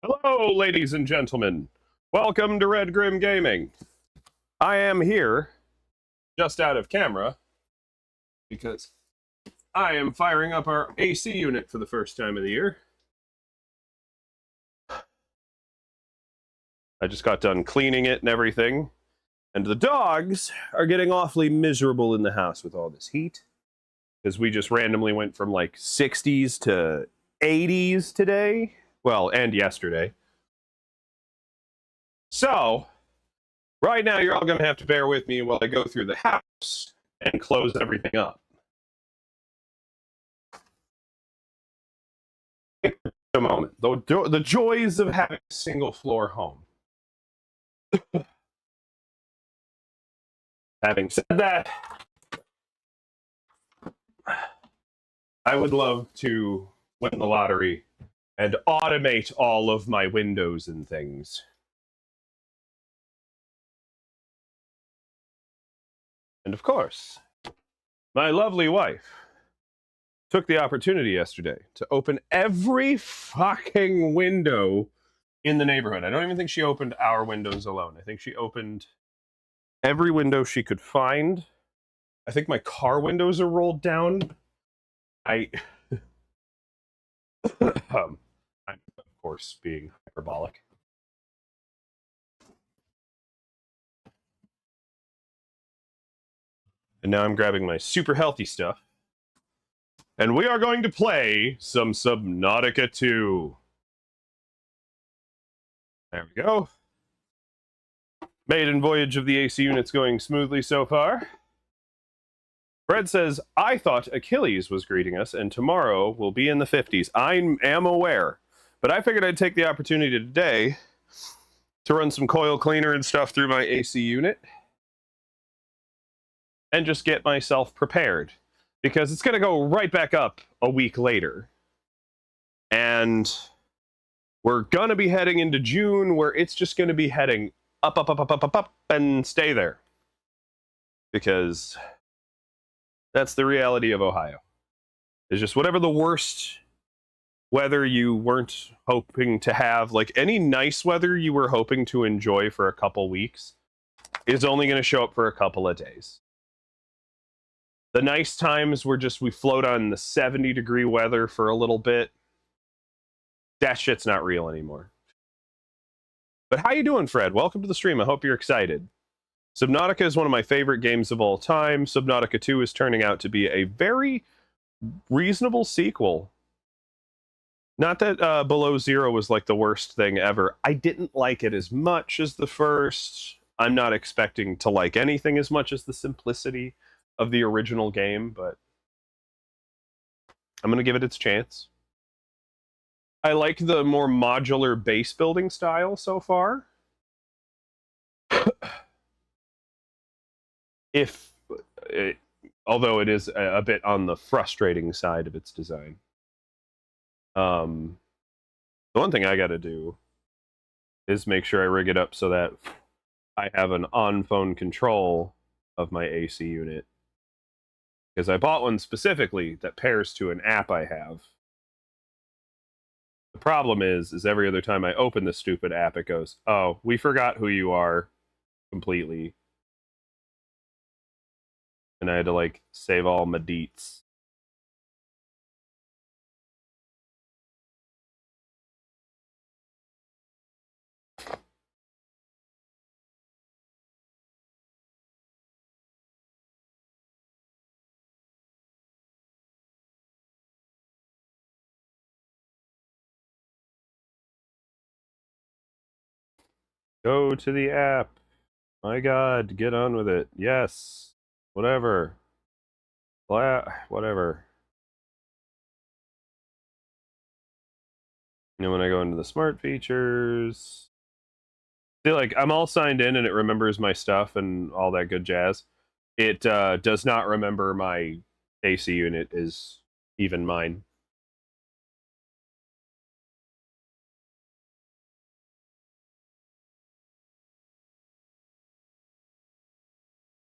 Hello, ladies and gentlemen. Welcome to Red Grim Gaming. I am here, just out of camera, because I am firing up our AC unit for the first time of the year. I just got done cleaning it and everything, and the dogs are getting awfully miserable in the house with all this heat, because we just randomly went from like 60s to 80s today. Well, and yesterday. So, right now you're all going to have to bear with me while I go through the house and close everything up. A moment. The joys of having a single floor home. Having said that, I would love to win the lottery and automate all of my windows and things. And of course, my lovely wife took the opportunity yesterday to open every fucking window in the neighborhood. I don't even think she opened our windows alone. I think she opened every window she could find. I think my car windows are rolled down. I'm of course being hyperbolic. And now I'm grabbing my super healthy stuff. And we are going to play some Sub-Nausia 2. There we go. Maiden voyage of the AC unit's going smoothly so far. Fred says, I thought Achilles was greeting us, and tomorrow will be in the 50s. I am aware. But I figured I'd take the opportunity today to run some coil cleaner and stuff through my AC unit. And just get myself prepared. Because it's going to go right back up a week later. And we're going to be heading into June, where it's just going to be heading up, up, up, up, up, up, up, and stay there. Because that's the reality of Ohio. It's just whatever the worst weather you weren't hoping to have, like any nice weather you were hoping to enjoy for a couple weeks, is only going to show up for a couple of days. The nice times were just we float on the 70-degree weather for a little bit. That shit's not real anymore. But how you doing, Fred? Welcome to the stream. I hope you're excited. Sub-Nausia is one of my favorite games of all time. Sub-Nausia 2 is turning out to be a very reasonable sequel. Not that Below Zero was like the worst thing ever. I didn't like it as much as the first. I'm not expecting to like anything as much as the simplicity of the original game, but I'm going to give it its chance. I like the more modular base building style so far. Although it is a bit on the frustrating side of its design. The one thing I got to do is make sure I rig it up so that I have an on-phone control of my AC unit. Because I bought one specifically that pairs to an app I have. The problem is every other time I open the stupid app, it goes, oh, we forgot who you are completely. And I had to, like, save all my deets. Go to the app. My God, get on with it. Yes. Whatever. Whatever. And when I go into the smart features, see, like, I'm all signed in and it remembers my stuff and all that good jazz. It does not remember my AC unit is even mine.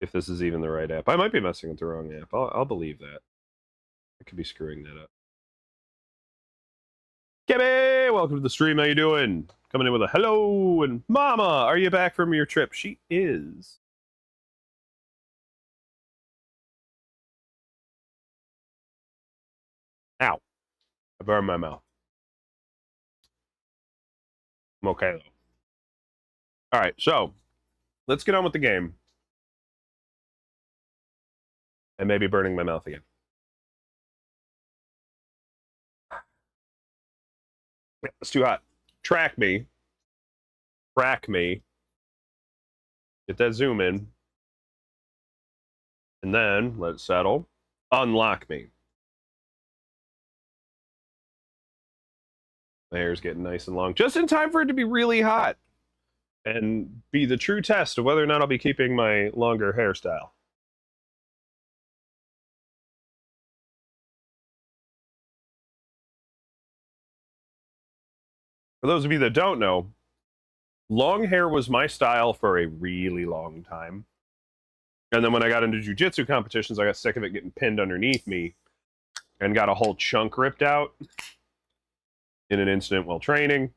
If this is even the right app. I might be messing with the wrong app. I'll believe that. I could be screwing that up. Gibby, Hey, welcome to the stream. How you doing? Coming in with a hello. And Mama, are you back from your trip? She is. Ow. I burned my mouth. I'm okay, though. All right, so let's get on with the game. And maybe burning my mouth again. It's too hot. Track me. Get that zoom in. And then, let it settle. Unlock me. My hair's getting nice and long. Just in time for it to be really hot. And be the true test of whether or not I'll be keeping my longer hairstyle. For those of you that don't know, long hair was my style for a really long time. And then when I got into jiu-jitsu competitions, I got sick of it getting pinned underneath me and got a whole chunk ripped out in an incident while training.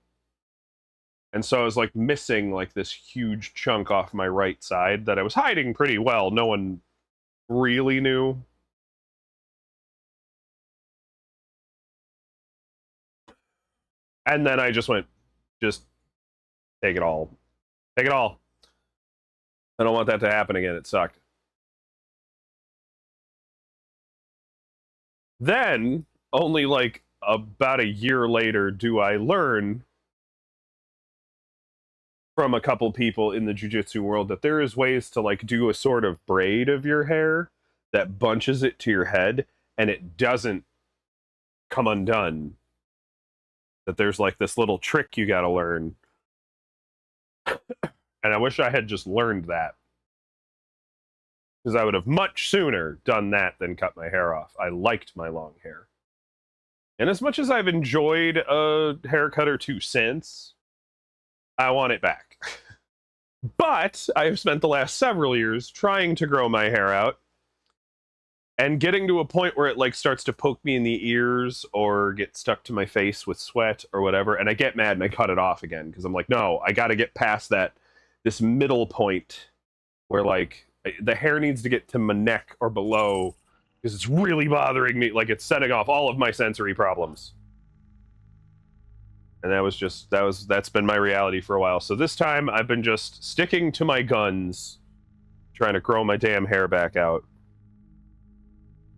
And so I was like missing like this huge chunk off my right side that I was hiding pretty well. No one really knew. And then I just went, just take it all. Take it all. I don't want that to happen again. It sucked. Then, only like about a year later, do I learn from a couple people in the jiu-jitsu world that there is ways to like do a sort of braid of your hair that bunches it to your head and it doesn't come undone. That there's like this little trick you gotta learn. And I wish I had just learned that. Because I would have much sooner done that than cut my hair off. I liked my long hair. And as much as I've enjoyed a haircut or two since, I want it back. But I've spent the last several years trying to grow my hair out and getting to a point where it like starts to poke me in the ears or get stuck to my face with sweat or whatever, and I get mad and I cut it off again because I'm like, no, I got to get past this middle point where like the hair needs to get to my neck or below because it's really bothering me, like it's setting off all of my sensory problems. And that's been my reality for a while. So this time I've been just sticking to my guns, trying to grow my damn hair back out.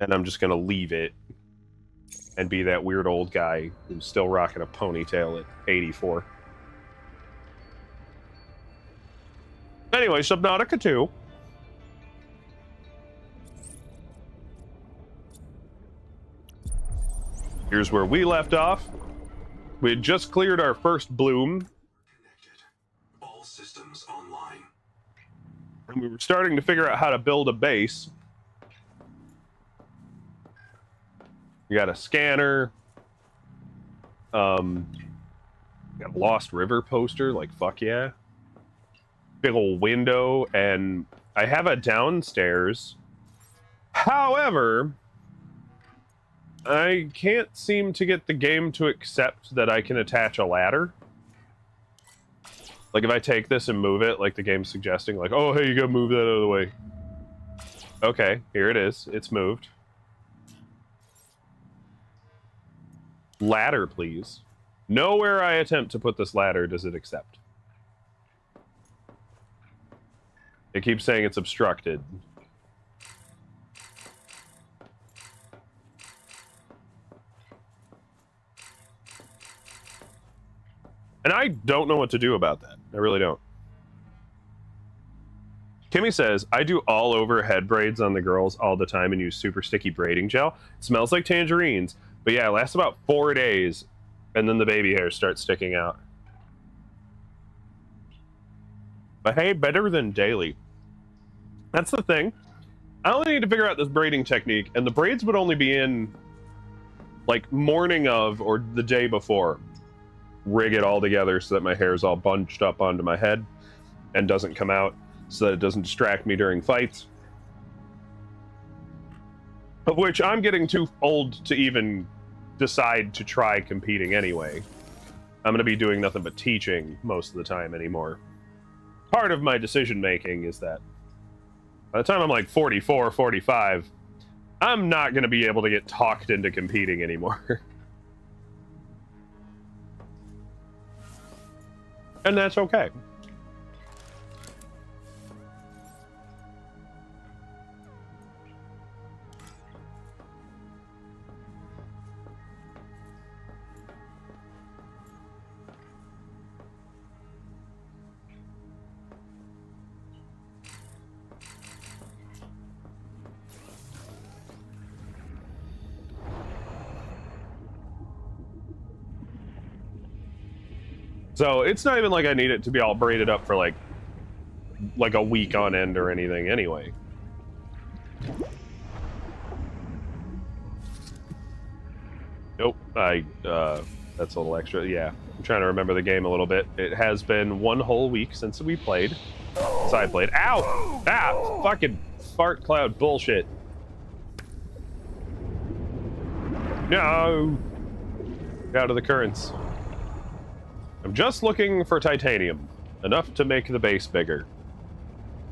And I'm just gonna leave it and be that weird old guy who's still rocking a ponytail at 84. Anyway, Sub-Nausia 2. Here's where we left off. We had just cleared our first bloom. Connected. All systems online. And we were starting to figure out how to build a base. We got a scanner. Got a Lost River poster, like fuck yeah. Big old window, and I have a downstairs. However, I can't seem to get the game to accept that I can attach a ladder. Like if I take this and move it, like the game's suggesting, like, oh, hey, you gotta move that out of the way. Okay, here it is. It's moved. Ladder, please. Nowhere I attempt to put this ladder does it accept. It keeps saying it's obstructed. And I don't know what to do about that. I really don't. Kimmy says, I do all over head braids on the girls all the time and use super sticky braiding gel. It smells like tangerines. But yeah, it lasts about 4 days. And then the baby hairs start sticking out. But hey, better than daily. That's the thing. I only need to figure out this braiding technique. And the braids would only be in like morning of or the day before. Rig it all together so that my hair is all bunched up onto my head and doesn't come out so that it doesn't distract me during fights. Of which I'm getting too old to even decide to try competing anyway. I'm going to be doing nothing but teaching most of the time anymore. Part of my decision making is that by the time I'm like 44, 45, I'm not going to be able to get talked into competing anymore. And that's okay. So it's not even like I need it to be all braided up for like a week on end or anything anyway. Nope, that's a little extra. Yeah, I'm trying to remember the game a little bit. It has been one whole week since we played. Since I played. Ow! Ah! Fucking fart cloud bullshit. No! Out of the currents. I'm just looking for titanium. Enough to make the base bigger.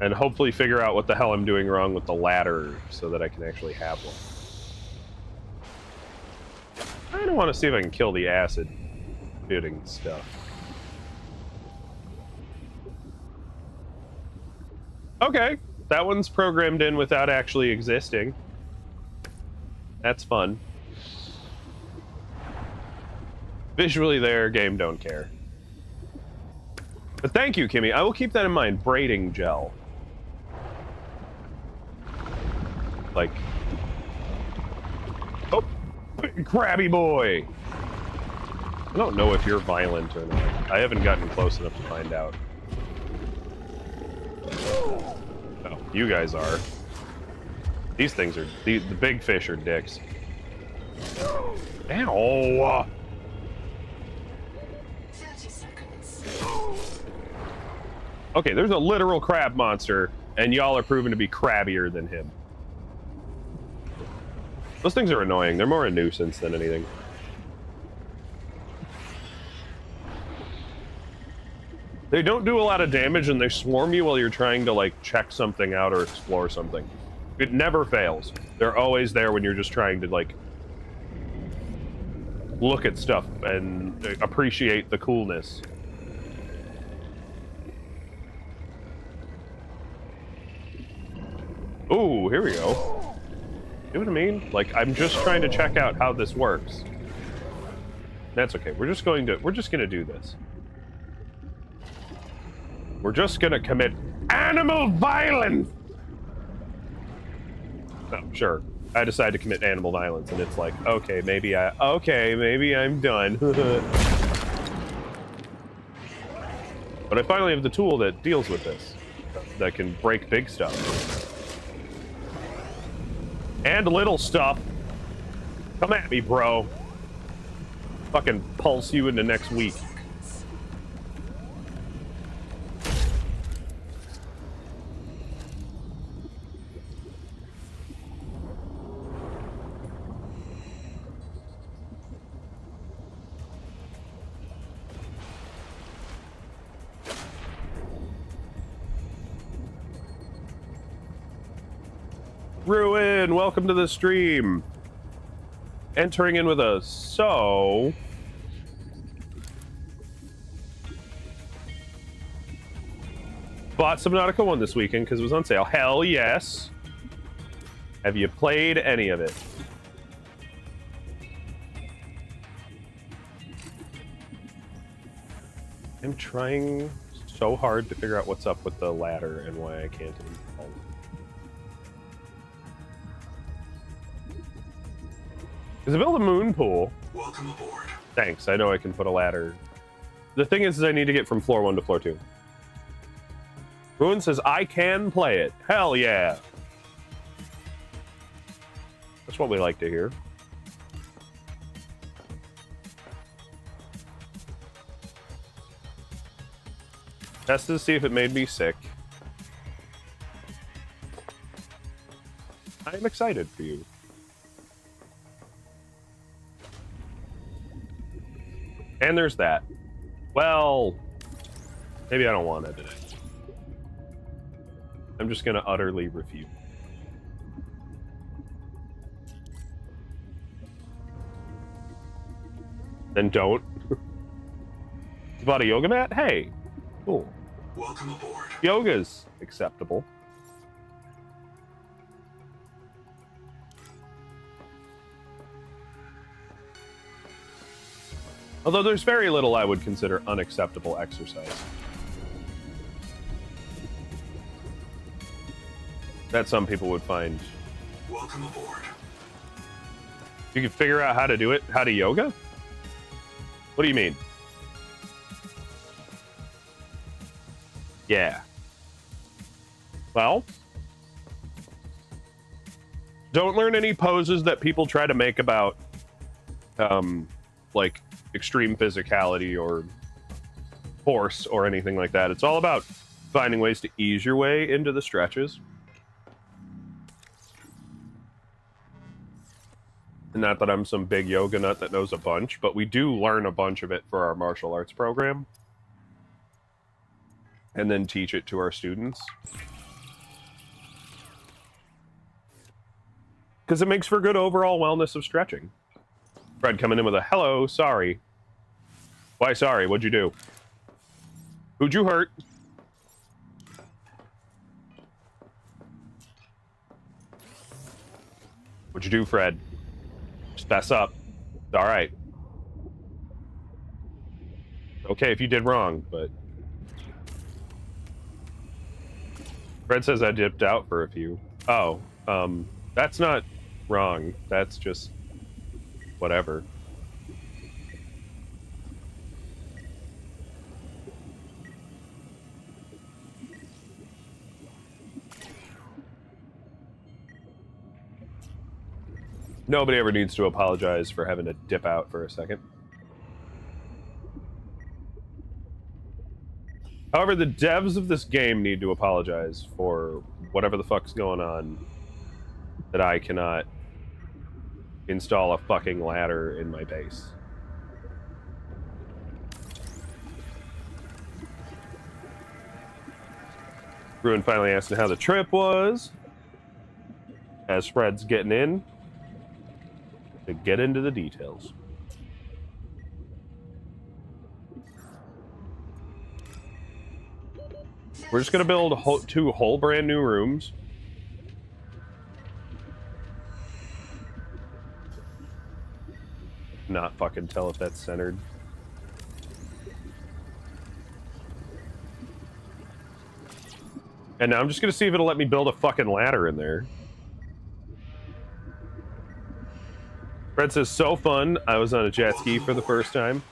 And hopefully figure out what the hell I'm doing wrong with the ladder so that I can actually have one. I don't want to see if I can kill the acid shooting stuff. Okay, that one's programmed in without actually existing. That's fun. Visually there, game don't care. But thank you, Kimmy. I will keep that in mind. Braiding gel. Like... Oh! Crabby boy! I don't know if you're violent or not. I haven't gotten close enough to find out. Oh, you guys are. These things are... The big fish are dicks. Ow! 30 seconds. Okay, there's a literal crab monster, and y'all are proven to be crabbier than him. Those things are annoying. They're more a nuisance than anything. They don't do a lot of damage, and they swarm you while you're trying to, like, check something out or explore something. It never fails. They're always there when you're just trying to, like, look at stuff and appreciate the coolness. Ooh, here we go. You know what I mean? Like, I'm just trying to check out how this works. That's okay. We're just gonna do this. We're just gonna commit animal violence! Oh, sure. I decide to commit animal violence, and it's like, okay, maybe I'm done. But I finally have the tool that deals with this. That can break big stuff. And little stuff. Come at me, bro. Fucking pulse you into next week. Ruin, welcome to the stream. Entering in with us. So, bought Sub-Nausia 1 this weekend because it was on sale. Hell yes. Have you played any of it? I'm trying so hard to figure out what's up with the ladder and why I can't install it. Because I built a moon pool. Welcome aboard. Thanks, I know I can put a ladder. The thing is I need to get from floor 1 to floor 2. Ruin says, I can play it. Hell yeah. That's what we like to hear. Test to see if it made me sick. I'm excited for you. And there's that. Well, maybe I don't want to edit it. I'm just going to utterly refuse. Then don't. You bought a yoga mat? Hey, cool. Welcome aboard. Yoga's acceptable. Although there's very little I would consider unacceptable exercise. That some people would find. Welcome aboard. You can figure out how to do it? How to yoga? What do you mean? Yeah. Well, don't learn any poses that people try to make about, like, extreme physicality or force or anything like that. It's all about finding ways to ease your way into the stretches. Not that I'm some big yoga nut that knows a bunch, but we do learn a bunch of it for our martial arts program. And then teach it to our students. Because it makes for good overall wellness of stretching. Fred coming in with a, hello, sorry. Why sorry? What'd you do? Who'd you hurt? What'd you do, Fred? Just fess up. All right. Okay if you did wrong, but... Fred says I dipped out for a few. Oh, that's not wrong. That's just... whatever. Nobody ever needs to apologize for having to dip out for a second. However, the devs of this game need to apologize for whatever the fuck's going on that I cannot install a fucking ladder in my base. Ruin finally asked how the trip was. As Fred's getting in to get into the details. We're just gonna build two whole brand new rooms. Not fucking tell if that's centered. And now I'm just gonna see if it'll let me build a fucking ladder in there. Fred says, so fun. I was on a jet ski for the first time.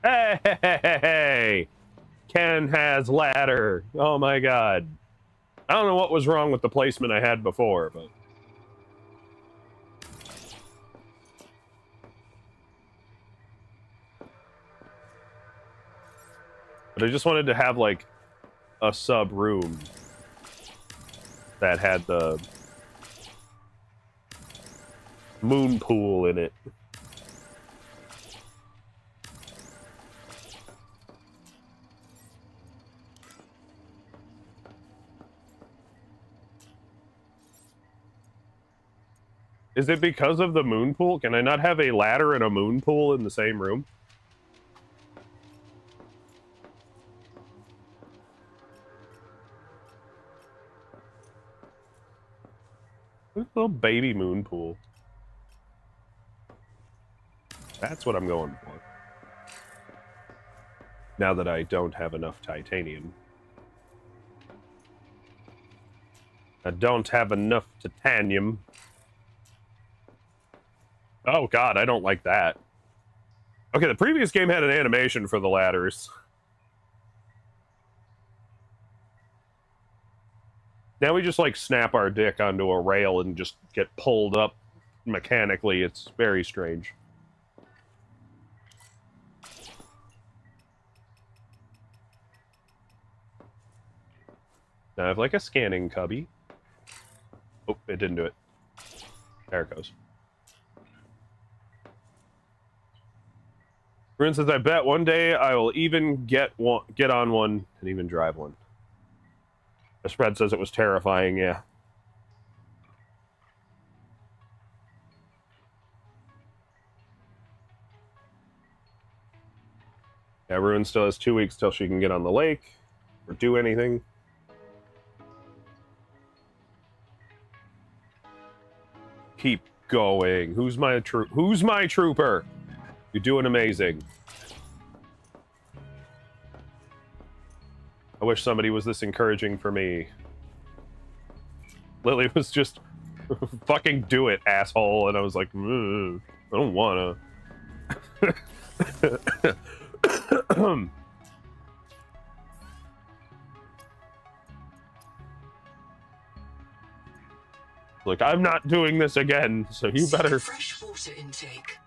Hey! Ken has ladder. Oh my god. I don't know what was wrong with the placement I had before, but... But I just wanted to have, like, a sub-room that had the moon pool in it. Is it because of the moon pool? Can I not have a ladder and a moon pool in the same room? Little baby moon pool. That's what I'm going for. Now that I don't have enough titanium. I don't have enough titanium. Oh god, I don't like that. Okay, the previous game had an animation for the ladders. Now we just, like, snap our dick onto a rail and just get pulled up mechanically. It's very strange. Now I have, like, a scanning cubby. Oh, it didn't do it. There it goes. For instance, I bet one day I will even get on one and even drive one. The spread says it was terrifying, yeah. Yeah, Ruin still has 2 weeks till she can get on the lake or do anything. Keep going. Who's my trooper? You're doing amazing. I wish somebody was this encouraging for me. Lily was just fucking do it, asshole, and I was like, I don't wanna. Look, I'm not doing this again, so you better. Fresh water intake.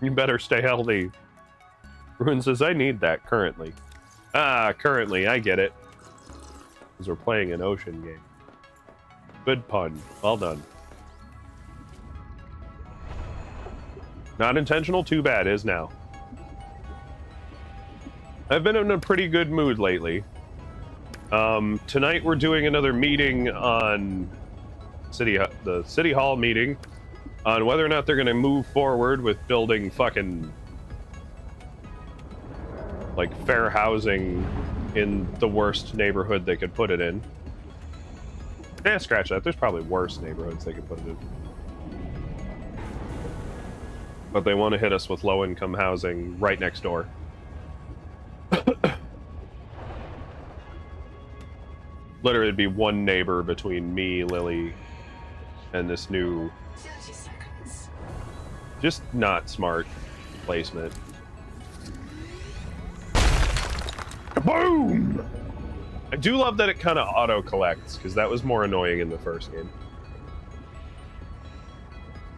You better stay healthy. Ruin says I need that currently. Ah, currently, I get it. Because we're playing an ocean game. Good pun. Well done. Not intentional, too bad, is now. I've been in a pretty good mood lately. Tonight we're doing another meeting on the City Hall meeting on whether or not they're going to move forward with building fucking like fair housing in the worst neighborhood they could put it in. Yeah, scratch that. There's probably worse neighborhoods they could put it in. But they want to hit us with low-income housing right next door. Literally, it'd be one neighbor between me, Lily, and this new... 30 seconds. Just not smart placement. Boom! I do love that it kind of auto-collects, because that was more annoying in the first game.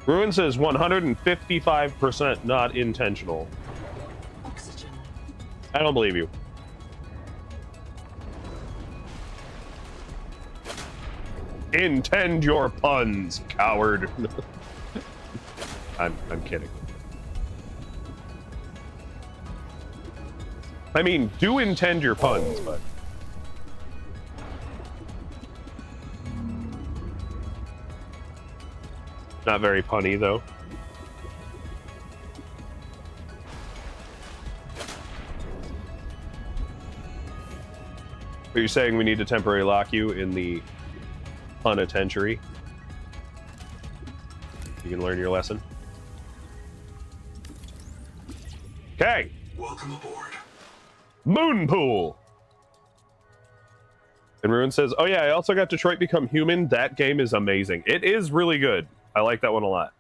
Ruin says 155% not intentional. Oxygen. I don't believe you. Intend your puns, coward. I'm kidding. I mean, do intend your puns, but... Not very punny, though. Are you saying we need to temporarily lock you in the penitentiary? You can learn your lesson. Okay. Welcome aboard. Moon Pool. And Ruin says, oh yeah, I also got Detroit Become Human. That game is amazing. It is really good. I like that one a lot.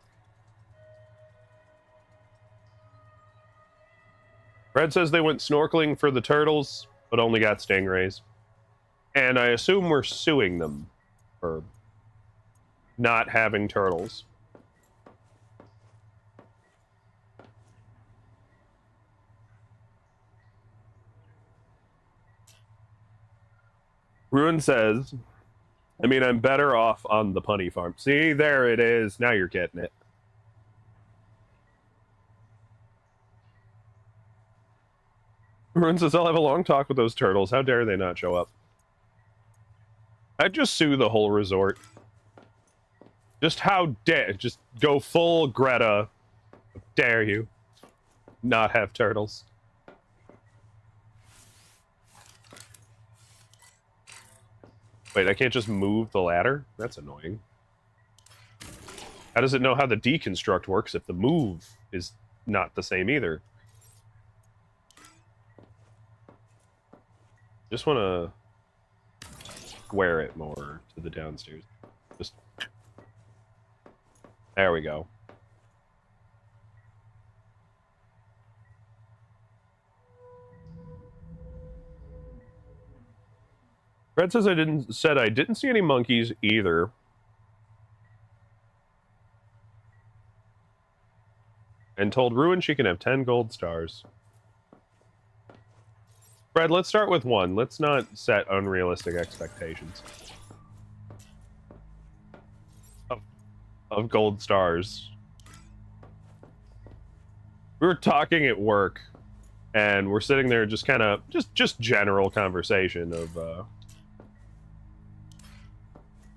Red says they went snorkeling for the turtles, but only got stingrays. And I assume we're suing them for not having turtles. Ruin says, I mean, I'm better off on the punny farm. See, there it is. Now you're getting it. Ruin says, I'll have a long talk with those turtles. How dare they not show up? I'd just sue the whole resort. Just how dare... Just go full Greta. How dare you not have turtles? Wait, I can't just move the ladder? That's annoying. How does it know how the deconstruct works if the move is not the same either? Just want to square it more to the downstairs. Just... There we go. Fred says I didn't see any monkeys either. And told Ruin she can have 10 gold stars. Fred, let's start with 1. Let's not set unrealistic expectations. Of of gold stars. We were talking at work, and we're sitting there just kind of just general conversation of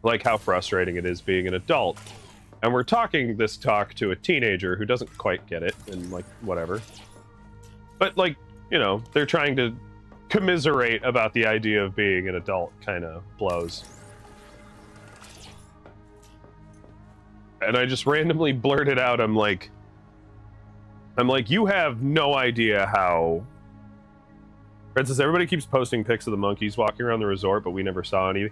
like how frustrating it is being an adult. And we're talking this talk to a teenager who doesn't quite get it, and like whatever. But like, you know, they're trying to commiserate about the idea of being an adult kind of blows. And I just randomly blurted out, I'm like, you have no idea how... For instance, everybody keeps posting pics of the monkeys walking around the resort, but we never saw any.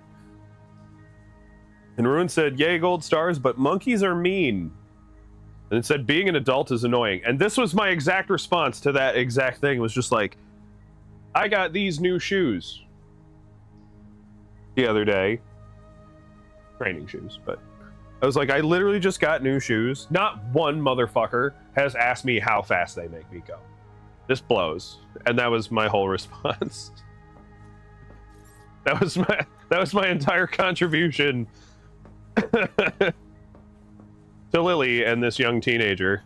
And Ruin said, yay, gold stars, but monkeys are mean. And it said, being an adult is annoying. And this was my exact response to that exact thing. It was just like, I got these new shoes the other day. Training shoes, but... I was like, I literally just got new shoes. Not one motherfucker has asked me how fast they make me go. This blows. And that was my whole response. That was my entire contribution to Lily and this young teenager.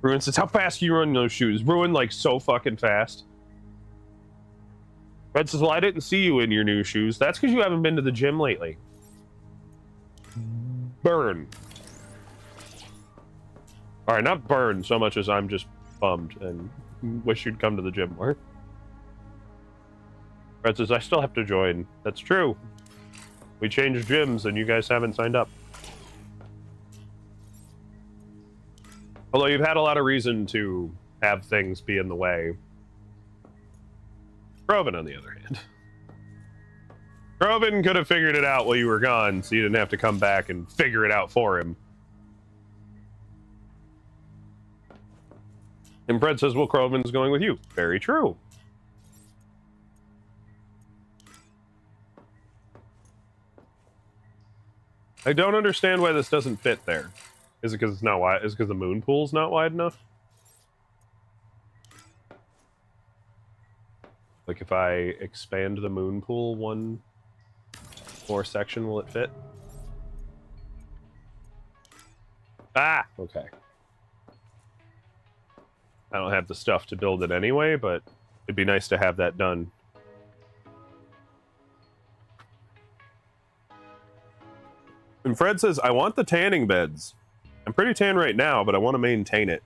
Ruin says, how fast can you run those shoes? Ruin, like, so fucking fast. Red says, well, I didn't see you in your new shoes. That's because you haven't been to the gym lately. Burn. Alright, not burn so much as I'm just bummed and wish you'd come to the gym more. Red says, I still have to join. That's true. We changed gyms and you guys haven't signed up. Although you've had a lot of reason to have things be in the way. Groven, on the other hand. Groven could have figured it out while you were gone, so you didn't have to come back and figure it out for him. And Fred says, well, Groven's going with you. Very true. I don't understand why this doesn't fit there. Is it because it's not wide? Is it because the moon pool's not wide enough? Like if I expand the moon pool one more section, will it fit? Ah, okay. I don't have the stuff to build it anyway, but it'd be nice to have that done. And Fred says, I want the tanning beds. I'm pretty tan right now, but I want to maintain it.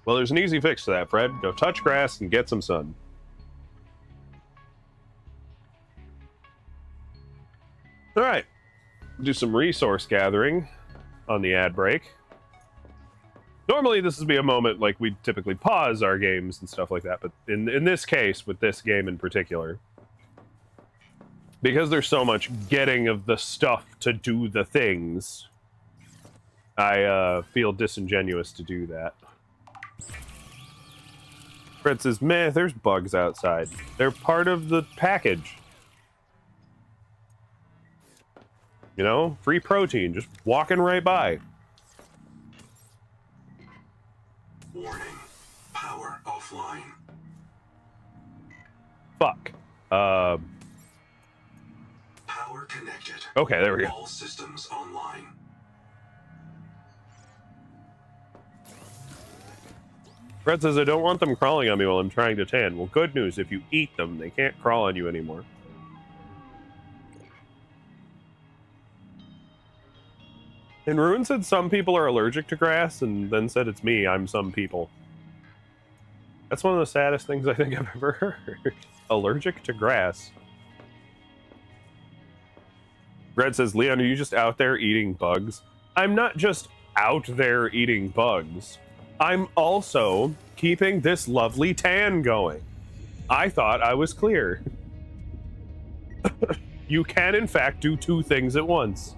Well, there's an easy fix to that, Fred. Go touch grass and get some sun. All right, do some resource gathering on the ad break. Normally, this would be a moment like we typically pause our games and stuff like that, but in this case, with this game in particular, because there's so much getting of the stuff to do the things, I feel disingenuous to do that. Fred says, meh, there's bugs outside. They're part of the package. You know, free protein, just walking right by. Warning. Power offline. Fuck. Power connected. Okay, there we go. All systems online. Fred says, I don't want them crawling on me while I'm trying to tan. Well, good news. If you eat them, they can't crawl on you anymore. And Ruin said some people are allergic to grass, and then said it's me. I'm some people. That's one of the saddest things I think I've ever heard. Allergic to grass. Red says, Leon, are you just out there eating bugs? I'm not just out there eating bugs. I'm also keeping this lovely tan going. I thought I was clear. You can, in fact, do two things at once.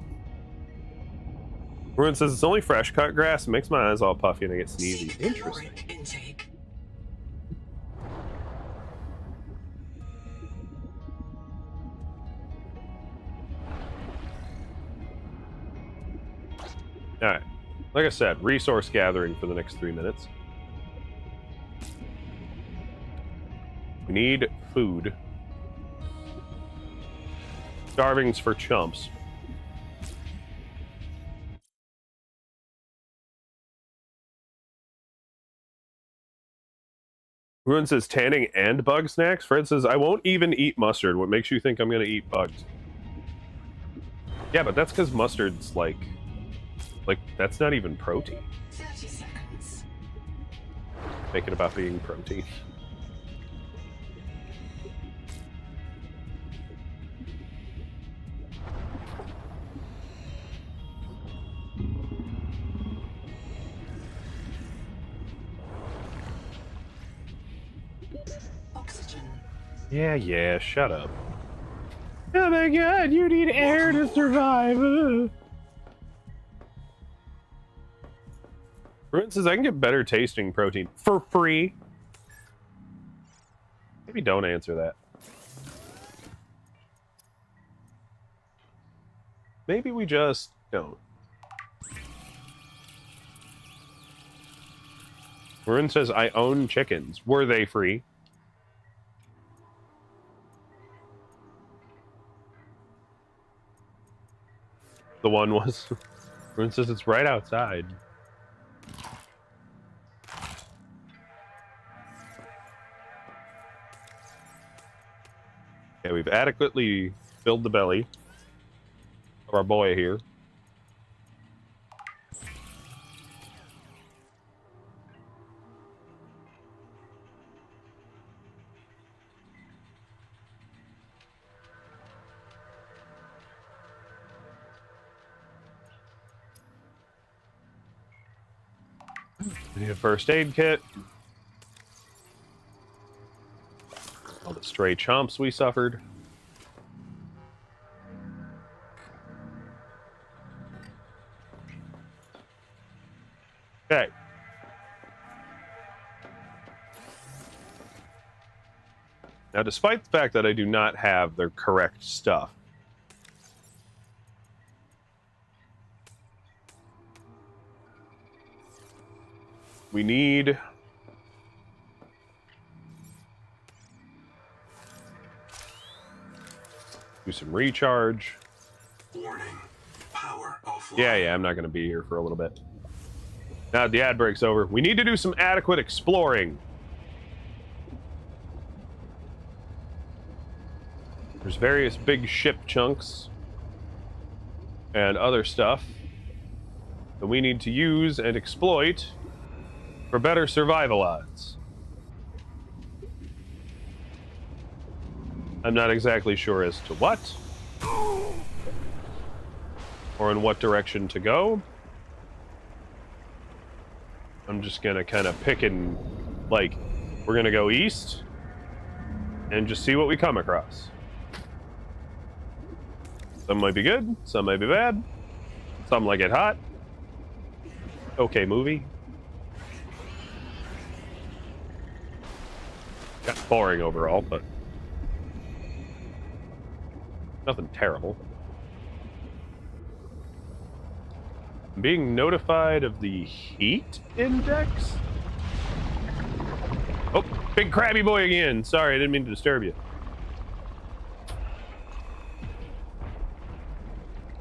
Ruin says, it's only fresh cut grass. It makes my eyes all puffy and I get sneezy. Interesting. Intake. Alright. Like I said, resource gathering for the next 3 minutes. We need food. Starving's for chumps. Ruin says tanning and bug snacks. Fred says, I won't even eat mustard. What makes you think I'm going to eat bugs? Yeah, but that's because mustard's like, that's not even protein. 30 seconds. Make it about being protein. Oxygen. Yeah, shut up. Oh my god, you need air to survive. Ruin says, I can get better tasting protein for free. Maybe don't answer that. Maybe we just don't. Ruin says, I own chickens. Were they free? The one was. Ruin says it's right outside. Yeah, we've adequately filled the belly of our boy here. We need a first aid kit. All the stray chomps we suffered. Okay. Now, despite the fact that I do not have the correct stuff, we need do some recharge. Warning. Power offline. Yeah, I'm not going to be here for a little bit. Now that the ad break's over, we need to do some adequate exploring. There's various big ship chunks and other stuff that we need to use and exploit for better survival odds. I'm not exactly sure as to what or in what direction to go. I'm just gonna kind of pick and, like, we're gonna go east and just see what we come across. Some might be good, some might be bad, some like it hot. Okay, movie. Got boring overall, but nothing terrible. I'm being notified of the heat index? Oh, big crabby boy again. Sorry, I didn't mean to disturb you.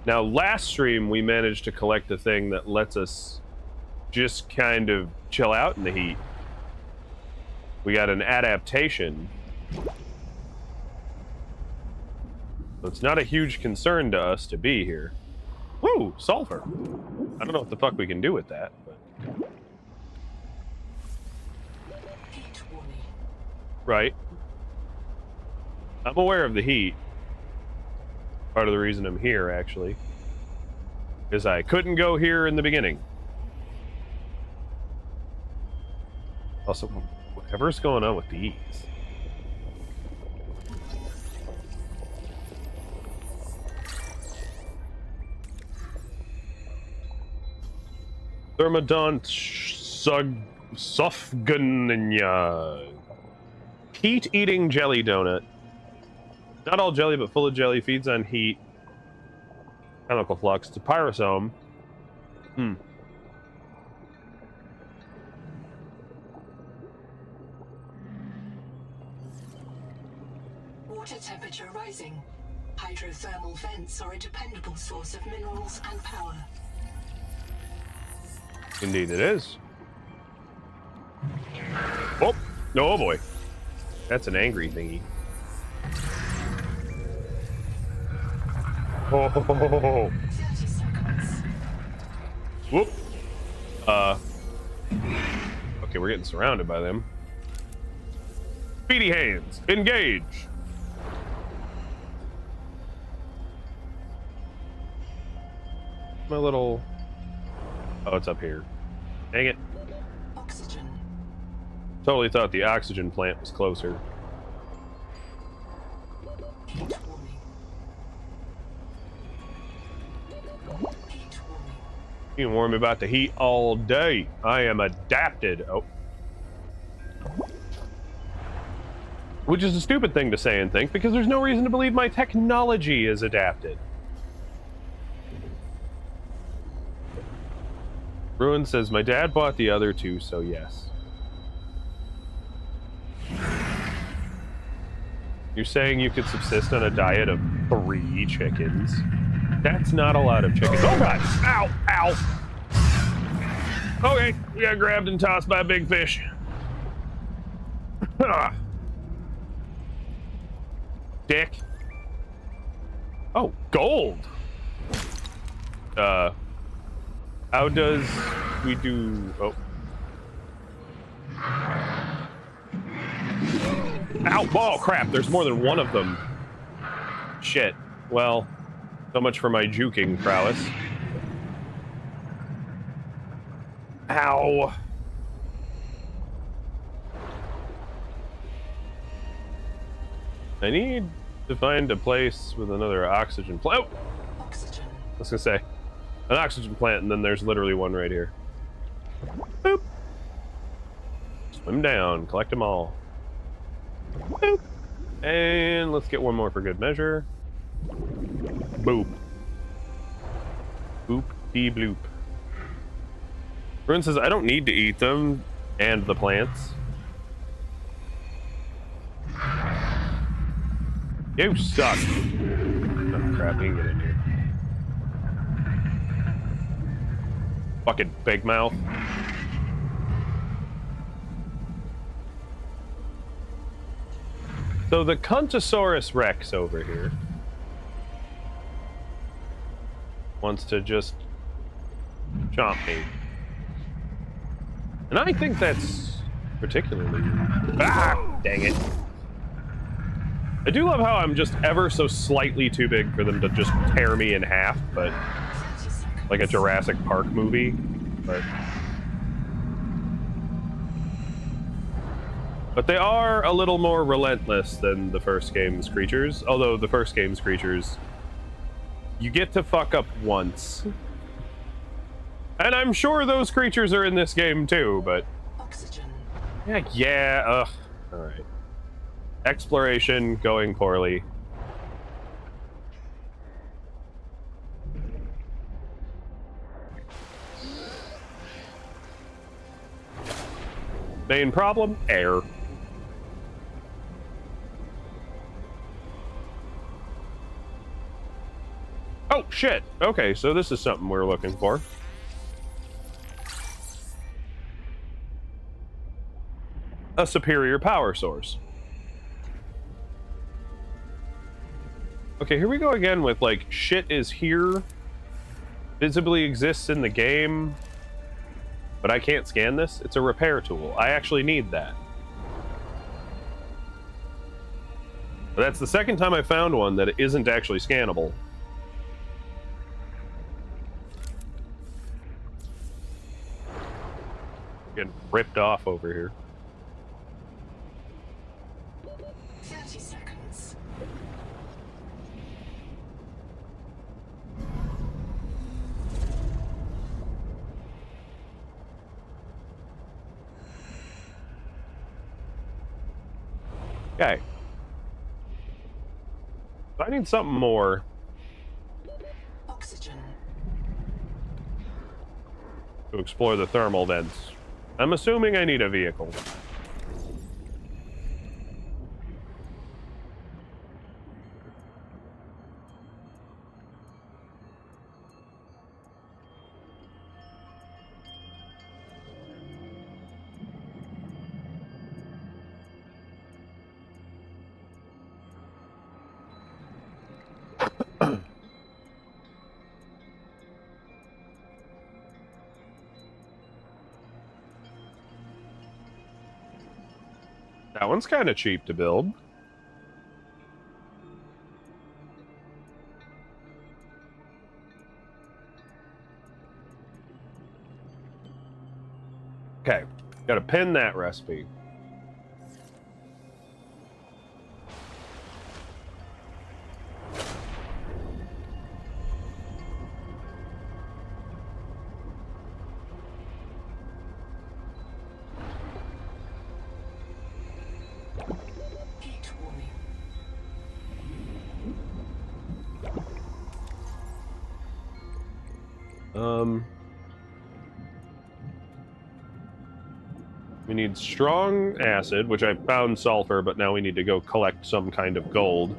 Now, last stream, we managed to collect a thing that lets us just kind of chill out in the heat. We got an adaptation. So it's not a huge concern to us to be here. Woo, sulfur. I don't know what the fuck we can do with that, but... Heat warning. Right. I'm aware of the heat. Part of the reason I'm here, actually, is I couldn't go here in the beginning. Also, whatever's going on with these. Thermodont Sofganya. Heat-eating jelly donut. Not all jelly, but full of jelly. Feeds on heat. Chemical flux. It's a pyrosome. Water temperature rising. Hydrothermal vents are a dependable source of minerals and power. Indeed it is. Oh, oh boy. That's an angry thingy. Oh, 30 seconds. whoop. Okay, we're getting surrounded by them. Speedy hands, engage. My little... Oh, it's up here. Dang it. Oxygen. Totally thought the oxygen plant was closer. Heat warning. Heat warning. You can warn me about the heat all day. I am adapted. Oh. Which is a stupid thing to say and think, because there's no reason to believe my technology is adapted. Ruin says, my dad bought the other two, so yes. You're saying you could subsist on a diet of 3 chickens? That's not a lot of chickens. Oh god! Ow! Ow! Okay, we got grabbed and tossed by a big fish. Dick. Oh, gold! How does we do... Oh. Ow! Oh, crap! There's more than one of them. Shit. Well, so much for my juking prowess. Ow! I need to find a place with another oxygen plant. Oh! Oxygen. I was gonna say, an oxygen plant, and then there's literally one right here. Boop! Swim down, collect them all. Boop! And let's get one more for good measure. Boop. Boop dee bloop. Ruin says, I don't need to eat them and the plants. You suck. Oh crap, he can get in here. Fucking big mouth. So the Cuntosaurus Rex over here wants to just chomp me. And I think that's particularly... Ah! Dang it. I do love how I'm just ever so slightly too big for them to just tear me in half, but... like a Jurassic Park movie, but they are a little more relentless than the first game's creatures, although the first game's creatures, you get to fuck up once. And I'm sure those creatures are in this game too, but... Oxygen. Yeah, alright. Exploration going poorly. Main problem? Air. Oh, shit. Okay, so this is something we're looking for. A superior power source. Okay, here we go again with, like, shit is here. Visibly exists in the game. But I can't scan this. It's a repair tool. I actually need that. But that's the second time I found one that isn't actually scannable. Getting ripped off over here. 30 seconds. Okay. I need something more. Oxygen. To explore the thermal vents. I'm assuming I need a vehicle. That one's kind of cheap to build. Okay, gotta pin that recipe. Heat warning. We need strong acid, which I found sulfur, but now we need to go collect some kind of gold.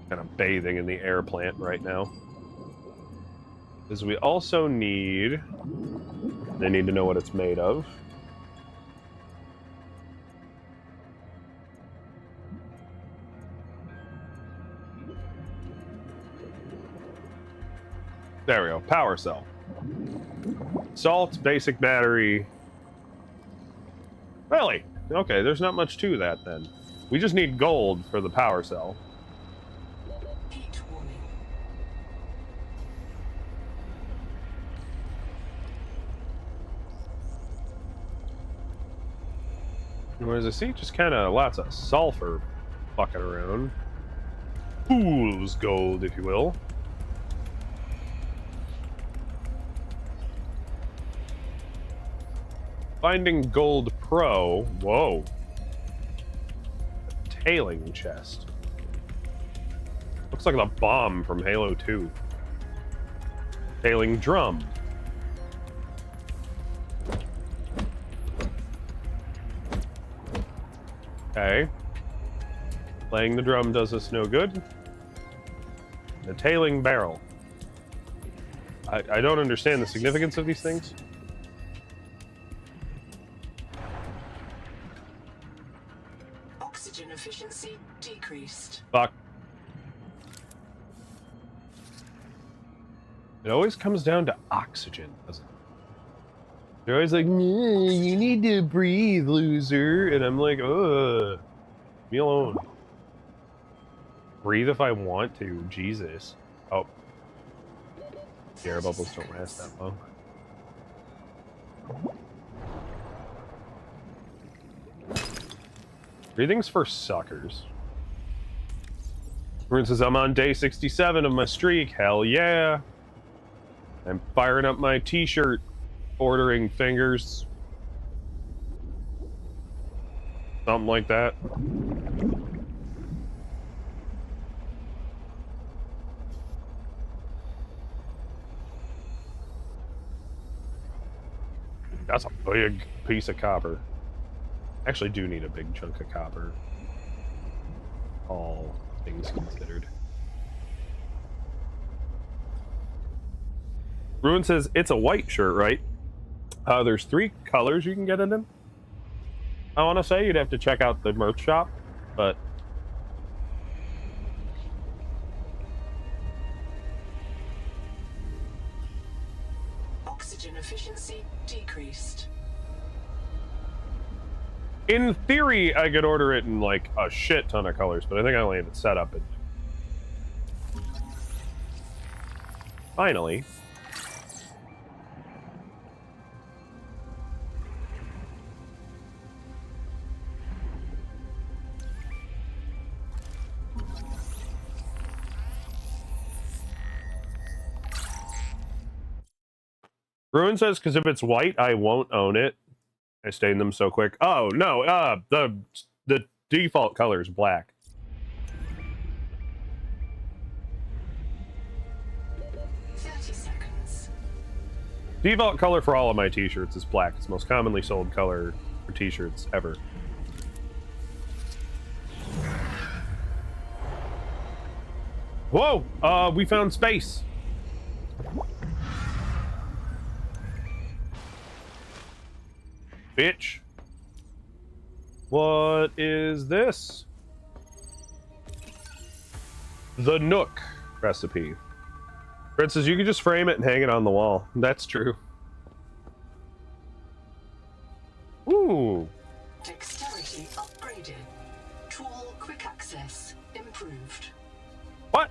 Kind of bathing in the air plant right now. Because we also need... They need to know what it's made of. There we go. Power cell. Salt, basic battery. Really? Okay, there's not much to that then. We just need gold for the power cell. Heat warning. Whereas I see just kind of lots of sulfur fucking around. Fool's gold, if you will. Finding Gold Pro. Whoa. A tailing chest. Looks like the bomb from Halo 2. Tailing drum. Okay. Playing the drum does us no good. The tailing barrel. I don't understand the significance of these things. Oxygen efficiency decreased. Fuck. It always comes down to oxygen, doesn't it? They're always like, you need to breathe, loser. And I'm like, ugh. Leave me alone. Breathe if I want to. Jesus. Oh. The air bubbles don't last that long. Breathing's for suckers. For instance, I'm on day 67 of my streak. Hell yeah. I'm firing up my t-shirt ordering fingers. Something like that. That's a big piece of copper. Actually do need a big chunk of copper. All things considered. Ruin says it's a white shirt, right? There's 3 colors you can get it in. I want to say you'd have to check out the merch shop, but Oxygen efficiency decreased. in theory I could order it in like a shit ton of colors, but I think I only have it set up in... Finally. Ruin says, because if it's white, I won't own it. I stain them so quick. Oh, no, the default color is black. Default color for all of my t-shirts is black. It's the most commonly sold color for t-shirts ever. Whoa! We found space! Bitch. What is this? The Nook recipe. Princess, you could just frame it and hang it on the wall. That's true. Ooh. Dexterity upgraded. Tool quick access improved. What?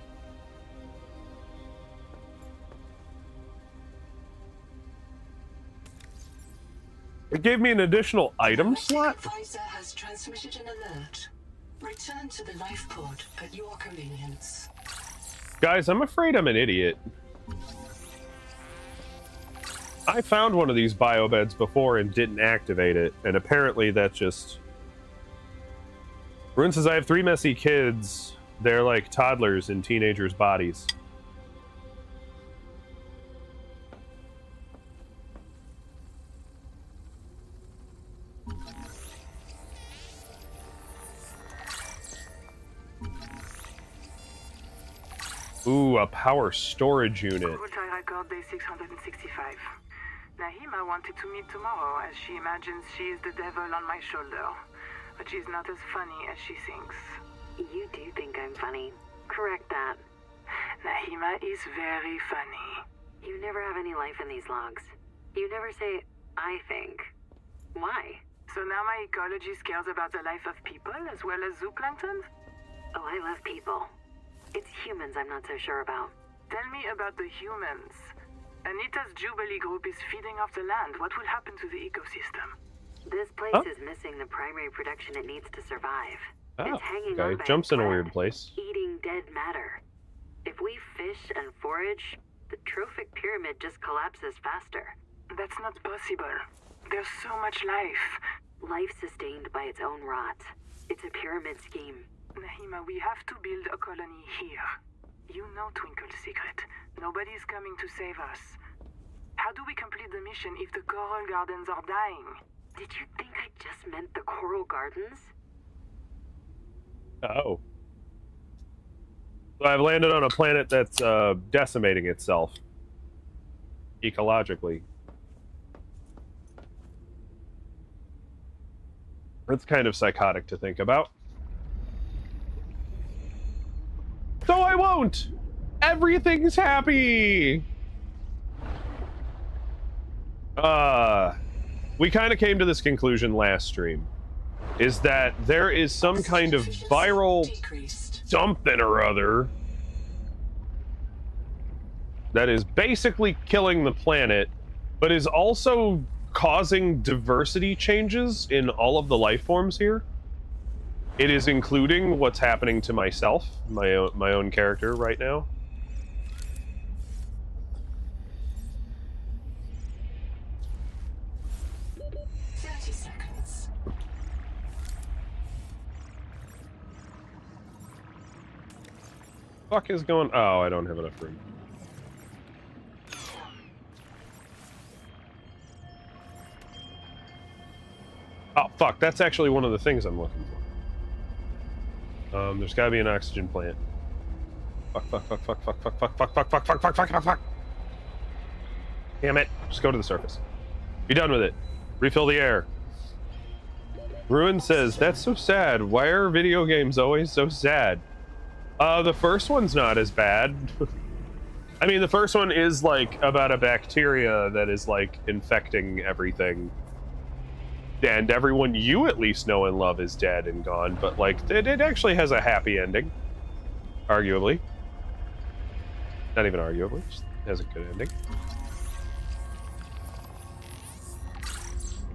It gave me an additional item slot? Advisor has transmitted an alert. Return to the life pod at your convenience. Guys, I'm afraid I'm an idiot. I found one of these biobeds before and didn't activate it, and apparently that's just... Ruin says, I have 3 messy kids. They're like toddlers in teenagers' bodies. Ooh, a power storage unit. Ultra record day 665. Nahima wanted to meet tomorrow as she imagines she is the devil on my shoulder. But she's not as funny as she thinks. You do think I'm funny. Correct that. Nahima is very funny. You never have any life in these logs. You never say, I think. Why? So now my ecology cares about the life of people as well as zooplankton? Oh, I love people. It's humans I'm not so sure about. Tell me about the humans. Anita's Jubilee group is feeding off the land. What will happen to the ecosystem? This place is missing the primary production it needs to survive. It's hanging on by jumps in a thread, weird place. eating dead matter. If we fish and forage, the trophic pyramid just collapses faster. That's not possible. There's so much life. Life sustained by its own rot. It's a pyramid scheme. Nahima, we have to build a colony here. You know Twinkle's secret. Nobody's coming to save us. How do we complete the mission if the coral gardens are dying? Did you think I just meant the coral gardens? Oh. So I've landed on a planet that's decimating itself. Ecologically. That's kind of psychotic to think about. So I won't! Everything's happy! We kind of came to this conclusion last stream. Is that there is some kind of viral something or other that is basically killing the planet, but is also causing diversity changes in all of the life forms here. It is including what's happening to myself, my own character right now. Fuck is going? Oh, I don't have enough room. Oh fuck! That's actually one of the things I'm looking for. There's gotta be an oxygen plant. Fuck. Damn it! Just go to the surface. Be done with it. Refill the air. Ruin says, "That's so sad. Why are video games always so sad?" The first one's not as bad. I mean, the first one is, like, about a bacteria that is, like, infecting everything. And everyone you at least know and love is dead and gone, but, like, it actually has a happy ending. Arguably. Not even arguably, just has a good ending.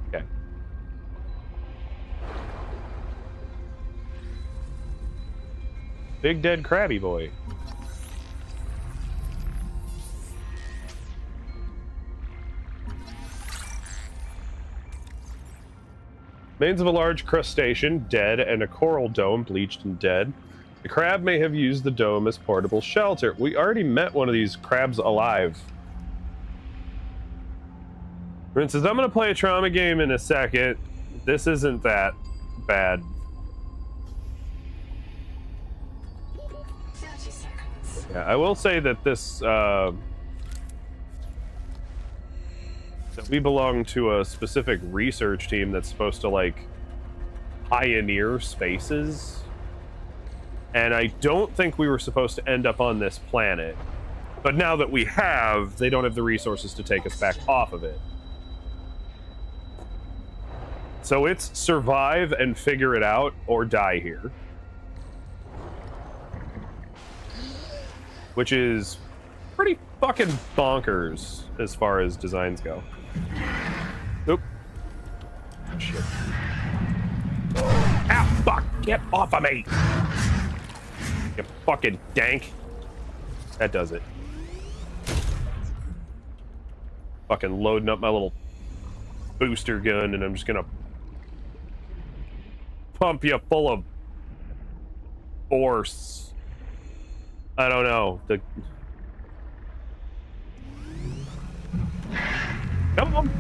Okay. Big dead crabby boy. Remains of a large crustacean, dead, and a coral dome, bleached and dead. The crab may have used the dome as portable shelter. We already met one of these crabs alive. Rin says, I'm going to play a trauma game in a second. This isn't that bad. 30 seconds. Yeah, I will say that this, that we belong to a specific research team that's supposed to, like, pioneer spaces. And I don't think we were supposed to end up on this planet. But now that we have, they don't have the resources to take us back off of it. So it's survive and figure it out or die here. Which is pretty fucking bonkers as far as designs go. Oop. Shit. Ah, fuck! Get off of me! You fucking dank. That does it. Fucking loading up my little booster gun, and I'm just gonna pump you full of force. I don't know. Come on!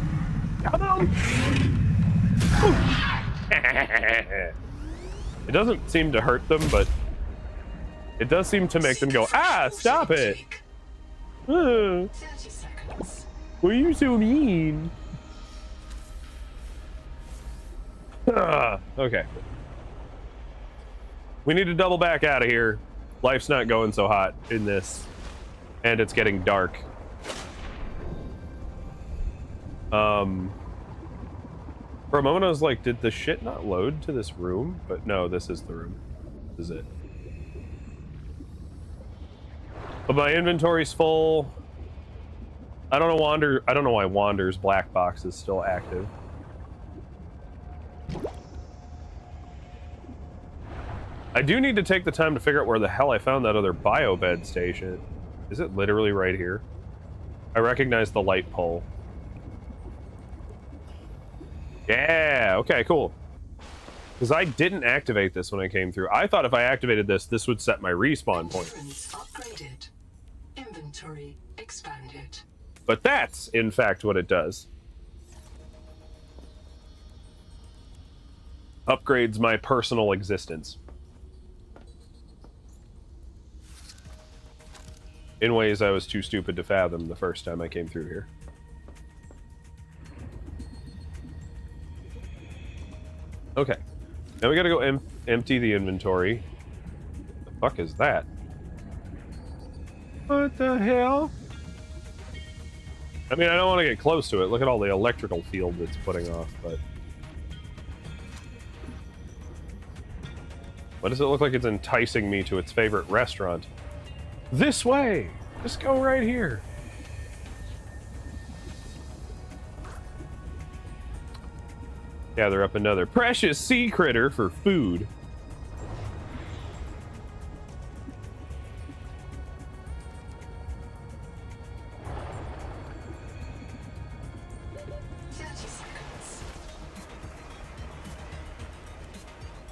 Come on! It doesn't seem to hurt them, but it does seem to make them go, ah, stop it! 30 seconds. Why are you so mean? Okay. We need to double back out of here. Life's not going so hot in this. And it's getting dark. For a moment I was like, did the shit not load to this room? But no, this is the room. This is it. But my inventory's full. I don't know why Wander's black box is still active. I do need to take the time to figure out where the hell I found that other biobed station. Is it literally right here? I recognize the light pole. Yeah, okay, cool. Because I didn't activate this when I came through. I thought if I activated this, this would set my respawn point. Upgraded. Inventory expanded. But that's, in fact, what it does. Upgrades my personal existence. In ways I was too stupid to fathom the first time I came through here. Okay. Now we gotta go empty the inventory. The fuck is that? What the hell? I mean, I don't want to get close to it. Look at all the electrical field it's putting off, but... Why does it look like it's enticing me to its favorite restaurant? This way! Just go right here. Gather up another precious sea critter for food.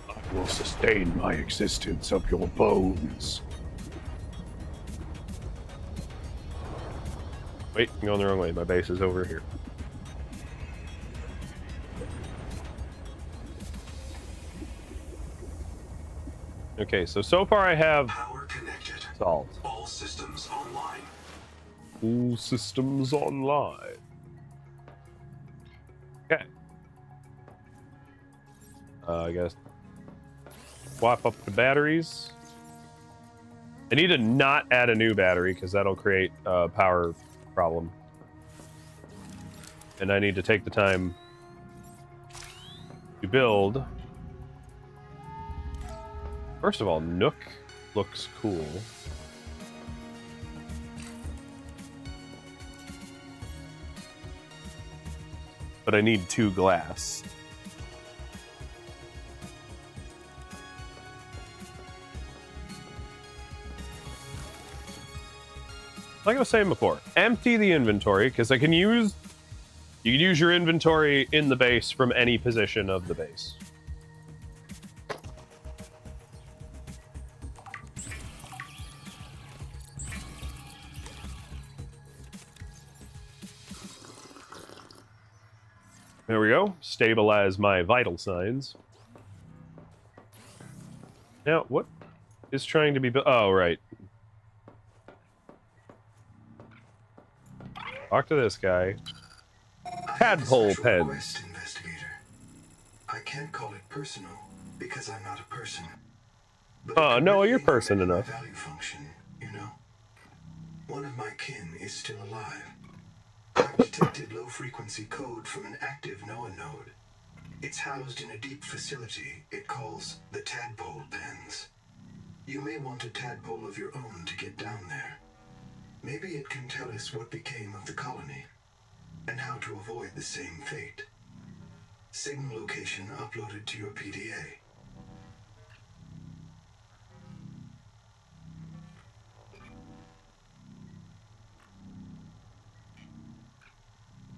I will sustain my existence of your bones. Wait, I'm going the wrong way. My base is over here. Okay, so far I have Power connected. solved. All systems online. All systems online. Okay. I guess swap up the batteries. I need to not add a new battery because that'll create a power problem. And I need to take the time to build. First of all, Nook looks cool. But I need 2 glass. Like I was saying before, empty the inventory, because you can use your inventory in the base from any position of the base. There we go. Stabilize my vital signs. Now, what is trying to be built? Oh, right. Talk to this guy. Tadpole pens. Investigator. I can't call it personal because I'm not a person. Oh, no, you're person enough. Value function, you know. one of my kin is still alive. I've detected low-frequency code from an active NOAA node. It's housed in a deep facility it calls the Tadpole Pens. You may want a tadpole of your own to get down there. Maybe it can tell us what became of the colony, and how to avoid the same fate. Signal location uploaded to your PDA.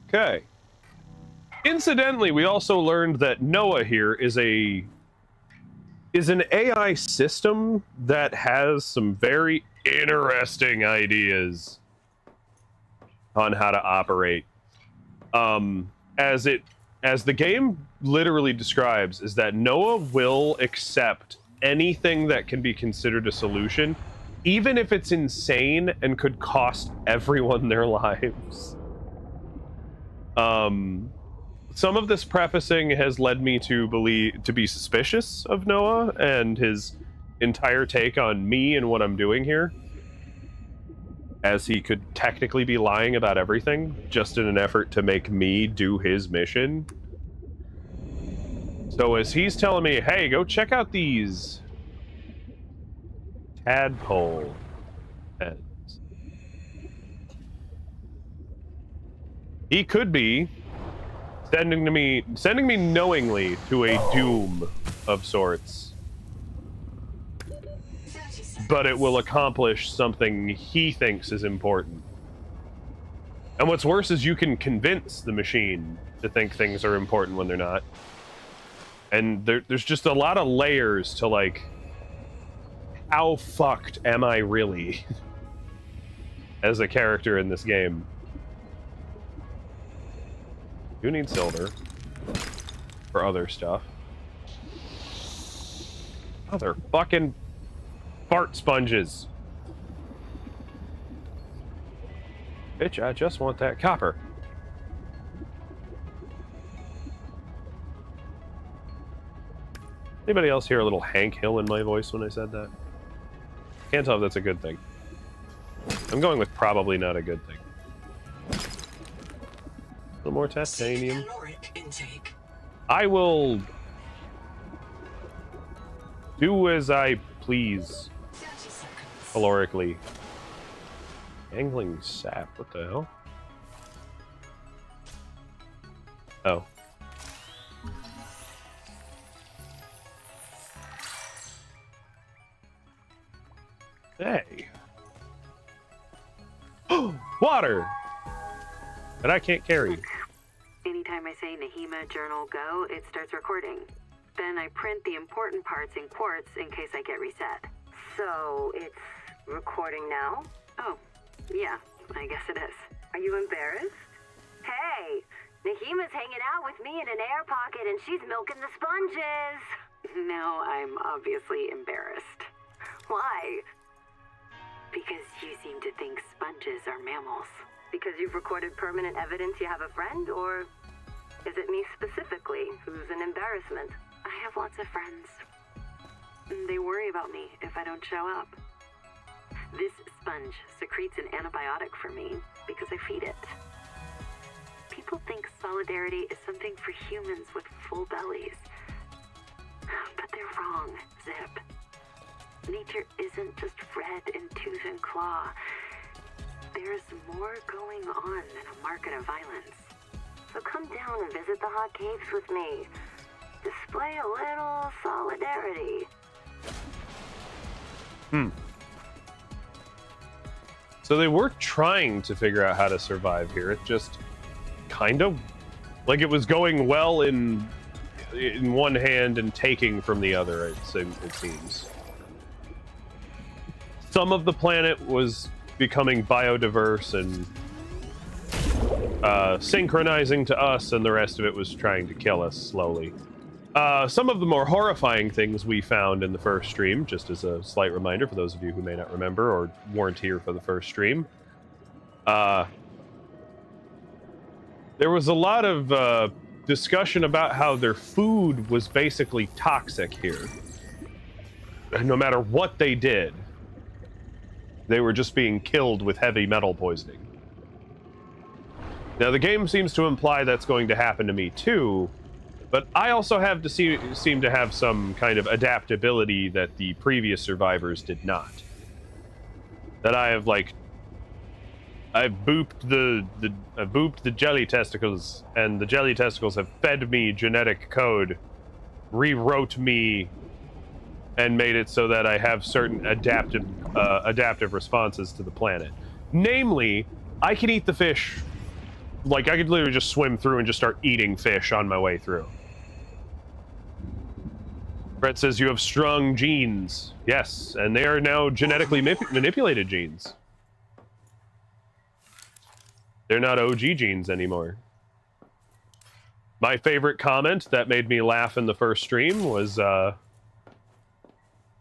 Okay. Incidentally, we also learned that Noah here is an AI system that has some very interesting ideas on how to operate. As the game literally describes, is that Noah will accept anything that can be considered a solution, even if it's insane and could cost everyone their lives. Some of this prefacing has led me to be suspicious of Noah and his entire take on me and what I'm doing here, as he could technically be lying about everything just in an effort to make me do his mission. So as he's telling me, hey, go check out these tadpole pens, he could be sending me knowingly to a doom of sorts. But it will accomplish something he thinks is important. And what's worse is you can convince the machine to think things are important when they're not. And there's just a lot of layers to, like, how fucked am I really as a character in this game? You need silver for other stuff. Other fucking fart sponges. Bitch, I just want that copper. Anybody else hear a little Hank Hill in my voice when I said that? Can't tell if that's a good thing. I'm going with probably not a good thing. A little more titanium. Caloric intake. I will do as I please. 30 seconds. Calorically. Angling sap, what the hell? Oh. Hey. Water! That I can't carry. Anytime I say Nahima Journal Go, it starts recording. Then I print the important parts in quartz in case I get reset. So, it's recording now? Oh, yeah, I guess it is. Are you embarrassed? Hey, Nahima's hanging out with me in an air pocket and she's milking the sponges. Now I'm obviously embarrassed. Why? Because you seem to think sponges are mammals. Because you've recorded permanent evidence you have a friend, or is it me specifically who's an embarrassment? I have lots of friends. They worry about me if I don't show up. This sponge secretes an antibiotic for me because I feed it. People think solidarity is something for humans with full bellies. But they're wrong, Zip. Nature isn't just red in tooth and claw. There's more going on than a market of violence. So come down and visit the hot caves with me. Display a little solidarity. So they were trying to figure out how to survive here. It just kind of like it was going well in one hand and taking from the other, it seems. Some of the planet was becoming biodiverse and synchronizing to us, and the rest of it was trying to kill us slowly. Some of the more horrifying things we found in the first stream, just as a slight reminder for those of you who may not remember or weren't here for the first stream, there was a lot of discussion about how their food was basically toxic here. No matter what they did. They were just being killed with heavy metal poisoning. Now, the game seems to imply that's going to happen to me too, but I also have to seem to have some kind of adaptability that the previous survivors did not. That I have, like, I've booped the jelly testicles, and the jelly testicles have fed me genetic code, rewrote me, and made it so that I have certain adaptive responses to the planet. Namely, I can eat the fish. Like, I could literally just swim through and just start eating fish on my way through. Brett says you have strong genes. Yes, and they are now genetically manipulated genes. They're not OG genes anymore. My favorite comment that made me laugh in the first stream was,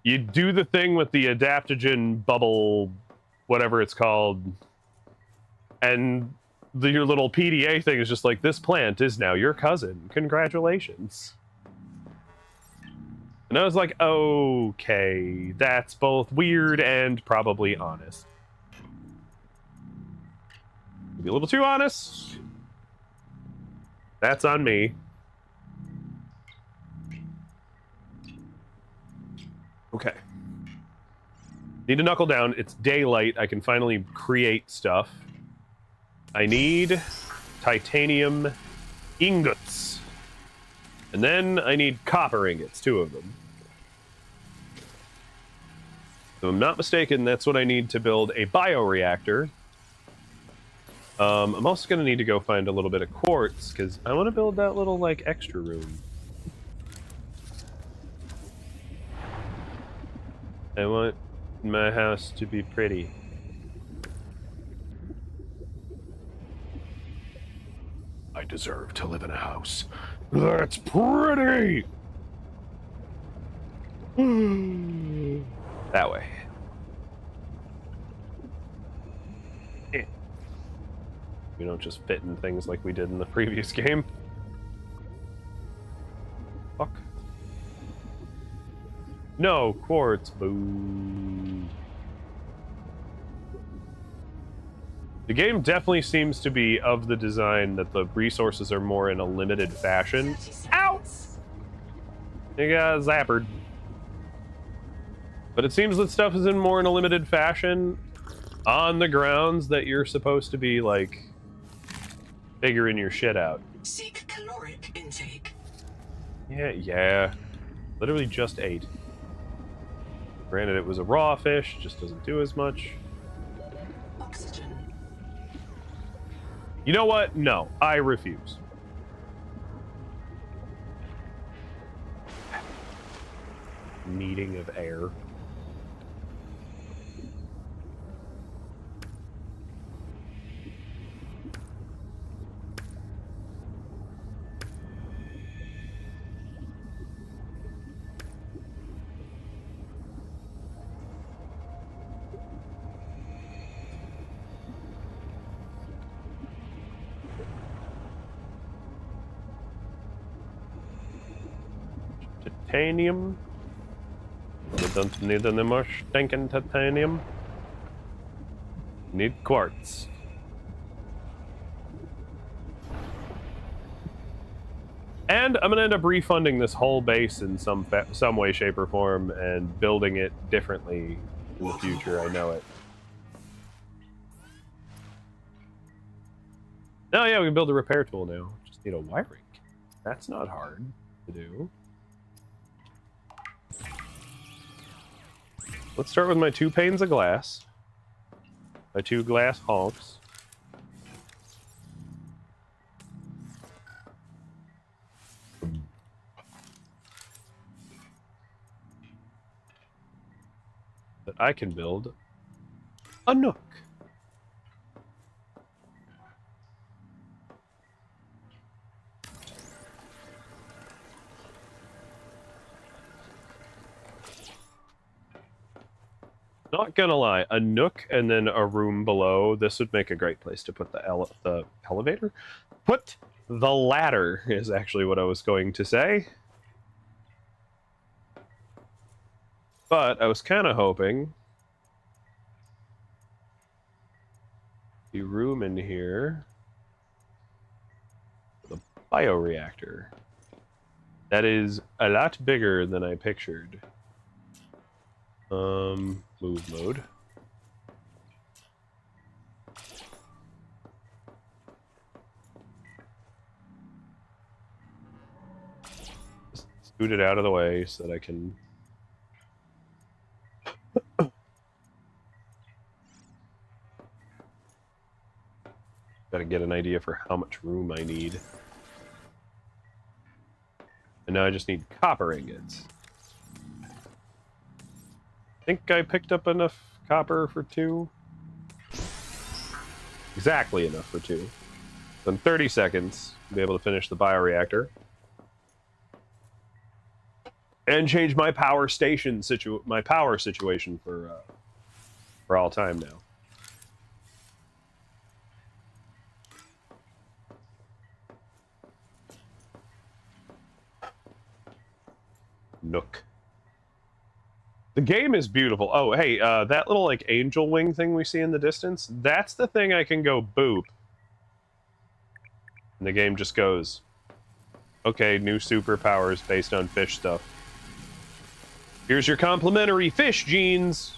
you do the thing with the adaptogen bubble, whatever it's called, and your little PDA thing is just like, this plant is now your cousin. Congratulations. And I was like, okay, that's both weird and probably honest. Maybe a little too honest. That's on me. Okay. Need to knuckle down. It's daylight. I can finally create stuff. I need titanium ingots. And then I need copper ingots, 2 of them. If I'm not mistaken, that's what I need to build a bioreactor. I'm also going to need to go find a little bit of quartz, because I want to build that little, like, extra room. I want my house to be pretty. I deserve to live in a house that's pretty! That way. We don't just fit in things like we did in the previous game. Fuck. No, quartz. Boo. The game definitely seems to be of the design that the resources are more in a limited fashion. Ow! You got zappered. But it seems that stuff is in more in a limited fashion on the grounds that you're supposed to be, like, figuring your shit out. Seek caloric intake. Yeah. Literally just ate. Granted, it was a raw fish, just doesn't do as much. Oxygen. You know what? No, I refuse. Meeting of air. Titanium. We don't need any more stinking titanium. Need quartz. And I'm gonna end up refunding this whole base in some way, shape, or form, and building it differently in the future. I know it. Oh yeah, we can build a repair tool now. Just need a wiring. That's not hard to do. Let's start with my 2 panes of glass. My 2 glass honks. That I can build a nook. Not gonna lie, a nook and then a room below, this would make a great place to put the elevator? Put the ladder is actually what I was going to say. But I was kind of hoping The room in here. The bioreactor. That is a lot bigger than I pictured. Move mode. Just scoot it out of the way so that I can... Gotta get an idea for how much room I need. And now I just need copper ingots. I think I picked up enough copper for 2. Exactly enough for 2. So in 30 seconds, I'll be able to finish the bioreactor. And change my power station situation for all time now. Nook. The game is beautiful. Oh, hey, that little like angel wing thing we see in the distance, that's the thing I can go boop. And the game just goes, okay, new superpowers based on fish stuff. Here's your complimentary fish genes.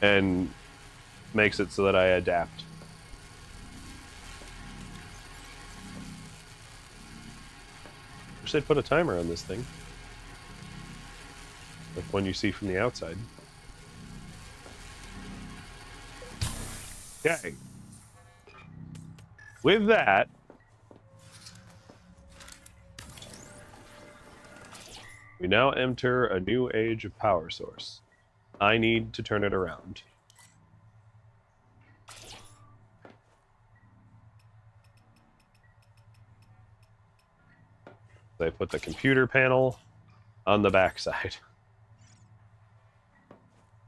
And makes it so that I adapt. Wish they'd put a timer on this thing. Like one you see from the outside. Okay. With that, we now enter a new age of power source. I need to turn it around. I put the computer panel on the backside.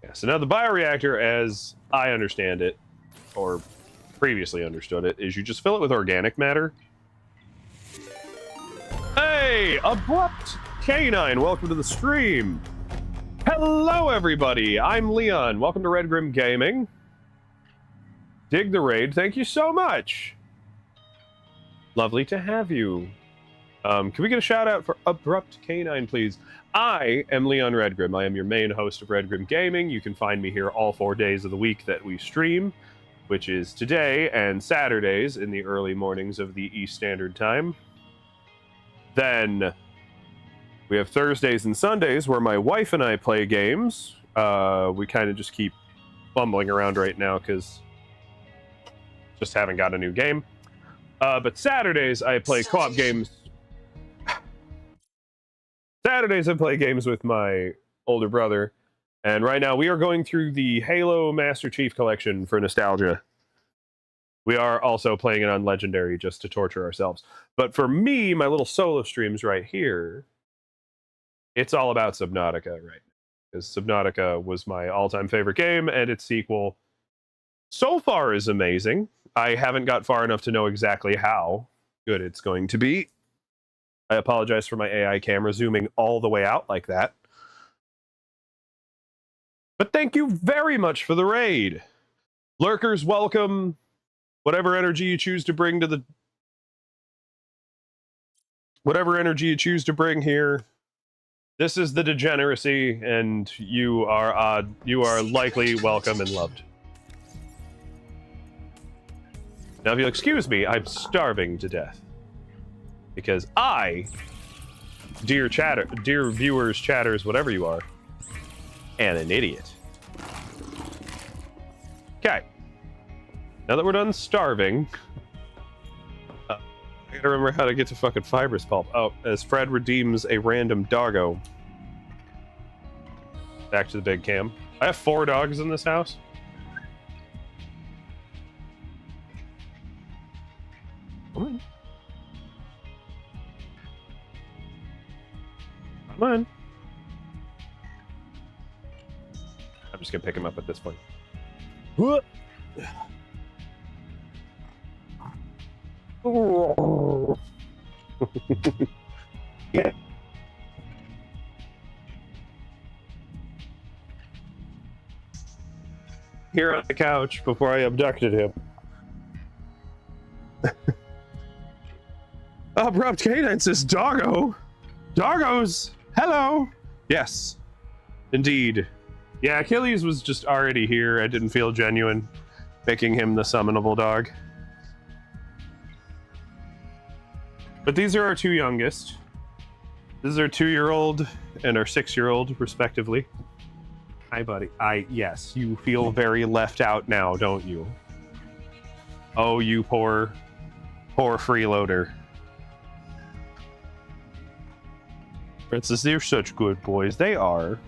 Yeah, so now the bioreactor, as I understand it, or previously understood it, is you just fill it with organic matter. Hey, Abrupt Canine, welcome to the stream. Hello, everybody. I'm Leon. Welcome to Red Grim Gaming. Dig the raid. Thank you so much. Lovely to have you. Can we get a shout out for Abrupt Canine, please? I am Leon Redgrim. I am your main host of Red Grim Gaming. You can find me here all 4 days of the week that we stream, which is today and Saturdays in the early mornings of the East Standard Time. Then we have Thursdays and Sundays where my wife and I play games. We kind of just keep bumbling around right now because just haven't got a new game. But Saturdays I play co-op games. Saturdays I play games with my older brother, and right now we are going through the Halo Master Chief Collection for nostalgia. We are also playing it on Legendary just to torture ourselves. But for me, my little solo streams right here, it's all about Sub-Nautica right now. Because Sub-Nautica was my all-time favorite game, and its sequel so far is amazing. I haven't got far enough to know exactly how good it's going to be. I apologize for my AI camera zooming all the way out like that. But thank you very much for the raid. Lurkers, welcome. Whatever energy you choose to bring to the... Whatever energy you choose to bring here. This is the degeneracy, and you are likely welcome and loved. Now, if you'll excuse me, I'm starving to death. Because I, dear viewers, chatters, whatever you are, am an idiot. Okay. Now that we're done starving, I gotta remember how to get to fucking fibrous pulp. Oh, as Fred redeems a random doggo. Back to the big cam. I have 4 dogs in this house. Come on. Come on. I'm just gonna pick him up at this point. Yeah. here on the couch before I abducted him. Abrupt Canine says, Doggo! Doggos! Hello! Yes, indeed. Yeah, Achilles was just already here. I didn't feel genuine making him the summonable dog. But these are our two youngest. This is our 2-year-old and our 6-year-old, respectively. Hi, buddy. Yes, you feel very left out now, don't you? Oh, you poor freeloader. Princess, they're such good boys. They are.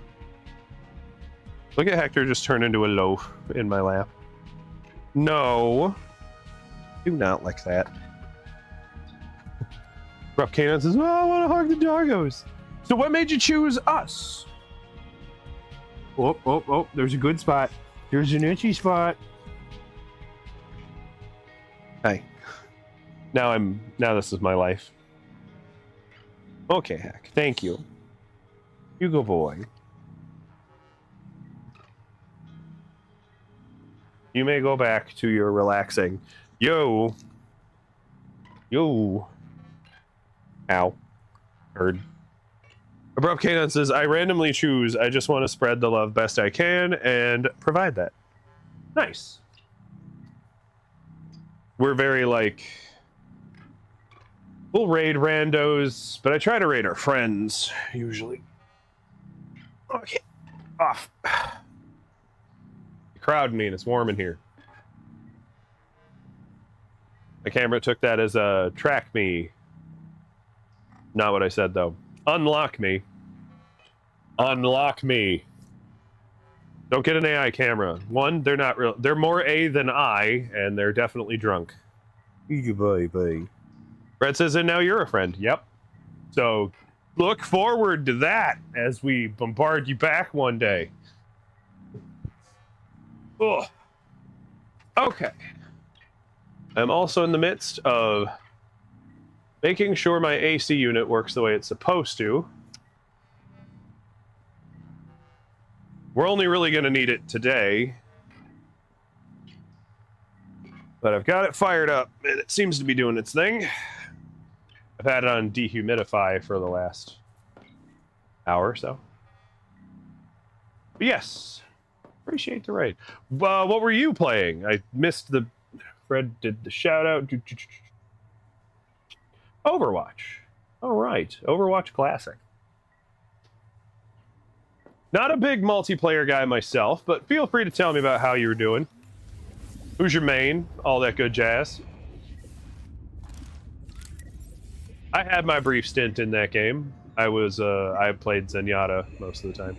Look at Hector just turn into a loaf in my lap. No. Do not like that. Rough Canine says, well, I want to hug the doggos. So what made you choose us? Oh, there's a good spot. There's an itchy spot. Hey. Now this is my life. Okay, Heck. Thank you. You go, boy. You may go back to your relaxing. Yo. Ow. Heard. Abrupt Canine says, I randomly choose. I just want to spread the love best I can and provide that. Nice. We're very like... We'll raid randos, but I try to raid our friends, usually. Okay. Off. You crowd me and it's warm in here. The camera took that as a track me. Not what I said, though. Unlock me. Unlock me. Don't get an AI camera. One, they're not real. They're more A than I, and they're definitely drunk. Bye. Brett says, and now you're a friend. Yep. So look forward to that as we bombard you back one day. Ugh. Okay. I'm also in the midst of making sure my AC unit works the way it's supposed to. We're only really going to need it today. But I've got it fired up, and it seems to be doing its thing. I've had it on dehumidify for the last hour or so. But yes, appreciate the raid. What were you playing? I missed the... Fred did the shout-out. Overwatch. All right, Overwatch Classic. Not a big multiplayer guy myself, but feel free to tell me about how you were doing. Who's your main? All that good jazz. I had my brief stint in that game. I played Zenyatta most of the time.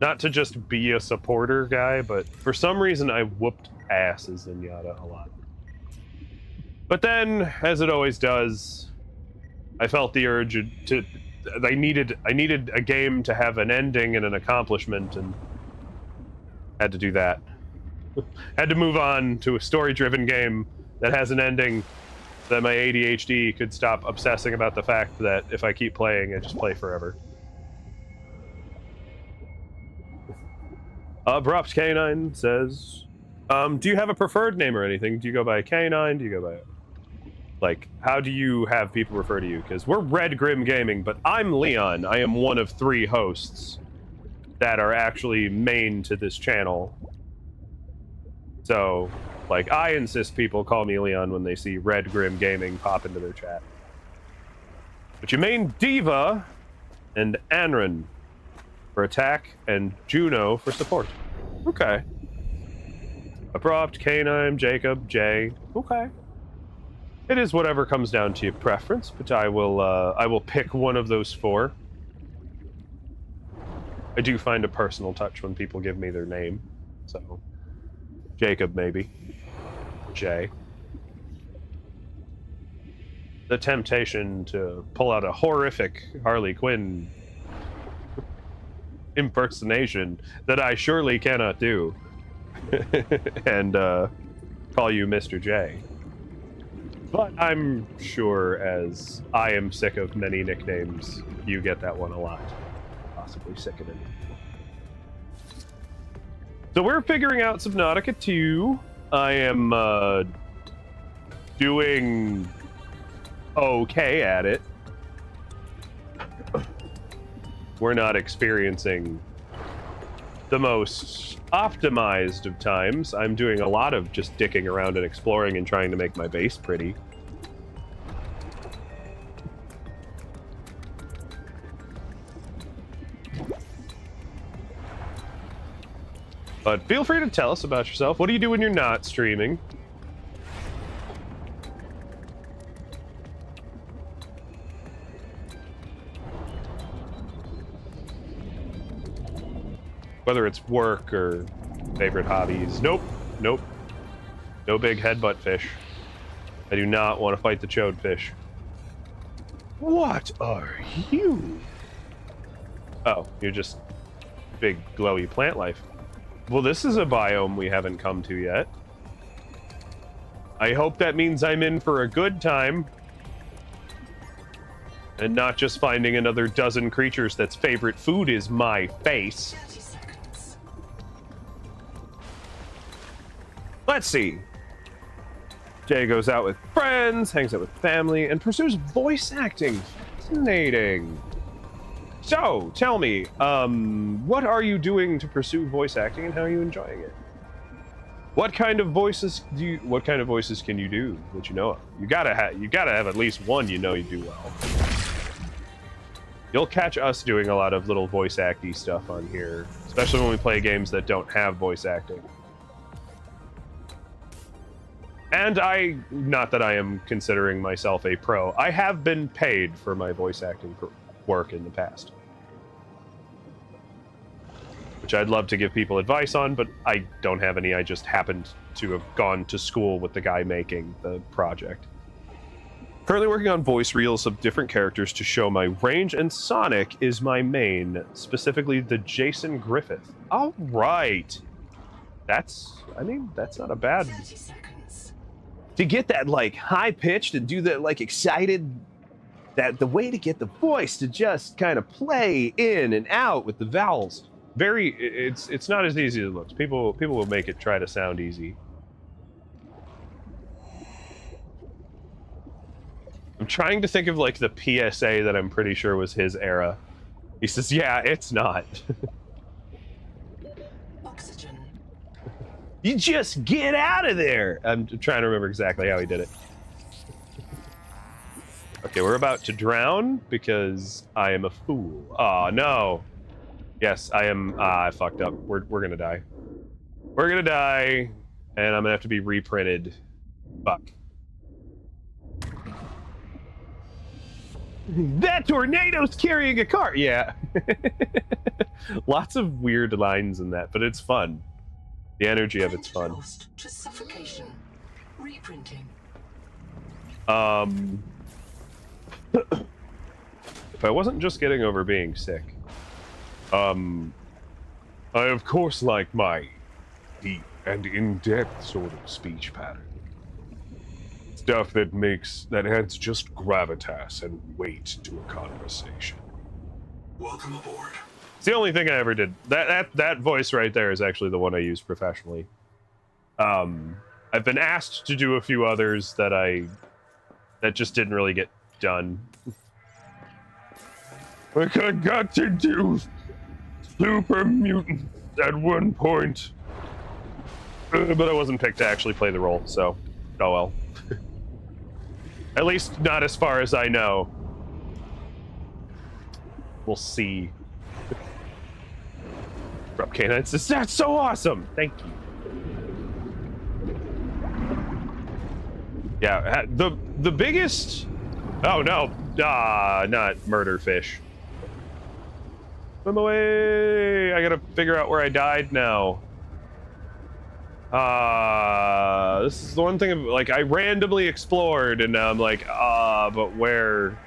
Not to just be a supporter guy, but for some reason I whooped ass as Zenyatta a lot. But then, as it always does, I felt the urge to... I needed a game to have an ending and an accomplishment, and had to do that. Had to move on to a story-driven game that has an ending that my ADHD could stop obsessing about the fact that if I keep playing, I just play forever. Abrupt Canine says, do you have a preferred name or anything? Do you go by Canine? Do you go by... Like, how do you have people refer to you? Because we're Red Grim Gaming, but I'm Leon. I am one of 3 hosts that are actually main to this channel. So, like, I insist people call me Leon when they see Red Grim Gaming pop into their chat. But you main Diva and Anran for attack and Juno for support. Okay. Abrupt, Canine, Jacob, Jay. Okay. It is whatever comes down to your preference, but I will pick one of those 4. I do find a personal touch when people give me their name, so Jacob maybe, Jay. The temptation to pull out a horrific Harley Quinn impersonation that I surely cannot do, and call you Mr. J. But I'm sure, as I am sick of many nicknames, you get that one a lot. possibly sickening. So we're figuring out Sub-Nausia 2. I am doing okay at it. We're not experiencing the most optimized of times. I'm doing a lot of just dicking around and exploring and trying to make my base pretty. But feel free to tell us about yourself. What do you do when you're not streaming? Whether it's work or favorite hobbies. Nope. Nope. No big headbutt fish. I do not want to fight the chode fish. What are you? Oh, you're just big glowy plant life. Well, this is a biome we haven't come to yet. I hope that means I'm in for a good time. And not just finding another dozen creatures that's favorite food is my face. 30 seconds. Let's see. Jay goes out with friends, hangs out with family, and pursues voice acting. Fascinating. So, tell me, what are you doing to pursue voice acting, and how are you enjoying it? What kind of voices can you do that you know of? You gotta have at least one you know you do well. You'll catch us doing a lot of little voice acty stuff on here, especially when we play games that don't have voice acting. And not that I am considering myself a pro, I have been paid for my voice acting work in the past. Which I'd love to give people advice on, but I don't have any. I just happened to have gone to school with the guy making the project. Currently working on voice reels of different characters to show my range, and Sonic is my main, specifically the Jason Griffith. All right. That's not a bad... 30 seconds. To get that, like, high-pitched and do that, like, excited... That the way to get the voice to just kind of play in and out with the vowels. It's not as easy as it looks. People will make it try to sound easy. I'm trying to think of like the PSA that I'm pretty sure was his era. He says, "Yeah, it's not." Oxygen. You just get out of there. I'm trying to remember exactly how he did it. Okay, we're about to drown because I am a fool. Oh no. Yes, I am. I fucked up. We're gonna die. We're gonna die, and I'm gonna have to be reprinted. Fuck. That tornado's carrying a car. Yeah. Lots of weird lines in that, but it's fun. The energy of it's fun. Lost to suffocation. Reprinting. If I wasn't just getting over being sick. I of course like my deep and in-depth sort of speech pattern. Stuff that adds just gravitas and weight to a conversation. Welcome aboard. It's the only thing I ever did. That voice right there is actually the one I use professionally. I've been asked to do a few others that just didn't really get done. Like I got to do super mutant at one point, but I wasn't picked to actually play the role, so oh well. At least not as far as I know. We'll see. Drop Canine says, "That's so awesome! Thank you." Yeah, the biggest... Oh no, not murder fish. Swim away! I gotta figure out where I died now. This is the one thing, like, I randomly explored, and now I'm like, but where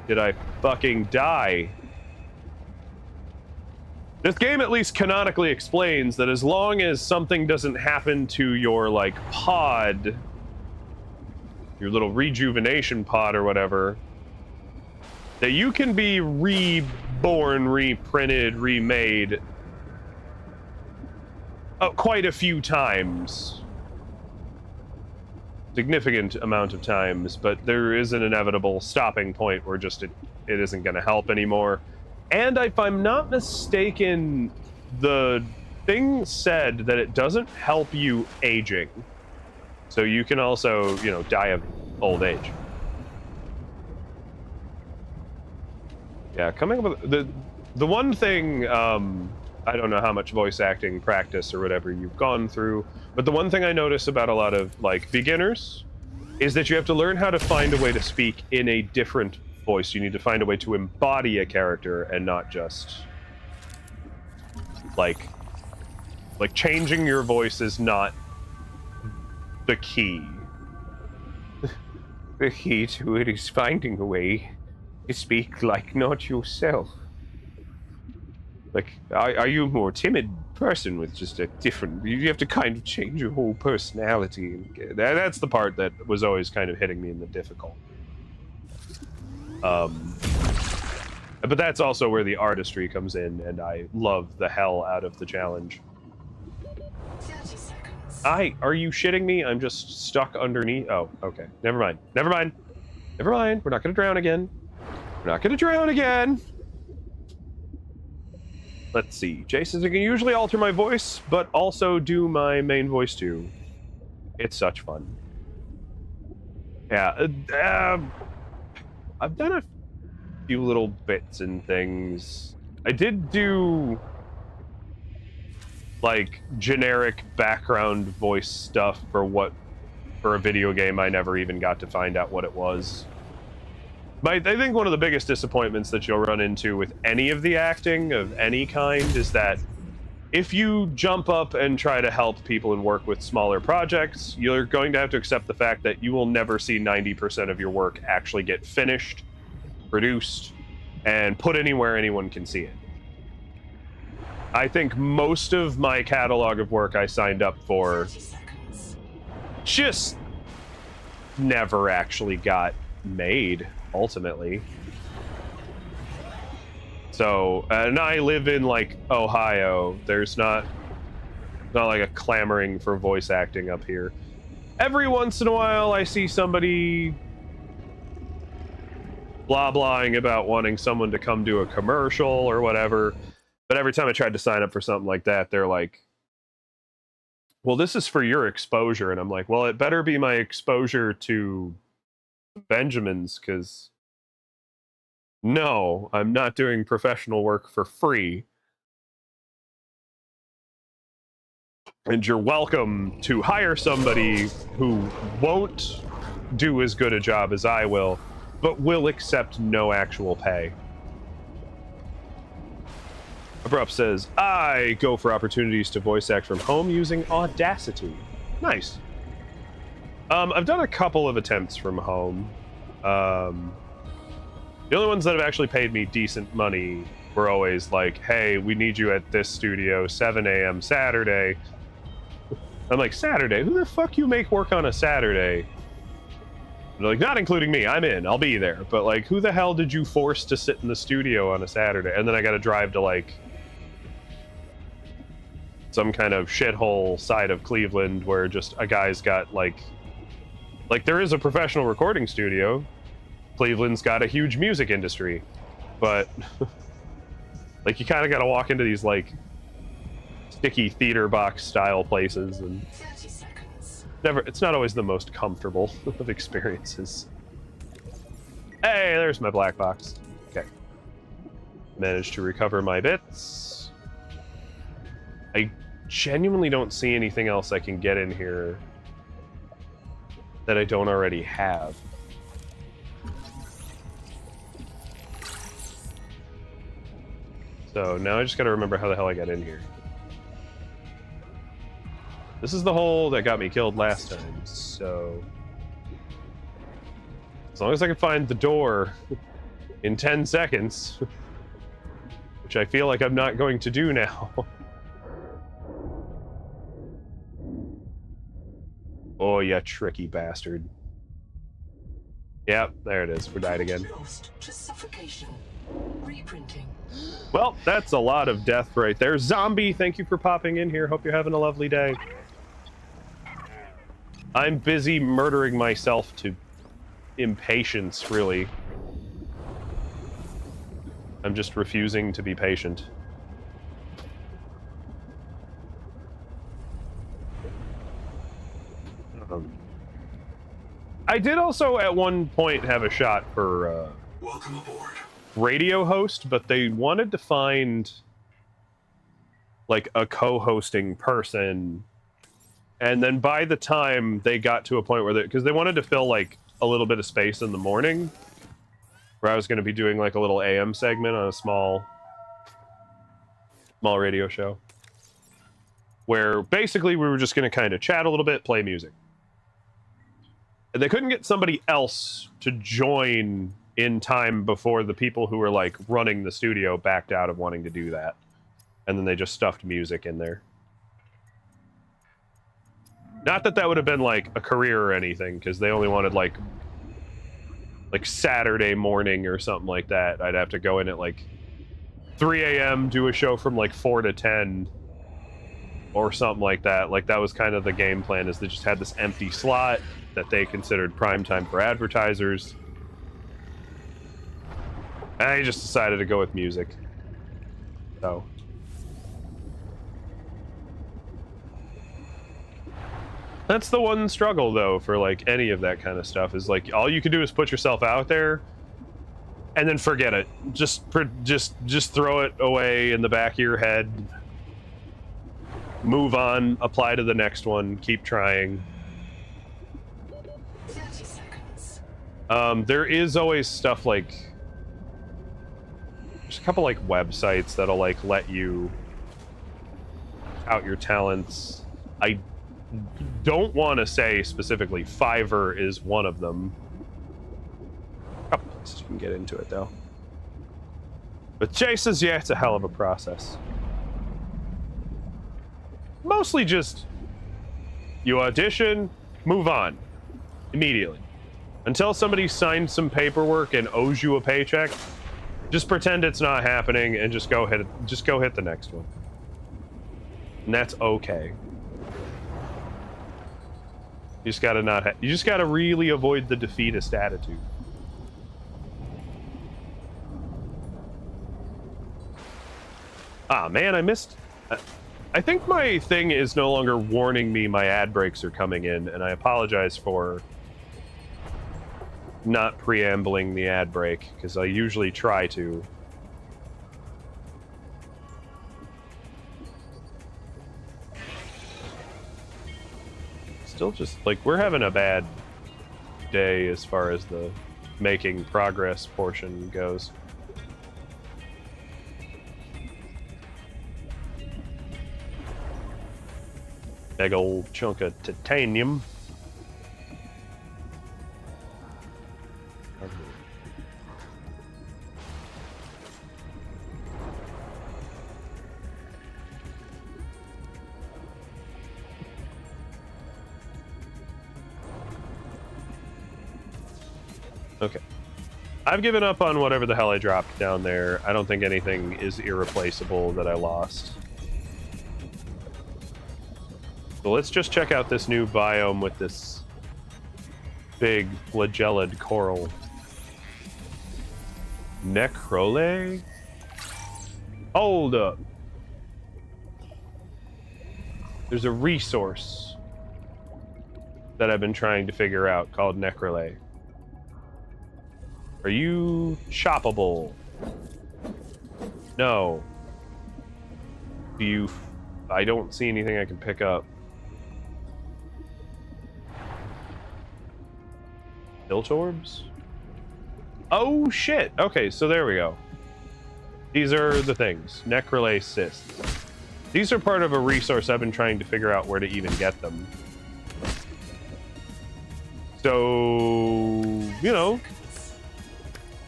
did I fucking die? This game at least canonically explains that as long as something doesn't happen to your, like, pod, your little rejuvenation pod or whatever, that you can be reborn, reprinted, remade quite a few times. Significant amount of times, but there is an inevitable stopping point where just it isn't going to help anymore. And if I'm not mistaken, the thing said that it doesn't help you aging. So you can also, you know, die of old age. Yeah, coming up with the one thing, I don't know how much voice acting practice or whatever you've gone through, but the one thing I notice about a lot of like beginners is that you have to learn how to find a way to speak in a different voice. You need to find a way to embody a character and not just like changing your voice is not the key. The key to it is finding a way to speak like not yourself. Like, are you a more timid person with just a different... You have to kind of change your whole personality. That's the part that was always kind of hitting me in the difficult. But that's also where the artistry comes in, and I love the hell out of the challenge. 30 seconds. Are you shitting me? I'm just stuck underneath... Oh, okay. Never mind. Never mind. Never mind. We're not going to drown again. We're not going to drown again. Let's see. Jay says I can usually alter my voice, but also do my main voice too. It's such fun. Yeah. I've done a few little bits and things. I did do like generic background voice stuff for a video game I never even got to find out what it was. But I think one of the biggest disappointments that you'll run into with any of the acting of any kind is that if you jump up and try to help people and work with smaller projects, you're going to have to accept the fact that you will never see 90% of your work actually get finished, produced, and put anywhere anyone can see it. I think most of my catalog of work I signed up for 30 seconds. just never actually got made. Ultimately. So, and I live in like Ohio. There's not like a clamoring for voice acting up here. Every once in a while I see somebody blah-blahing about wanting someone to come do a commercial or whatever. But every time I tried to sign up for something like that, they're like, well, this is for your exposure. And I'm like, well, it better be my exposure to Benjamin's, because no, I'm not doing professional work for free. And you're welcome to hire somebody who won't do as good a job as I will, but will accept no actual pay. Abrupt says, I go for opportunities to voice act from home using Audacity. Nice. I've done a couple of attempts from home. The only ones that have actually paid me decent money were always like, hey, we need you at this studio 7 a.m. Saturday. I'm like, Saturday? Who the fuck you make work on a Saturday? They're like, not including me. I'm in. I'll be there. But like, who the hell did you force to sit in the studio on a Saturday? And then I got to drive to like some kind of shithole side of Cleveland where just a guy's got like there is a professional recording studio. Cleveland's got a huge music industry, but like you kind of got to walk into these like sticky theater box style places, and 30 seconds. it's not always the most comfortable of experiences. Hey, there's my black box. Okay. Managed to recover my bits. I genuinely don't see anything else I can get in here that I don't already have. So now I just gotta remember how the hell I got in here. This is the hole that got me killed last time, so as long as I can find the door in 10 seconds, which I feel like I'm not going to do now. Oh, you tricky bastard. Yep, there it is. We died again. Lost to suffocation. Reprinting. Well, that's a lot of death right there. Zombie, thank you for popping in here. Hope you're having a lovely day. I'm busy murdering myself to impatience, really. I'm just refusing to be patient. I did also at one point have a shot for Welcome aboard. radio host, but they wanted to find like a co-hosting person, and then by the time they got to a point where because they wanted to fill like a little bit of space in the morning where I was going to be doing like a little AM segment on a small radio show where basically we were just going to kind of chat a little bit, play music. And they couldn't get somebody else to join in time before the people who were like running the studio backed out of wanting to do that. And then they just stuffed music in there. Not that that would have been like a career or anything, because they only wanted like Saturday morning or something like that. I'd have to go in at like 3 a.m., do a show from like 4 to 10 or something like that. Like that was kind of the game plan, is they just had this empty slot that they considered prime time for advertisers. And I just decided to go with music. So that's the one struggle though for like any of that kind of stuff, is like all you can do is put yourself out there and then forget it. Just throw it away in the back of your head. Move on, apply to the next one, keep trying. 30 seconds. There is always stuff like there's a couple like websites that'll like let you out your talents. I don't want to say specifically Fiverr is one of them. A couple places you can get into it though. But Jay says, yeah, it's a hell of a process. Mostly just you audition, move on immediately. Until somebody signs some paperwork and owes you a paycheck, just pretend it's not happening and just go hit the next one. And that's okay. You just gotta you just gotta really avoid the defeatist attitude. Ah, man, I missed. I think my thing is no longer warning me my ad breaks are coming in, and I apologize for not preambling the ad break, because I usually try to. Still just, like, we're having a bad day as far as the making progress portion goes. Big old chunk of titanium. Okay. I've given up on whatever the hell I dropped down there. I don't think anything is irreplaceable that I lost. So let's just check out this new biome with this big flagellid coral. Necrole? Hold up. There's a resource that I've been trying to figure out called Necrole. Are you shoppable? No. Do you... I don't see anything I can pick up. Tilt orbs? Oh shit! Okay, so there we go. These are the things. Necrole cysts. These are part of a resource I've been trying to figure out where to even get them. So, you know,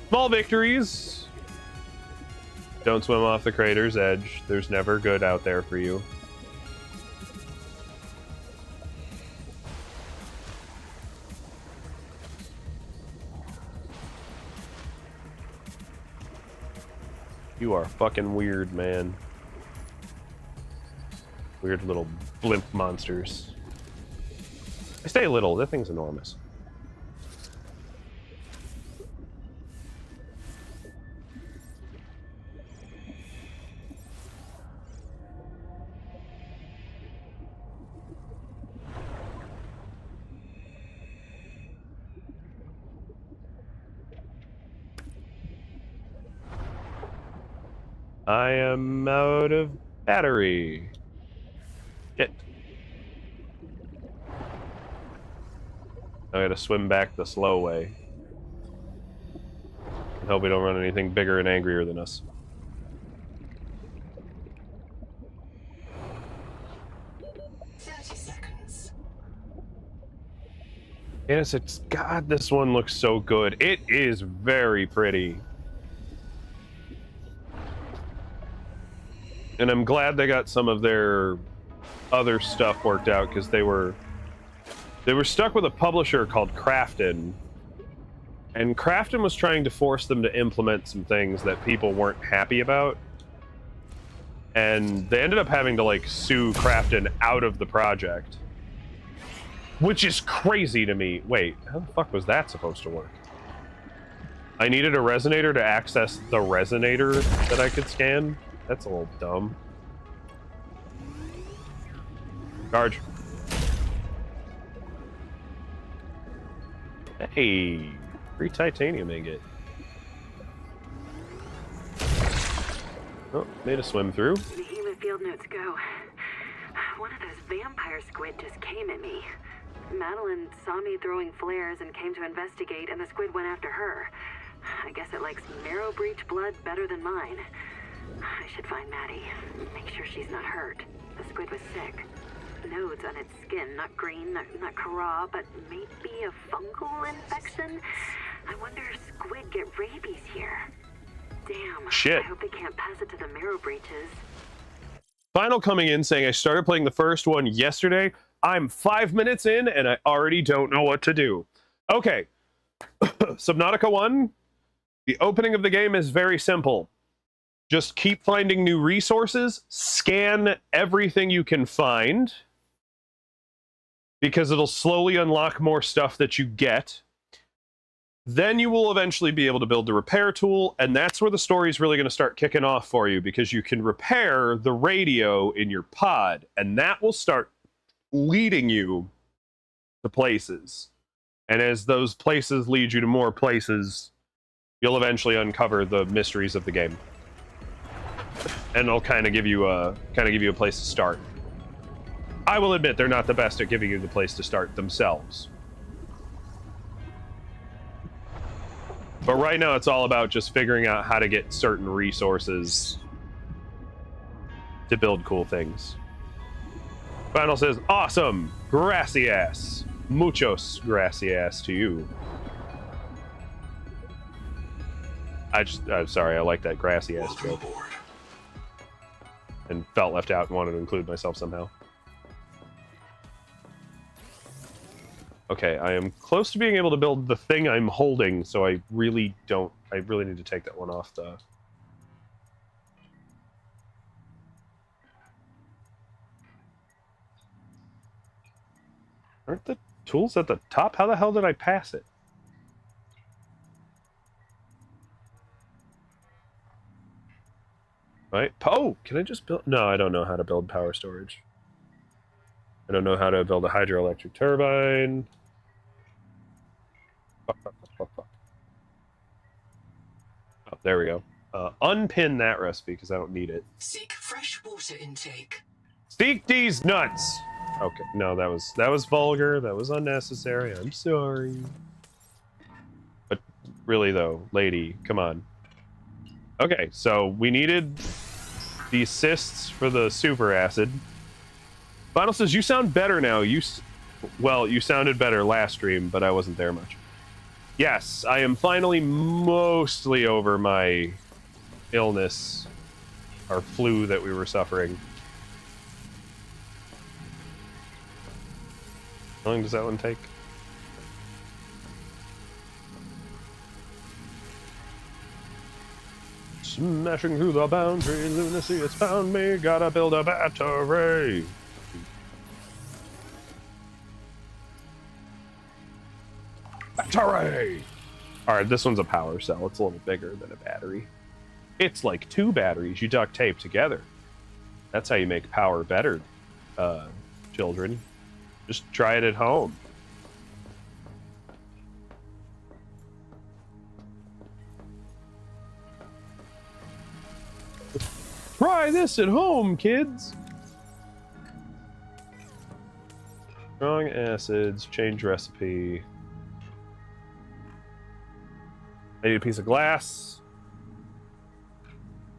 small victories. Don't swim off the crater's edge. There's never good out there for you. You are fucking weird, man. Weird little blimp monsters. I stay little. That thing's enormous. I am out of battery. Shit. I gotta swim back the slow way. And hope we don't run anything bigger and angrier than us. Yes, it's... God, this one looks so good. It is very pretty. And I'm glad they got some of their other stuff worked out, because they were stuck with a publisher called Crafton. And Crafton was trying to force them to implement some things that people weren't happy about. And they ended up having to, like, sue Crafton out of the project. Which is crazy to me. Wait, how the fuck was that supposed to work? I needed a resonator to access the resonator that I could scan? That's a little dumb. Charge. Hey, free titanium ingot. Oh, made a swim through. The human field notes go. One of those vampire squid just came at me. Madeline saw me throwing flares and came to investigate, and the squid went after her. I guess it likes marrow breach blood better than mine. I should find Maddie. Make sure she's not hurt. The squid was sick. Nodes on its skin, not green, not Kara, but maybe a fungal infection? I wonder if squid get rabies here. Damn. Shit. I hope they can't pass it to the marrow breaches. Final coming in saying I started playing the first one yesterday. I'm 5 minutes in and I already don't know what to do. Okay. Sub-Nausia 1. The opening of the game is very simple. Just keep finding new resources, scan everything you can find, because it'll slowly unlock more stuff that you get. Then you will eventually be able to build the repair tool, and that's where the story's really going to start kicking off for you, because you can repair the radio in your pod, and that will start leading you to places. And as those places lead you to more places, you'll eventually uncover the mysteries of the game. And it'll kind of give you a place to start. I will admit they're not the best at giving you the place to start themselves. But right now it's all about just figuring out how to get certain resources to build cool things. Final says, awesome! Gracias! Muchos gracias to you. I'm sorry, I like that gracias joke. And felt left out and wanted to include myself somehow. Okay, I am close to being able to build the thing I'm holding, so I really need to take that one off the... Aren't the tools at the top? How the hell did I pass it? Right? Oh, can I just build... No, I don't know how to build power storage. I don't know how to build a hydroelectric turbine. Fuck. Oh, there we go. Unpin that recipe, because I don't need it. Seek fresh water intake. Seek these nuts! Okay, no, that was vulgar. That was unnecessary. I'm sorry. But really, though, lady, come on. Okay, so we needed the cysts for the super acid. Final says, you sound better now. Well, you sounded better last stream, but I wasn't there much. Yes, I am finally mostly over my illness, or flu that we were suffering. How long does that one take? Smashing through the boundary, lunacy has found me. Gotta build a battery. Battery! Alright, this one's a power cell. It's a little bigger than a battery. It's like 2 batteries you duct tape together. That's how you make power better, children. Just try it at home. Try this at home, kids! Strong acids, change recipe. I need a piece of glass.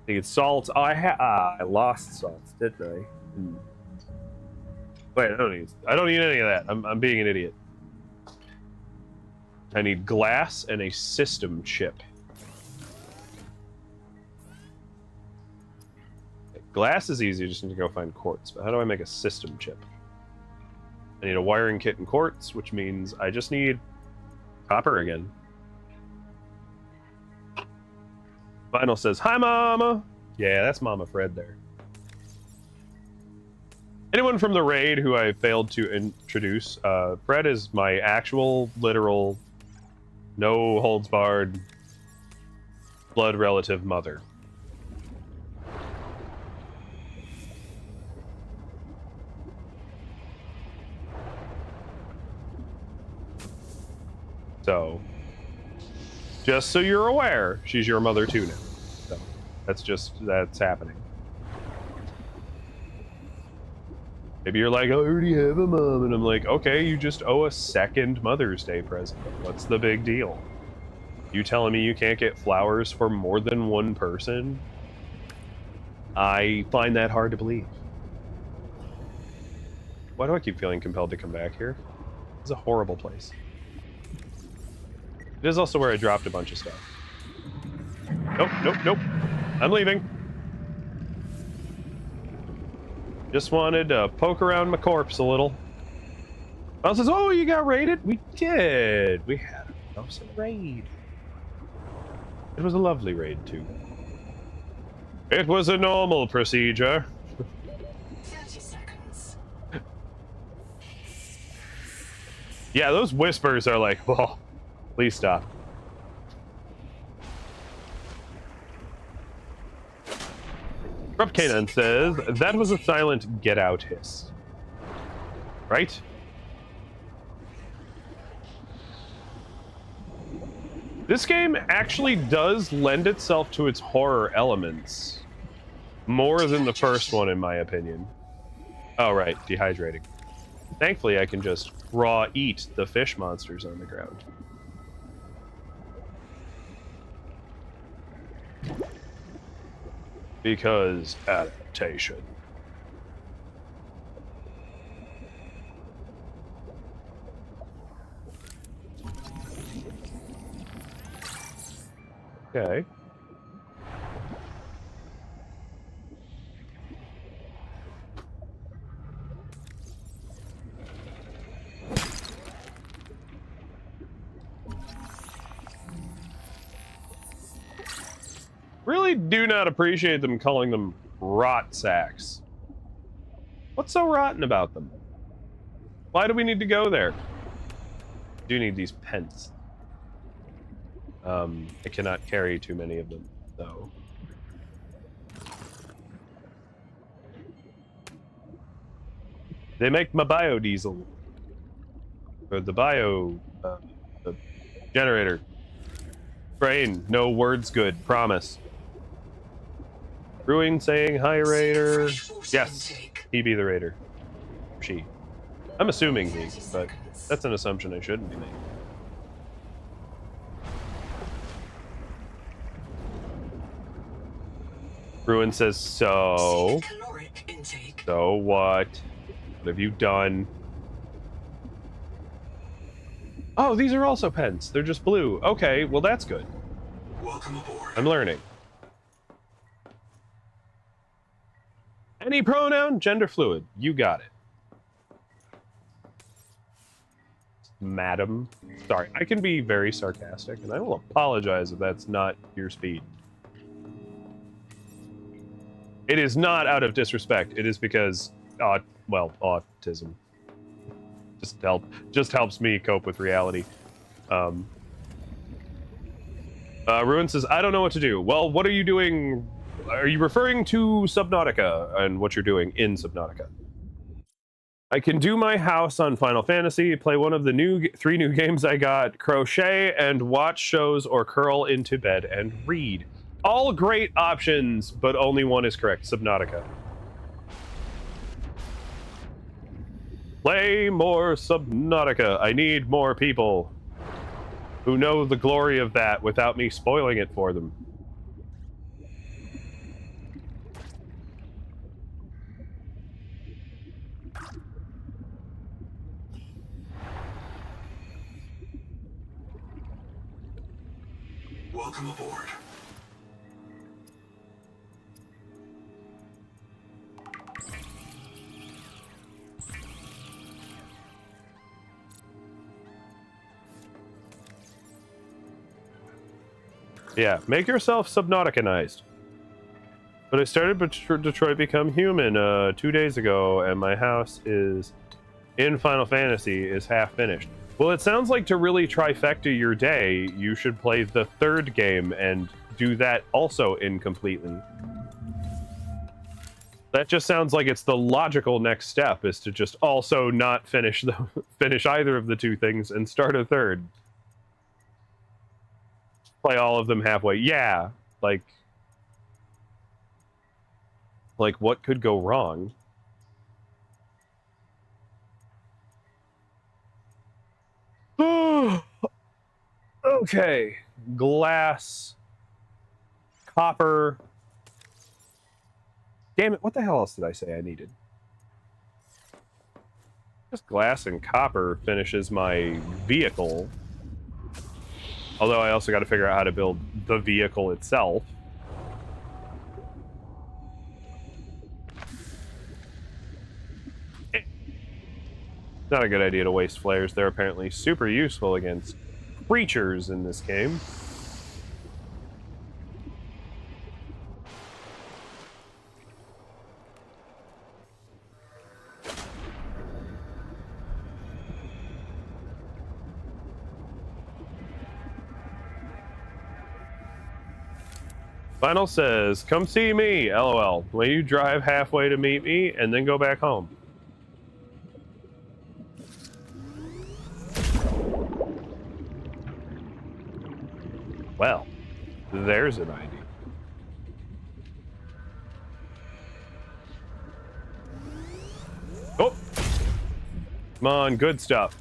I need salt. Oh, I lost salt, didn't I? Wait, I don't need any of that. I'm being an idiot. I need glass and a system chip. Glass is easy, you just need to go find quartz. But how do I make a system chip? I need a wiring kit and quartz, which means I just need copper again. Vinyl says, "Hi, Mama." Yeah, that's Mama Fred there. Anyone from the raid who I failed to introduce, Fred is my actual, literal, no holds barred, blood relative mother. So, just so you're aware, she's your mother too now. So, that's happening. Maybe you're like, I already have a mom, and I'm like, okay, you just owe a second Mother's Day present. What's the big deal? You telling me you can't get flowers for more than one person? I find that hard to believe. Why do I keep feeling compelled to come back here? It's a horrible place. It is also where I dropped a bunch of stuff. Nope. I'm leaving. Just wanted to poke around my corpse a little. Well, says, oh, you got raided? We did. We had a awesome raid. It was a lovely raid, too. It was a normal procedure. 30 seconds. Yeah, those whispers are like, well, please stop. Rob Kanan says, that was a silent get out hiss. Right? This game actually does lend itself to its horror elements. More than the first one, in my opinion. Oh, right, dehydrating. Thankfully, I can just raw eat the fish monsters on the ground. Because adaptation. Okay. Really do not appreciate them calling them rot sacks. What's so rotten about them? Why do we need to go there? I do need these pence. I cannot carry too many of them, though. They make my biodiesel. Or the the generator. Brain, no words good, promise. Ruin saying hi, Raider. Yes, he be the Raider. She. I'm assuming he, but that's an assumption I shouldn't be making. Ruin says, so what? What have you done? Oh, these are also pens. They're just blue. Okay, well that's good. Welcome aboard. I'm learning. Any pronoun, gender fluid. You got it. Madam. Sorry, I can be very sarcastic, and I will apologize if that's not your speed. It is not out of disrespect. It is because, autism just helps me cope with reality. Ruin says, I don't know what to do. Well, what are you doing? Are you referring to Sub-Nausia and what you're doing in Sub-Nausia? I can do my house on Final Fantasy, play one of the 3 new games I got, crochet, and watch shows or curl into bed and read. All great options, but only one is correct. Subnautica. Play more Subnautica. I need more people who know the glory of that without me spoiling it for them. Welcome aboard. Yeah, make yourself Subnautica-nized. But I started Detroit Become Human 2 days ago, and my house is in Final Fantasy is half finished. Well, it sounds like to really trifecta your day, you should play the 3rd game and do that also incompletely. That just sounds like it's the logical next step, is to just also not finish either of the 2 things and start a 3rd. Play all of them halfway. Yeah, like what could go wrong? Okay, glass, copper. Damn it, what the hell else did I say I needed? Just glass and copper finishes my vehicle. Although I also got to figure out how to build the vehicle itself. Not a good idea to waste flares. They're apparently super useful against creatures in this game. Final says, come see me, LOL. Will you drive halfway to meet me and then go back home? Well, there's an idea. Oh! Come on, good stuff.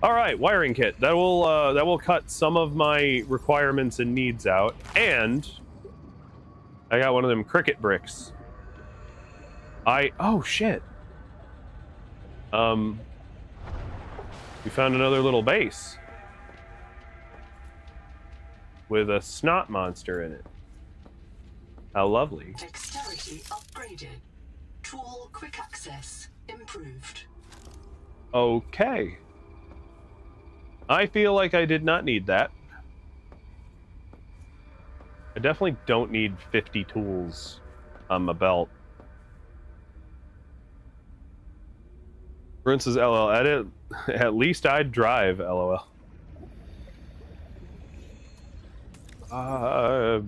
All right, wiring kit. That will cut some of my requirements and needs out, and I got one of them cricket bricks. Oh shit. We found another little base with a snot monster in it. How lovely. Dexterity upgraded. Tool quick access improved. Okay. I feel like I did not need that. I definitely don't need 50 tools on my belt. For instance, LL, at least I'd drive, LOL. Oh,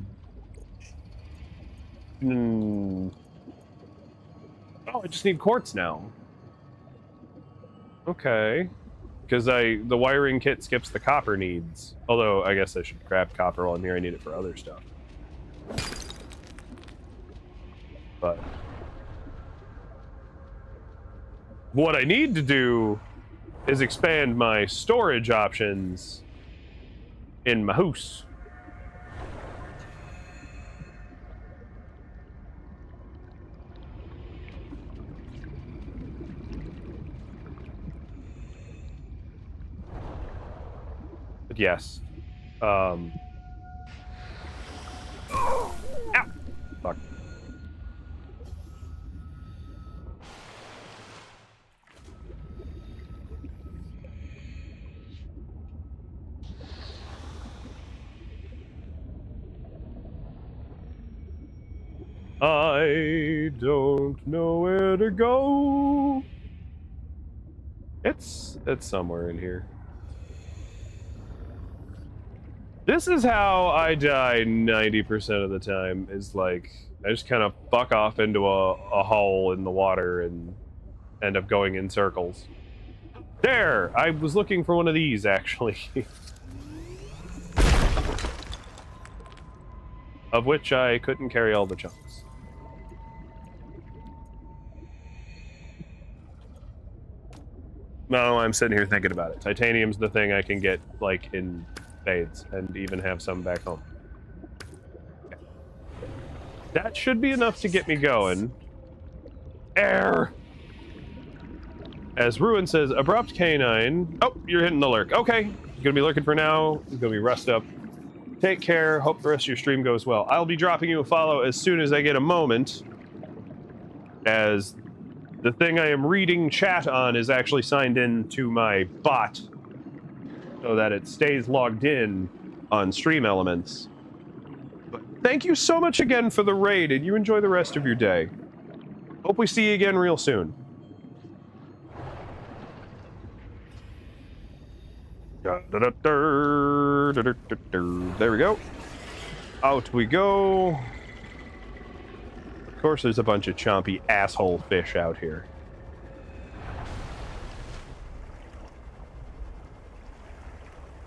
I just need quartz now. Okay. Because the wiring kit skips the copper needs. Although, I guess I should grab copper while I'm here. I need it for other stuff. But what I need to do is expand my storage options in my house. But yes. Ow! Fuck. I don't know where to go. It's somewhere in here. This is how I die 90% of the time, is like, I just kind of buck off into a hole in the water and end up going in circles. There! I was looking for one of these, actually. Of which I couldn't carry all the chunks. No, I'm sitting here thinking about it. Titanium's the thing I can get, like, in spades, and even have some back home. Okay. That should be enough to get me going. Air! As Ruin says, abrupt canine. Oh, you're hitting the lurk. Okay. You're gonna be lurking for now. You're gonna be rest up. Take care. Hope the rest of your stream goes well. I'll be dropping you a follow as soon as I get a moment, as the thing I am reading chat on is actually signed in to my bot so that it stays logged in on Stream Elements. But thank you so much again for the raid, and you enjoy the rest of your day. Hope we see you again real soon. There we go. Out we go. Of course, there's a bunch of chompy asshole fish out here.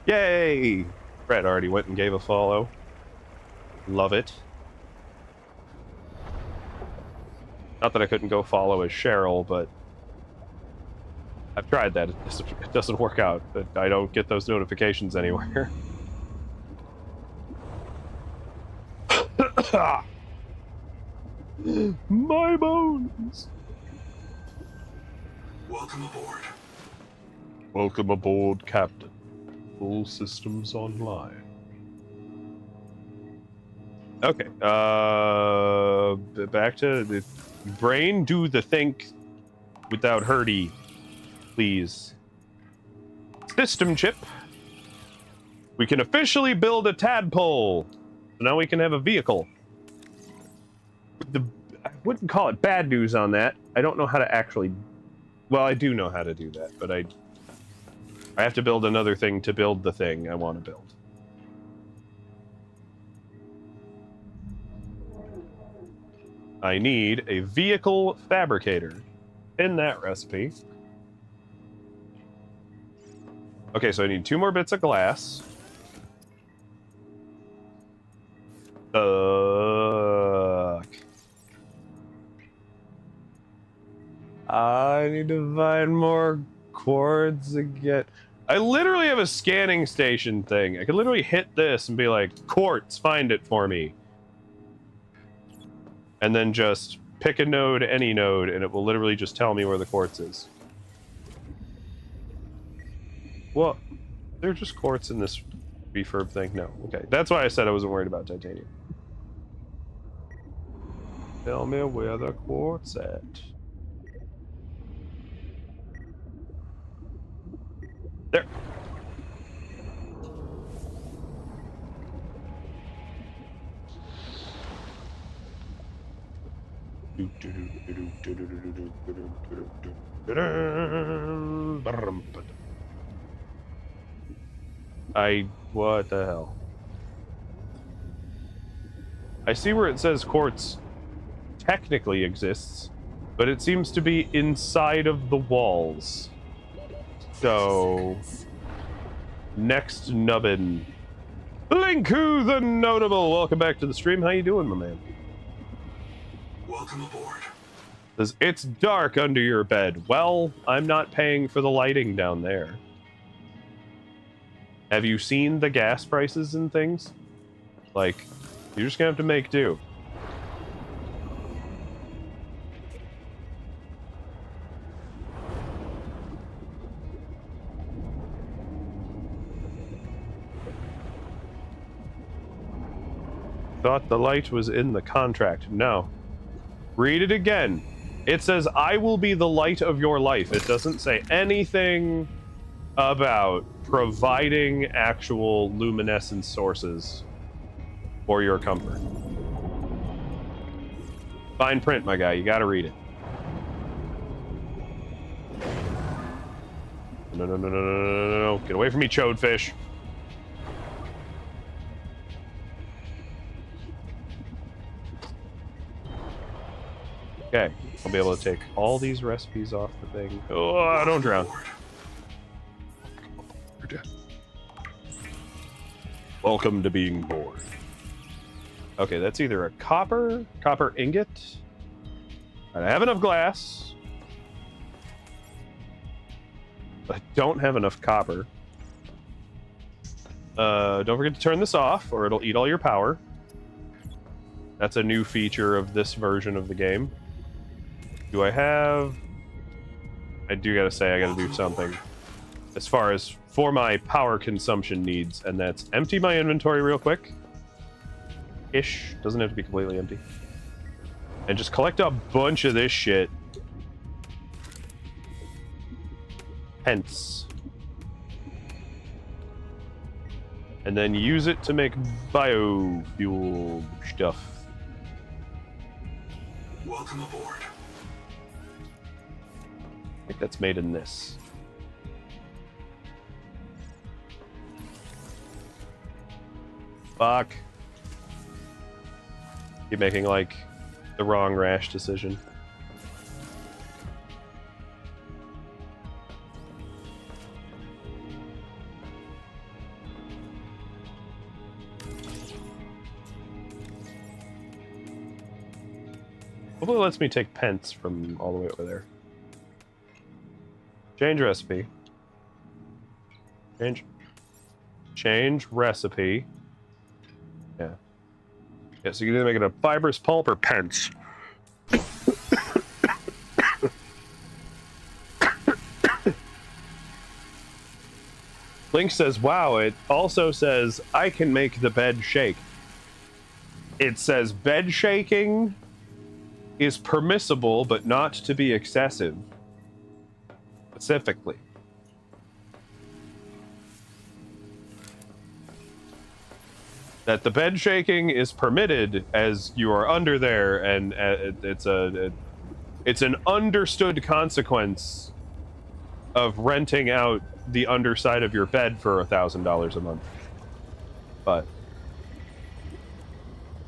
Yay! Brett already went and gave a follow. Love it. Not that I couldn't go follow as Cheryl, but I've tried that. It doesn't work out. I don't get those notifications anywhere. My bones! Welcome aboard. Welcome aboard, Captain. Full systems online. Okay, back to the brain. Do the think without hurty, please. System chip. We can officially build a tadpole. So now we can have a vehicle. I wouldn't call it bad news on that. I don't know how to actually... Well, I do know how to do that, but I have to build another thing to build the thing I want to build. I need a vehicle fabricator in that recipe. Okay, so I need 2 more bits of glass. I need to find more quartz again. I literally have a scanning station thing. I could literally hit this and be like, quartz, find it for me. And then just pick a node, any node, and it will literally just tell me where the quartz is. Well, there's just quartz in this refurb thing. No, okay. That's why I said I wasn't worried about titanium. Tell me where the quartz at. There. What the hell? I see where it says quartz technically exists, but it seems to be inside of the walls. So, next nubbin. Linku the Notable, welcome back to the stream. How you doing, my man? Welcome aboard. Says, it's dark under your bed. Well, I'm not paying for the lighting down there. Have you seen the gas prices and things? Like, you're just gonna have to make do. Thought the light was in the contract. No. Read it again. It says, I will be the light of your life. It doesn't say anything about providing actual luminescence sources for your comfort. Fine print, my guy. You gotta read it. No, no, no, no, no, no, no, no. Get away from me, chodefish. Okay, I'll be able to take all these recipes off the thing. Oh, don't drown. Welcome to being bored. Okay, that's either a copper ingot. I have enough glass. I don't have enough copper. Don't forget to turn this off or it'll eat all your power. That's a new feature of this version of the game. Do I have... I do gotta say I gotta do something. As far as for my power consumption needs, and that's empty my inventory real quick. Ish. Doesn't have to be completely empty. And just collect a bunch of this shit. Hence. And then use it to make biofuel stuff. Welcome aboard. I think that's made in this. Fuck. Keep making, like, the wrong rash decision. Hopefully it lets me take pence from all the way over there. Change recipe. Change recipe. Yeah. Yeah, so you can either make it a fibrous pulp or pence. Link says, wow, it also says, I can make the bed shake. It says bed shaking is permissible, but not to be excessive. Specifically. That the bed shaking is permitted as you are under there, and it's an understood consequence of renting out the underside of your bed for $1,000 a month. But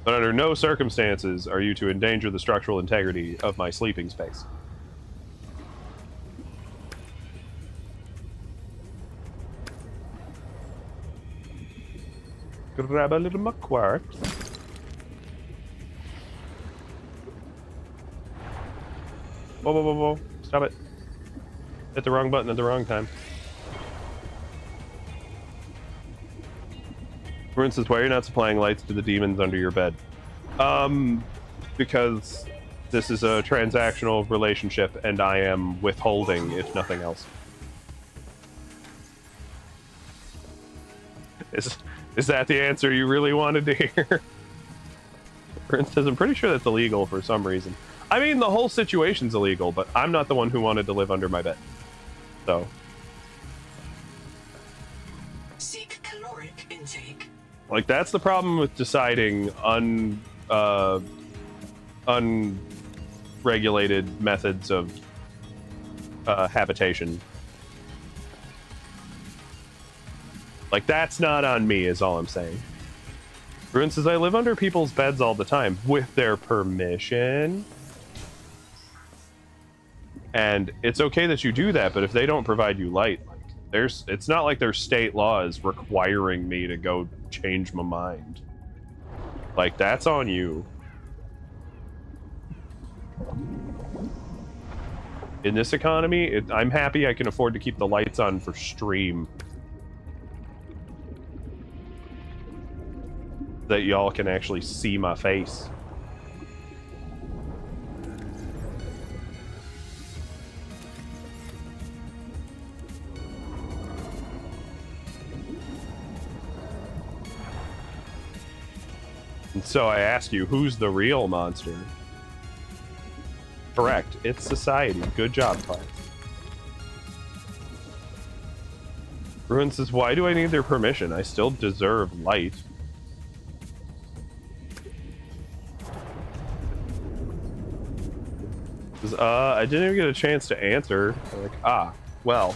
under no circumstances are you to endanger the structural integrity of my sleeping space. Grab a little muckwort. Whoa, whoa, whoa, whoa. Stop it. Hit the wrong button at the wrong time. For instance, why are you not supplying lights to the demons under your bed? Because this is a transactional relationship and I am withholding, if nothing else. Is that the answer you really wanted to hear? For instance, I'm pretty sure that's illegal for some reason. I mean, the whole situation's illegal, but I'm not the one who wanted to live under my bed. So. Seek caloric intake. Like, that's the problem with deciding unregulated methods of habitation. Like, that's not on me, is all I'm saying. For instance, I live under people's beds all the time, with their permission. And it's okay that you do that, but if they don't provide you light, like, it's not like there's state laws requiring me to go change my mind. Like, that's on you. In this economy, I'm happy I can afford to keep the lights on for stream. That y'all can actually see my face. And so I ask you, who's the real monster? Correct, it's society. Good job, class. Ruin says, why do I need their permission? I still deserve light. I didn't even get a chance to answer. I'm like, well.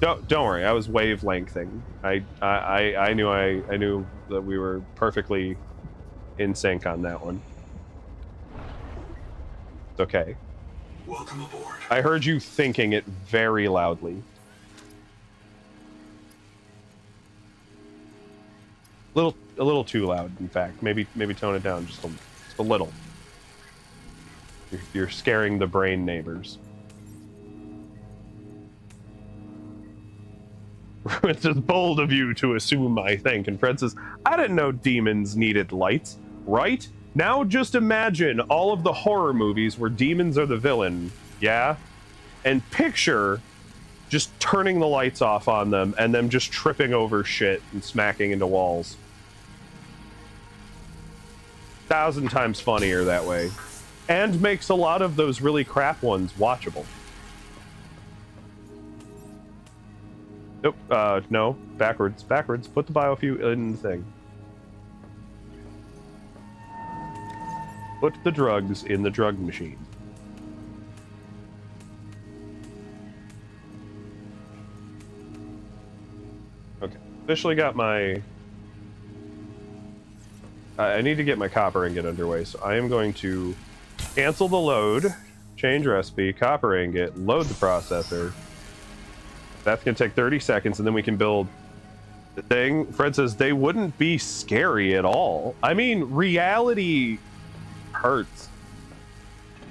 Don't worry, I was wavelengthing. I knew that we were perfectly in sync on that one. It's okay. Welcome aboard. I heard you thinking it very loudly. A little too loud, in fact. Maybe tone it down just a little. You're scaring the brain neighbors. It's just bold of you to assume, I think. And Fred says, I didn't know demons needed lights, right? Now just imagine all of the horror movies where demons are the villain, yeah? And picture just turning the lights off on them and them just tripping over shit and smacking into walls. 1,000 times funnier that way. And makes a lot of those really crap ones watchable. Nope, no, backwards. Put the biofuel in the thing. Put the drugs in the drug machine. Okay, officially got my... I need to get my copper ingot underway, so I am going to cancel the load, change recipe, copper ingot, load the processor. That's going to take 30 seconds, and then we can build the thing. Fred says they wouldn't be scary at all. I mean, reality hurts.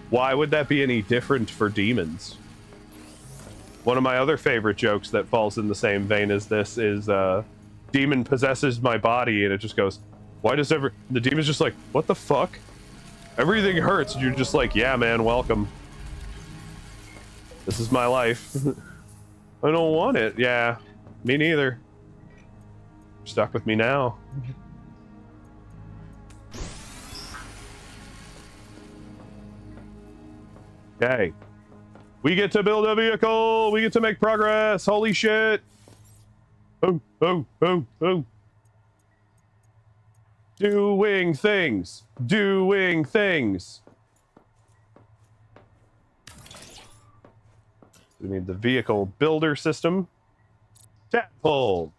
Why would that be any different for demons? One of my other favorite jokes that falls in the same vein as this is demon possesses my body, and it just goes, why does the demon's just like, what the fuck? Everything hurts, and you're just like, yeah, man, welcome. This is my life. I don't want it. Yeah, me neither. You're stuck with me now. Okay. We get to build a vehicle! We get to make progress! Holy shit! Boom, boom, boom, boom. Doing things! Doing things! We need the vehicle builder system. Tadpole!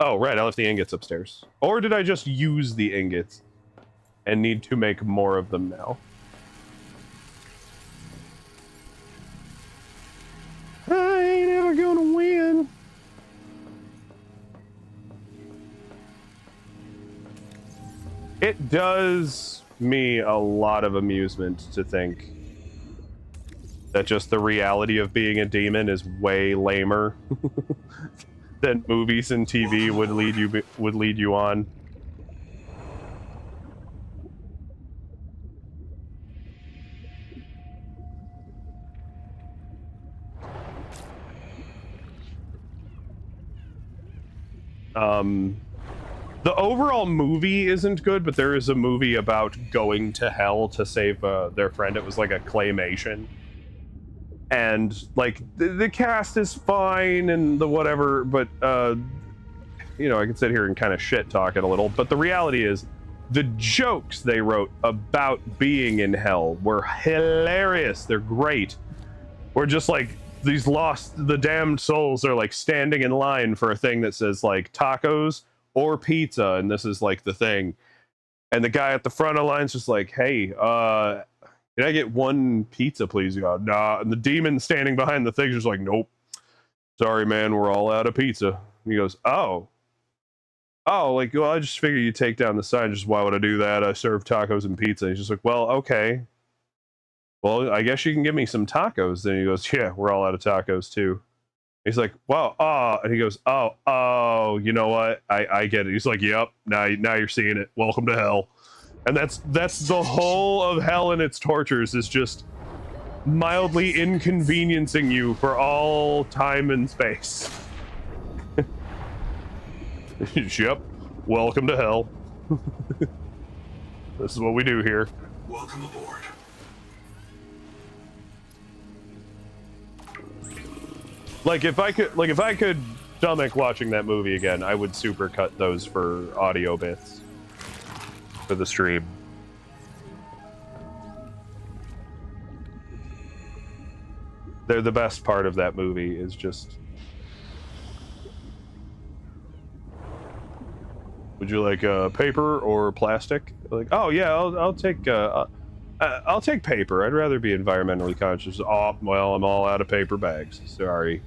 Oh, right, I left the ingots upstairs. Or did I just use the ingots and need to make more of them now? I ain't ever gonna win. It does me a lot of amusement to think that just the reality of being a demon is way lamer than movies and TV would lead you on. The overall movie isn't good, but there is a movie about going to hell to save their friend. It was like a claymation. And, like, the cast is fine and the whatever, but, you know, I can sit here and kind of shit-talk it a little, but the reality is, the jokes they wrote about being in hell were hilarious. They're great. We're just, like, the damned souls are, like, standing in line for a thing that says, like, tacos or pizza, and this is, like, the thing. And the guy at the front of the line's just like, hey, can I get one pizza, please? You go, nah. And the demon standing behind the thing's just like, nope. Sorry, man, we're all out of pizza. And he goes, oh, like, well, I just figured you'd take down the sign. Just why would I do that? I serve tacos and pizza. And he's just like, well, okay. Well, I guess you can give me some tacos. Then he goes, yeah, we're all out of tacos too. He's like, wow, and he goes, oh, you know what? I get it. He's like, yep, now you're seeing it. Welcome to hell. And that's the whole of hell and its tortures, is just mildly inconveniencing you for all time and space. Yep, welcome to hell. This is what we do here. Welcome aboard. Like if I could stomach watching that movie again, I would supercut those for audio bits for the stream. They're the best part of that movie is just... Would you like paper or plastic? Like, oh yeah, I'll take paper. I'd rather be environmentally conscious. Oh, well, I'm all out of paper bags. Sorry.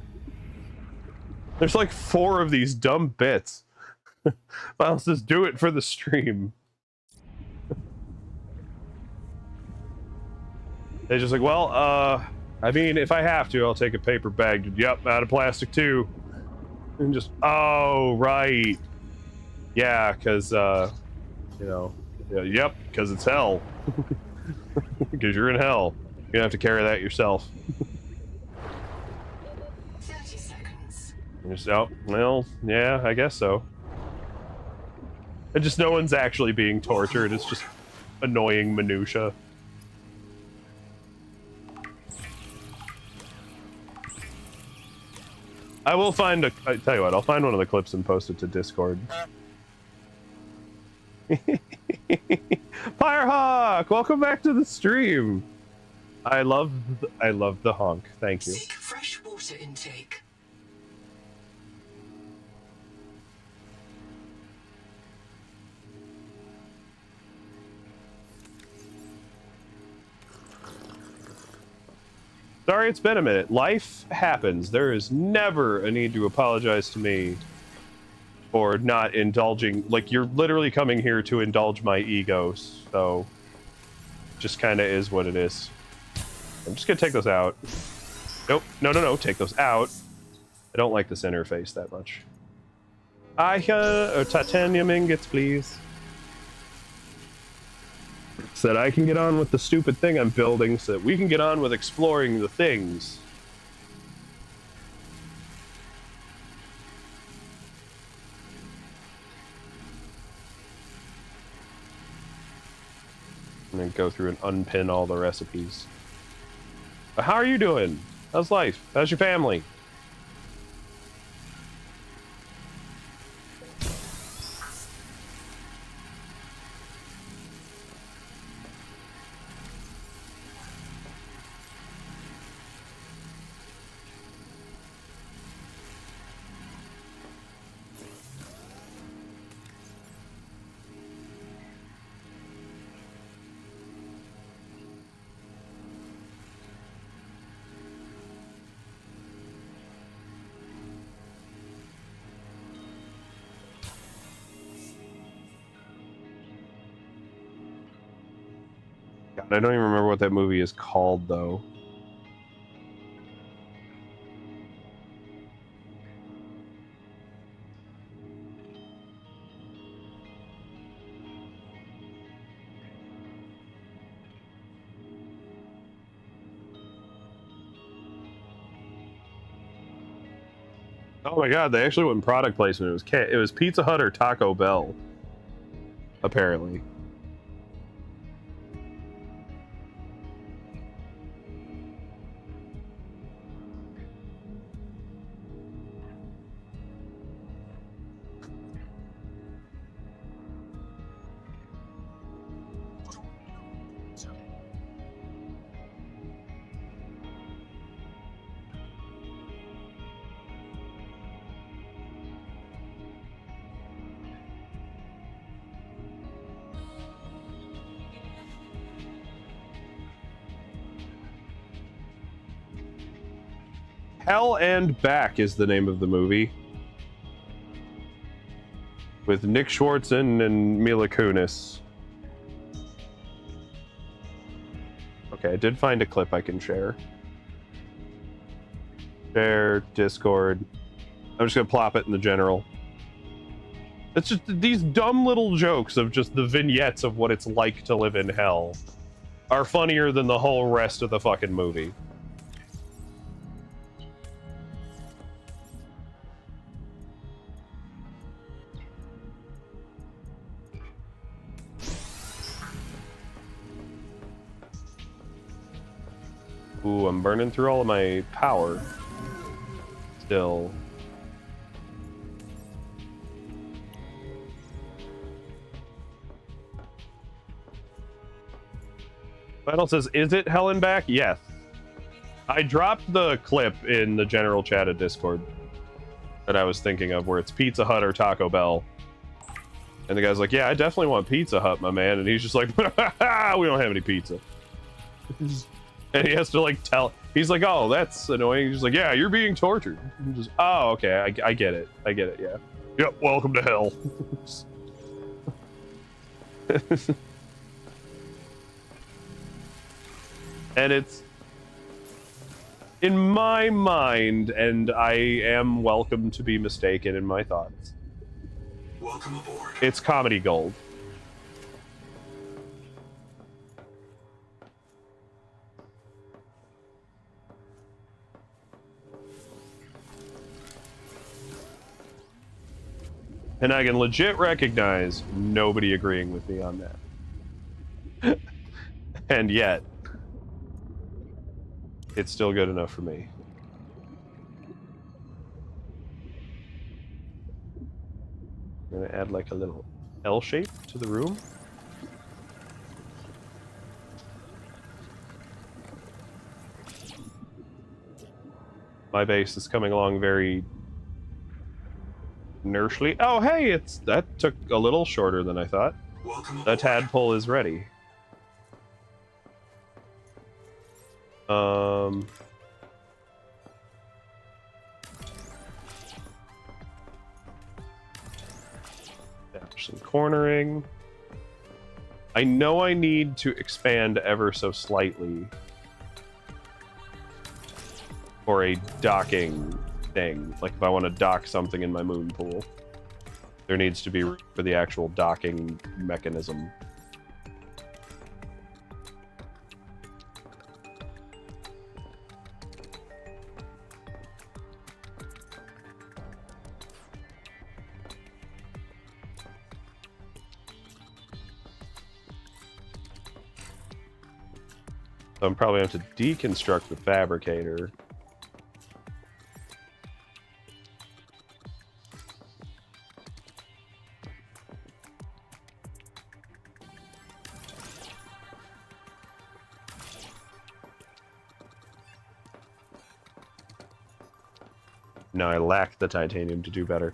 There's like 4 of these dumb bits. I'll just do it for the stream. They're just like, well, I mean, if I have to, I'll take a paper bag. Yep, out of plastic too. And just, oh, right. Yeah, because, you know, yep, because it's hell. Because you're in hell. You're gonna have to carry that yourself. 30 seconds. Just, oh, well, yeah, I guess so. And just no one's actually being tortured. It's just annoying minutia. I will find a... I tell you what, I'll find one of the clips and post it to Discord. Firehawk, welcome back to the stream. I love the honk. Thank you. Seek fresh water intake. Sorry it's been a minute. Life happens. There is never a need to apologize to me for not indulging. Like, you're literally coming here to indulge my ego, so just kind of is what it is. I'm just gonna take those out. Nope. No. Take those out. I don't like this interface that much. Titanium ingots, please. So that I can get on with the stupid thing I'm building, so that we can get on with exploring the things. And then go through and unpin all the recipes. But how are you doing? How's life? How's your family? God, I don't even remember what that movie is called, though. Oh my God, they actually went product placement. It was Pizza Hut or Taco Bell, apparently. Hell and Back is the name of the movie. With Nick Swartzen and Mila Kunis. Okay, I did find a clip I can share. Share, Discord. I'm just gonna plop it in the general. It's just these dumb little jokes of just the vignettes of what it's like to live in hell are funnier than the whole rest of the fucking movie. Ooh, I'm burning through all of my power. Still. Final says, is it Hell and Back? Yes. I dropped the clip in the general chat of Discord that I was thinking of, where it's Pizza Hut or Taco Bell. And the guy's like, yeah, I definitely want Pizza Hut, my man. And he's just like, we don't have any pizza. And he has to like he's like, oh, that's annoying. He's like, yeah, you're being tortured. I'm just, oh, okay, I get it. I get it, yeah. Yep, welcome to hell. And it's, in my mind, and I am welcome to be mistaken in my thoughts, Welcome aboard. it's comedy gold. And I can legit recognize nobody agreeing with me on that. And yet, it's still good enough for me. I'm gonna add like a little L shape to the room. My base is coming along very inertially. Oh, hey, that took a little shorter than I thought. Welcome The aboard. tadpole is ready. Some cornering. I know I need to expand ever so slightly for a docking thing. Like if I want to dock something in my moon pool, there needs to be room for the actual docking mechanism. So I'm probably going to have to deconstruct the fabricator. No, I lack the titanium to do better.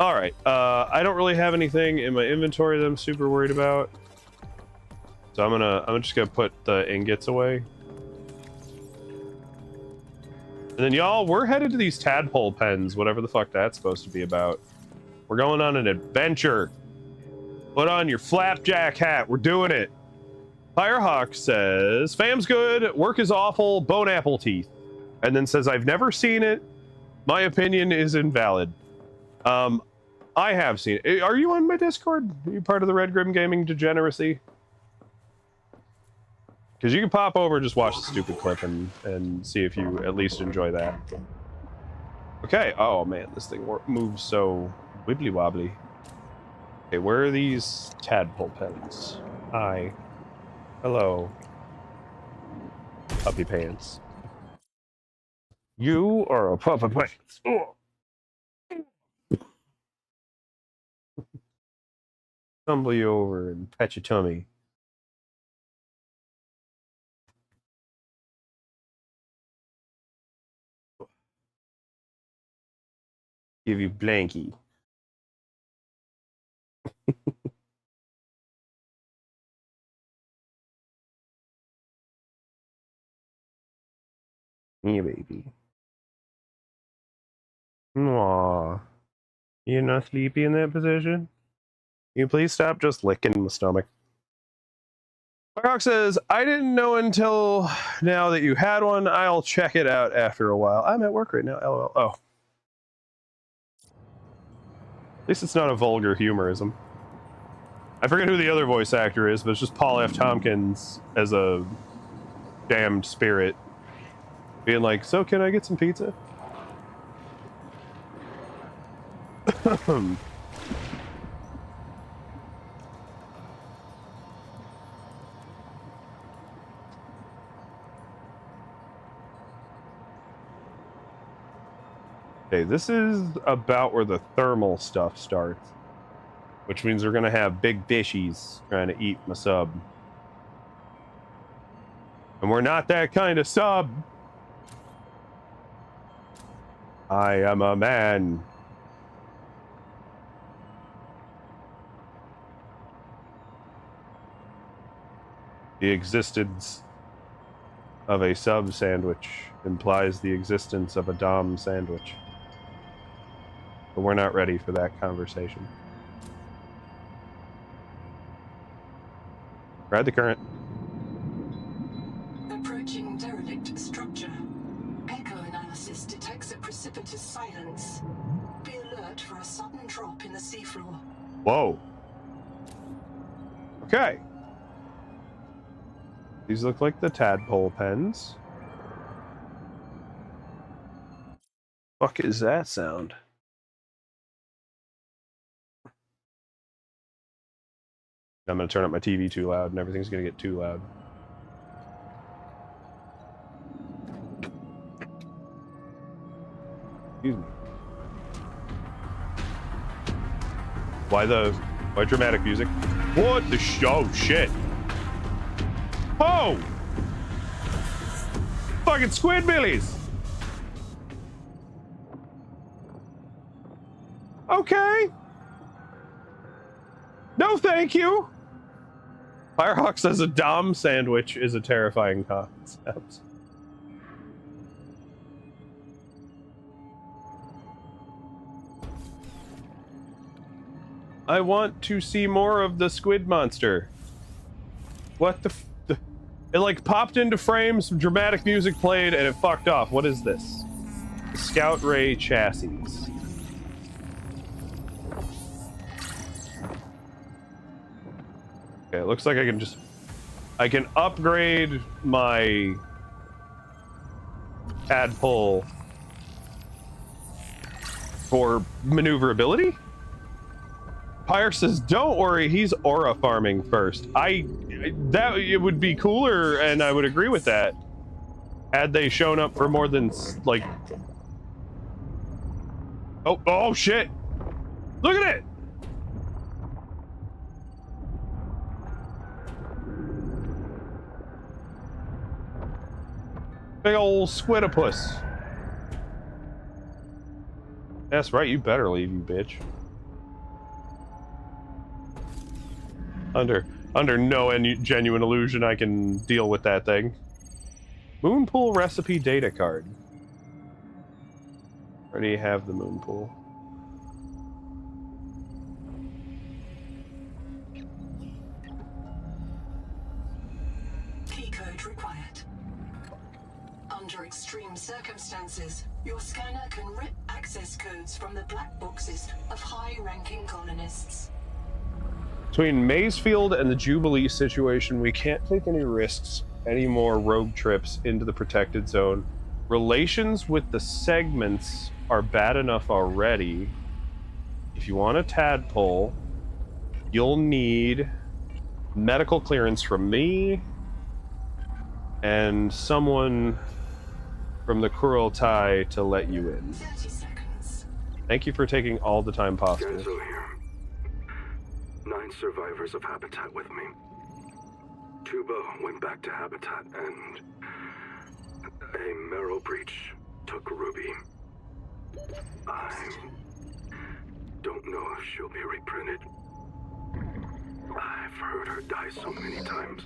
All right, I don't really have anything in my inventory that I'm super worried about. So I'm just gonna put the ingots away. And then y'all, we're headed to these tadpole pens, whatever the fuck that's supposed to be about. We're going on an adventure. Put on your flapjack hat, we're doing it. Firehawk says, fam's good, work is awful, bone apple teeth. And then says, I've never seen it. My opinion is invalid. I have seen it. Are you on my Discord? Are you part of the Red Grim Gaming degeneracy? Because you can pop over and just watch the stupid clip and see if you at least enjoy that. Okay. Oh, man. This thing moves so wibbly wobbly. Okay, where are these tadpole pens? Hi. Hello. Puppy pants. You are a puppy pants. Tumble you over and pet your tummy. Give you blankie. Yeah, baby. Aww. You're not sleepy in that position? Can you please stop just licking my stomach? Rock says, I didn't know until now that you had one. I'll check it out after a while. I'm at work right now. LOL. Oh. At least it's not a vulgar humorism. I forget who the other voice actor is, but it's just Paul F. Tompkins as a damned spirit. Being like, so can I get some pizza? Okay, this is about where the thermal stuff starts. Which means we're gonna have big fishies trying to eat my sub. And we're not that kind of sub. I am a man. The existence of a sub sandwich implies the existence of a dom sandwich. But we're not ready for that conversation. Ride the current. Approaching derelict structure. Echo analysis detects a precipitous silence. Be alert for a sudden drop in the seafloor. Whoa. Okay. These look like the tadpole pens. Fuck is that sound? I'm gonna turn up my TV too loud and everything's gonna get too loud. Excuse me. Why dramatic music? What the oh shit. Oh! Fucking Squidbillies! Okay. No, thank you. Firehawk says a dom sandwich is a terrifying concept. I want to see more of the squid monster. What the it like popped into frame, some dramatic music played, and it fucked off. What is this? The Scout Ray chassis. Okay, it looks like I can upgrade my tadpole for maneuverability? Pyre says, don't worry, he's aura farming first. That it would be cooler, and I would agree with that. Had they shown up for more than, like... Oh shit! Look at it! Big ol' squidopus. That's right, you better leave, you bitch. Under no genuine illusion I can deal with that thing. Moonpool recipe data card. Already have the Moonpool. Key code required. Under extreme circumstances, your scanner can rip access codes from the black boxes of high-ranking colonists. Between Mazefield and the Jubilee situation, we can't take any risks, any more rogue trips into the protected zone. Relations with the segments are bad enough already. If you want a tadpole, you'll need medical clearance from me and someone from the Kurultai to let you in. 30 seconds. Thank you for taking all the time possible. Genzo here. 9 survivors of Habitat with me. Tuba went back to Habitat and a marrow breach took Ruby. I don't know if she'll be reprinted. I've heard her die so many times.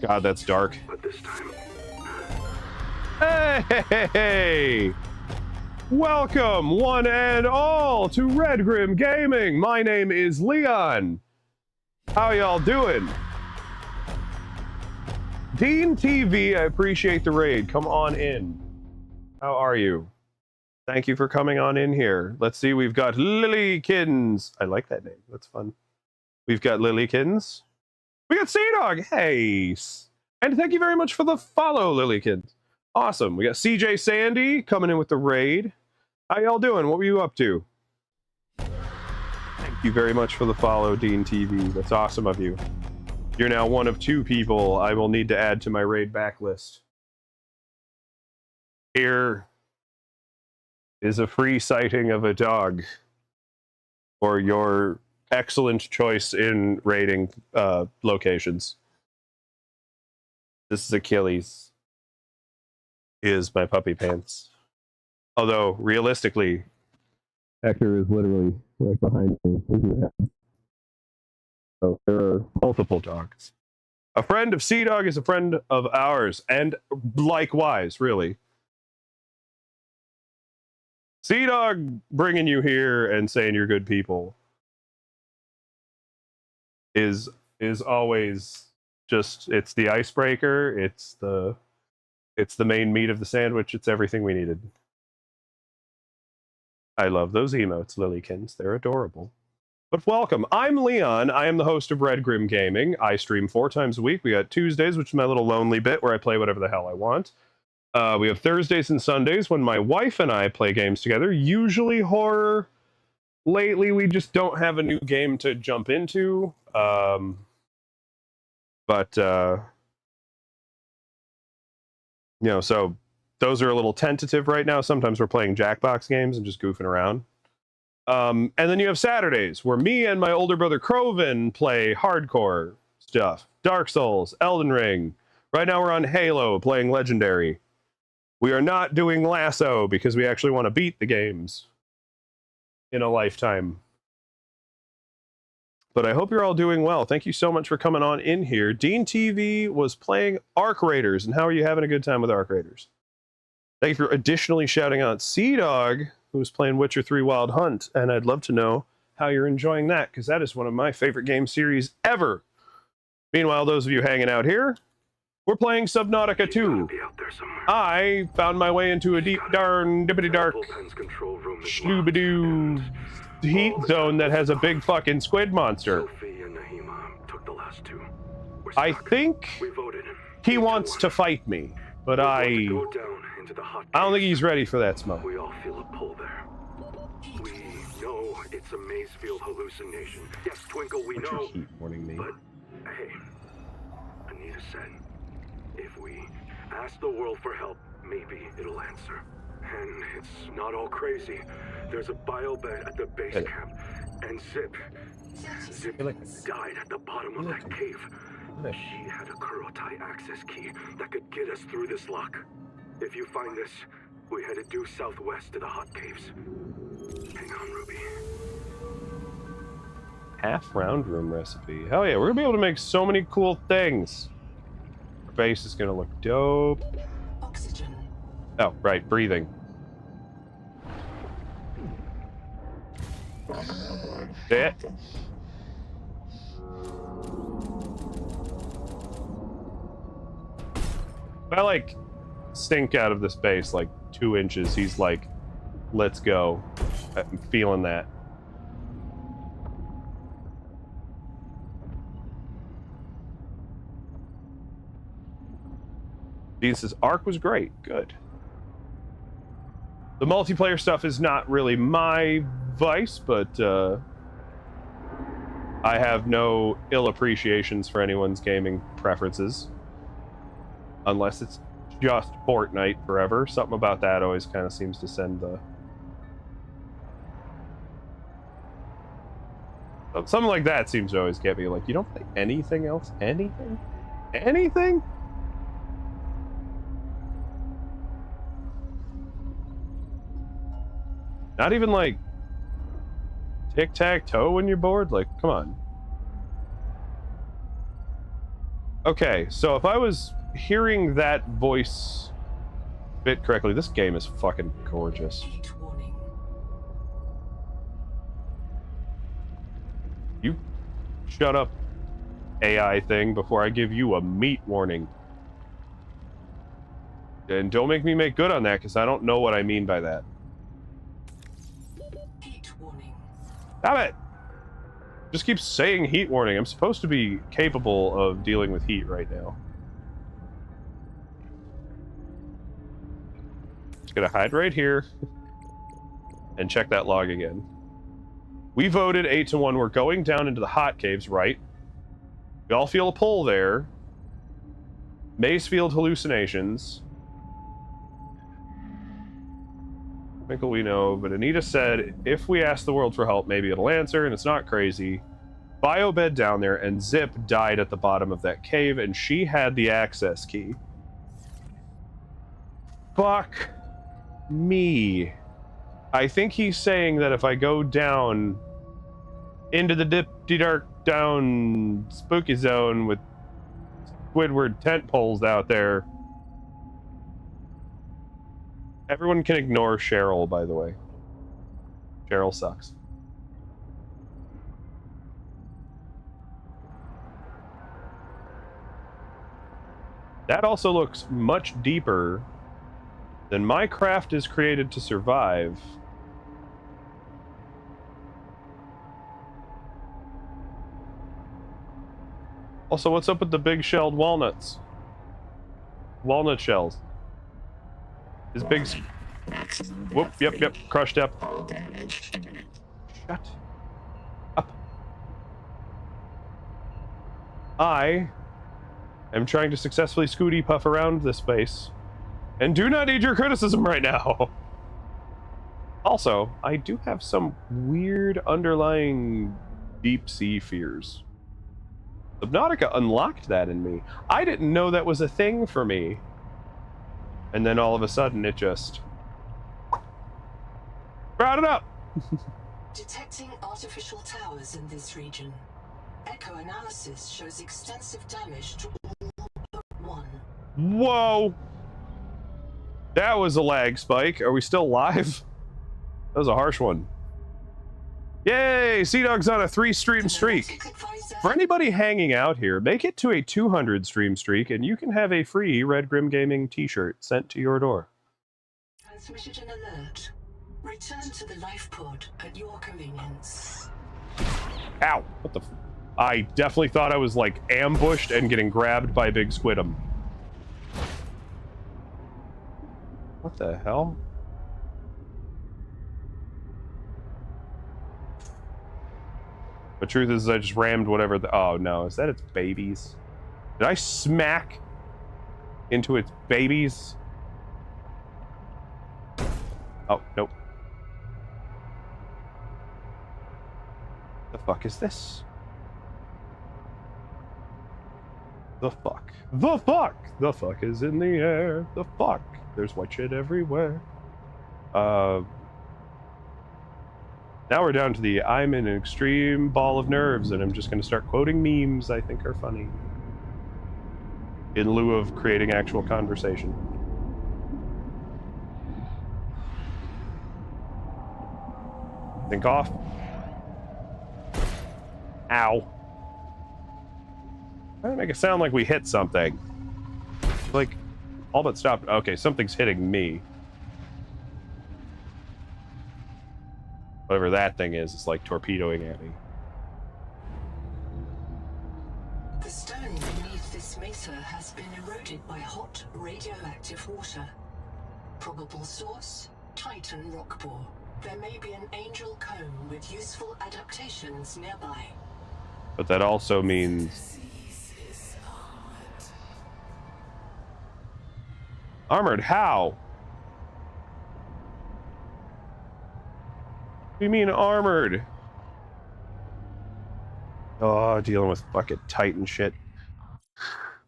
God, that's dark. But this time... Hey! Welcome, one and all, to Red Grim Gaming. My name is Leon. How y'all doing? Dean TV, I appreciate the raid. Come on in. How are you? Thank you for coming on in here. Let's see, we've got Lilykins. I like that name. That's fun. We've got Lilykins. We got Sea-Dog. Hey. And thank you very much for the follow, Lilykins. Awesome. We got CJ Sandy coming in with the raid. How y'all doing? What were you up to? Thank you very much for the follow, Dean TV. That's awesome of you. You're now one of 2 people I will need to add to my raid backlist. Here is a free sighting of a dog for your excellent choice in raiding locations. This is Achilles. Is my puppy pants. Although, realistically, Hector is literally right behind me. So there are multiple dogs. A friend of Sea Dog is a friend of ours, and likewise, really. Sea Dog bringing you here and saying you're good people is always just, it's the icebreaker, it's the main meat of the sandwich, it's everything we needed. I love those emotes, Lilykins. They're adorable. But welcome. I'm Leon. I am the host of Red Grim Gaming. I stream 4 times a week. We got Tuesdays, which is my little lonely bit where I play whatever the hell I want. We have Thursdays and Sundays when my wife and I play games together, usually horror. Lately, we just don't have a new game to jump into. You know, so those are a little tentative right now. Sometimes we're playing Jackbox games and just goofing around. And then you have Saturdays where me and my older brother Croven play hardcore stuff. Dark Souls, Elden Ring. Right now we're on Halo playing Legendary. We are not doing Lasso because we actually want to beat the games in a lifetime. But I hope you're all doing well. Thank you so much for coming on in here. Dean TV was playing Arc Raiders, and how are you having a good time with Arc Raiders? Thank you for additionally shouting out Sea Dog, who was playing Witcher 3 Wild Hunt, and I'd love to know how you're enjoying that, because that is one of my favorite game series ever. Meanwhile, those of you hanging out here, we're playing Sub-Nausia 2. I found my way into a deep, darn, dippity-dark, shloobadoo heat zone that has a big fucking squid monster. I think he wants to fight me, but I don't think he's ready for that smoke. We all feel a pull there. We know it's a Mazefield hallucination. Yes, Twinkle, we What's know. your heat warning me? But hey, Anita said, if we ask the world for help, maybe it'll answer. And it's not all crazy. There's a biobed at the base camp, and Zip died at the bottom of that cave. She had a Kurotai access key that could get us through this lock. If you find this, we headed due southwest to the hot caves. Hang on, Ruby. Half round room recipe. Hell yeah, we're gonna be able to make so many cool things. Our base is gonna look dope. Oxygen. Oh, right, breathing. That. If I like stink out of this base like 2 inches, he's like, let's go. I'm feeling that. Dean says, Arc was great. Good. The multiplayer stuff is not really my vice, but I have no ill appreciations for anyone's gaming preferences. Unless it's just Fortnite forever. Something about that always kind of seems to send the... Something like that seems to always get me like, you don't play anything else? Anything? Anything? Not even like tic-tac-toe when you're bored? Like, come on. Okay, so if I was hearing that voice bit correctly, this game is fucking gorgeous. Heat warning. You shut up, AI thing, before I give you a meat warning. And don't make me make good on that, because I don't know what I mean by that. Heat warning. Damn it! Just keep saying heat warning. I'm supposed to be capable of dealing with heat right now. Just gonna hide right here and check that log again. We voted 8-1. We're going down into the hot caves, right? We all feel a pull there. Mazefield hallucinations. Michael, we know, but Anita said if we ask the world for help, maybe it'll answer, and it's not crazy. Biobed down there, and Zip died at the bottom of that cave, and she had the access key. Fuck. me. I think he's saying that if I go down into the dark down spooky zone with Squidward tent poles out there. Everyone can ignore Cheryl, by the way. Cheryl sucks. That also looks much deeper than my craft is created to survive. Also, what's up with the big shelled walnuts? Walnut shells. This big... Whoop, yep, crushed up. Shut up. I am trying to successfully Scooty puff around this space, and do not need your criticism right now. Also, I do have some weird underlying deep sea fears. Sub-Nausia unlocked that in me. I didn't know that was a thing for me. And then all of a sudden it just brought it up. Detecting artificial towers in this region. Echo analysis shows extensive damage to all but one. Whoa. That was a lag spike. Are we still live? That was a harsh one. Yay! Sea Dog's on a 3-stream streak. For anybody hanging out here, make it to a 200 stream streak and you can have a free Red Grim Gaming t-shirt sent to your door. Transmitted an alert. Return to the life pod at your convenience. Ow! What the I definitely thought I was like ambushed and getting grabbed by Big Squidum. What the hell? The truth is, I just rammed whatever the... Oh, no. Is that its babies? Did I smack into its babies? Oh, nope. The fuck is this? The fuck. The fuck! The fuck is in the air. The fuck. There's white shit everywhere. Now we're down to the I'm in an extreme ball of nerves and I'm just going to start quoting memes I think are funny. In lieu of creating actual conversation. Think off. Ow. Why did it make it sound like we hit something? Like, all but stopped. Okay, something's hitting me. Whatever that thing is, it's like torpedoing at me. The stone beneath this mesa has been eroded by hot, radioactive water. Probable source, Titan rock bore. There may be an angel cone with useful adaptations nearby. But that also means... Armored, how? What do you mean armored? Oh, dealing with fucking Titan shit.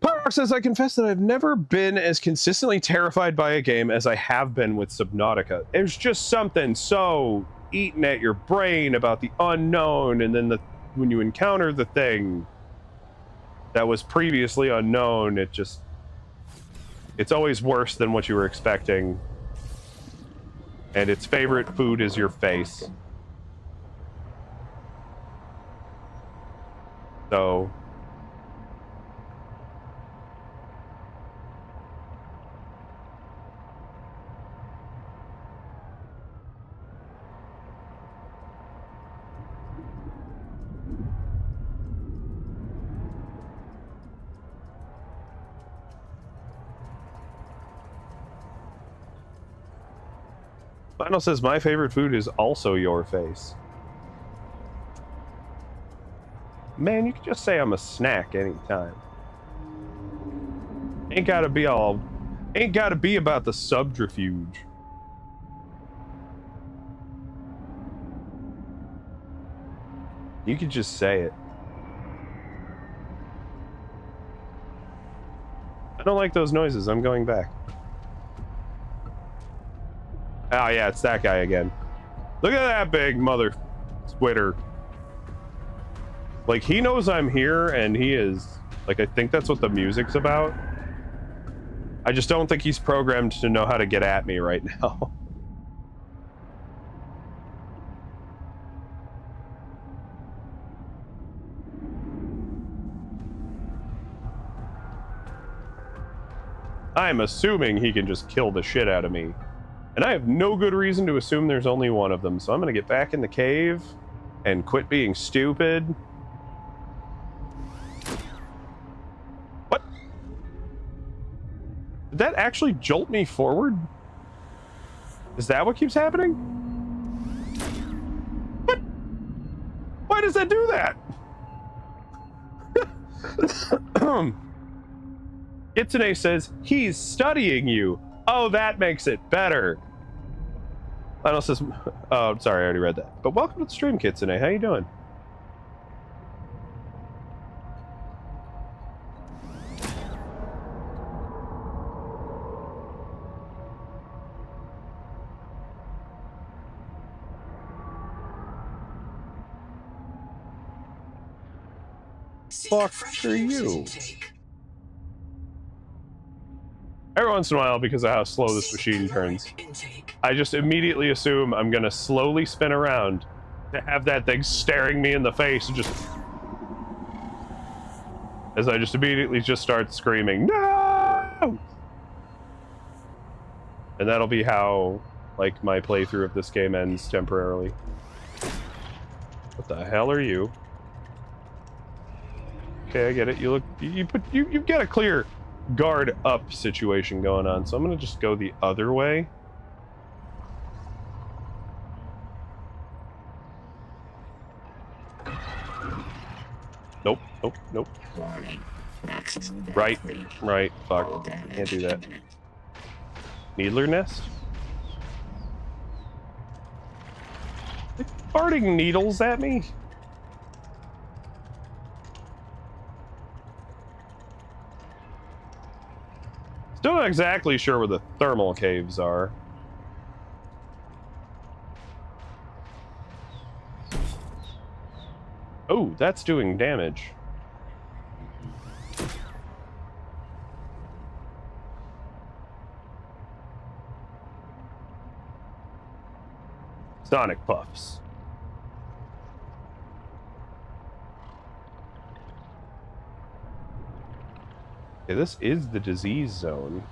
Park says, I confess that I've never been as consistently terrified by a game as I have been with Sub-Nausia. There's just something so eating at your brain about the unknown, and then when you encounter the thing that was previously unknown, it's always worse than what you were expecting. And its favorite food is your face. So... Final says, my favorite food is also your face. Man, you can just say I'm a snack anytime. Ain't gotta be about the subterfuge. You could just say it. I don't like those noises. I'm going back. Oh yeah, it's that guy again. Look at that big mother squitter. Like, he knows I'm here, and he is... Like, I think that's what the music's about. I just don't think he's programmed to know how to get at me right now. I'm assuming he can just kill the shit out of me. And I have no good reason to assume there's only one of them, so I'm gonna get back in the cave and quit being stupid. What? Did that actually jolt me forward? Is that what keeps happening? What? Why does that do that? Kitsune says, he's studying you. Oh, that makes it better. Lionel says, oh, I'm sorry, I already read that. But welcome to the stream, Kitsune. How you doing? Fuck are you? Every once in a while, because of how slow this machine turns, I just immediately assume I'm gonna slowly spin around to have that thing staring me in the face and just... As I just immediately just start screaming, no! And that'll be how, like, my playthrough of this game ends temporarily. What the hell are you? Okay, I get it. You look... You've got a clear guard up situation going on, so I'm gonna just go the other way. Nope, nope, nope. Right, fuck. Can't do that. Needler nest? They're farting needles at me? Still not exactly sure where the thermal caves are. Oh, that's doing damage. Sonic puffs. Okay, this is the disease zone.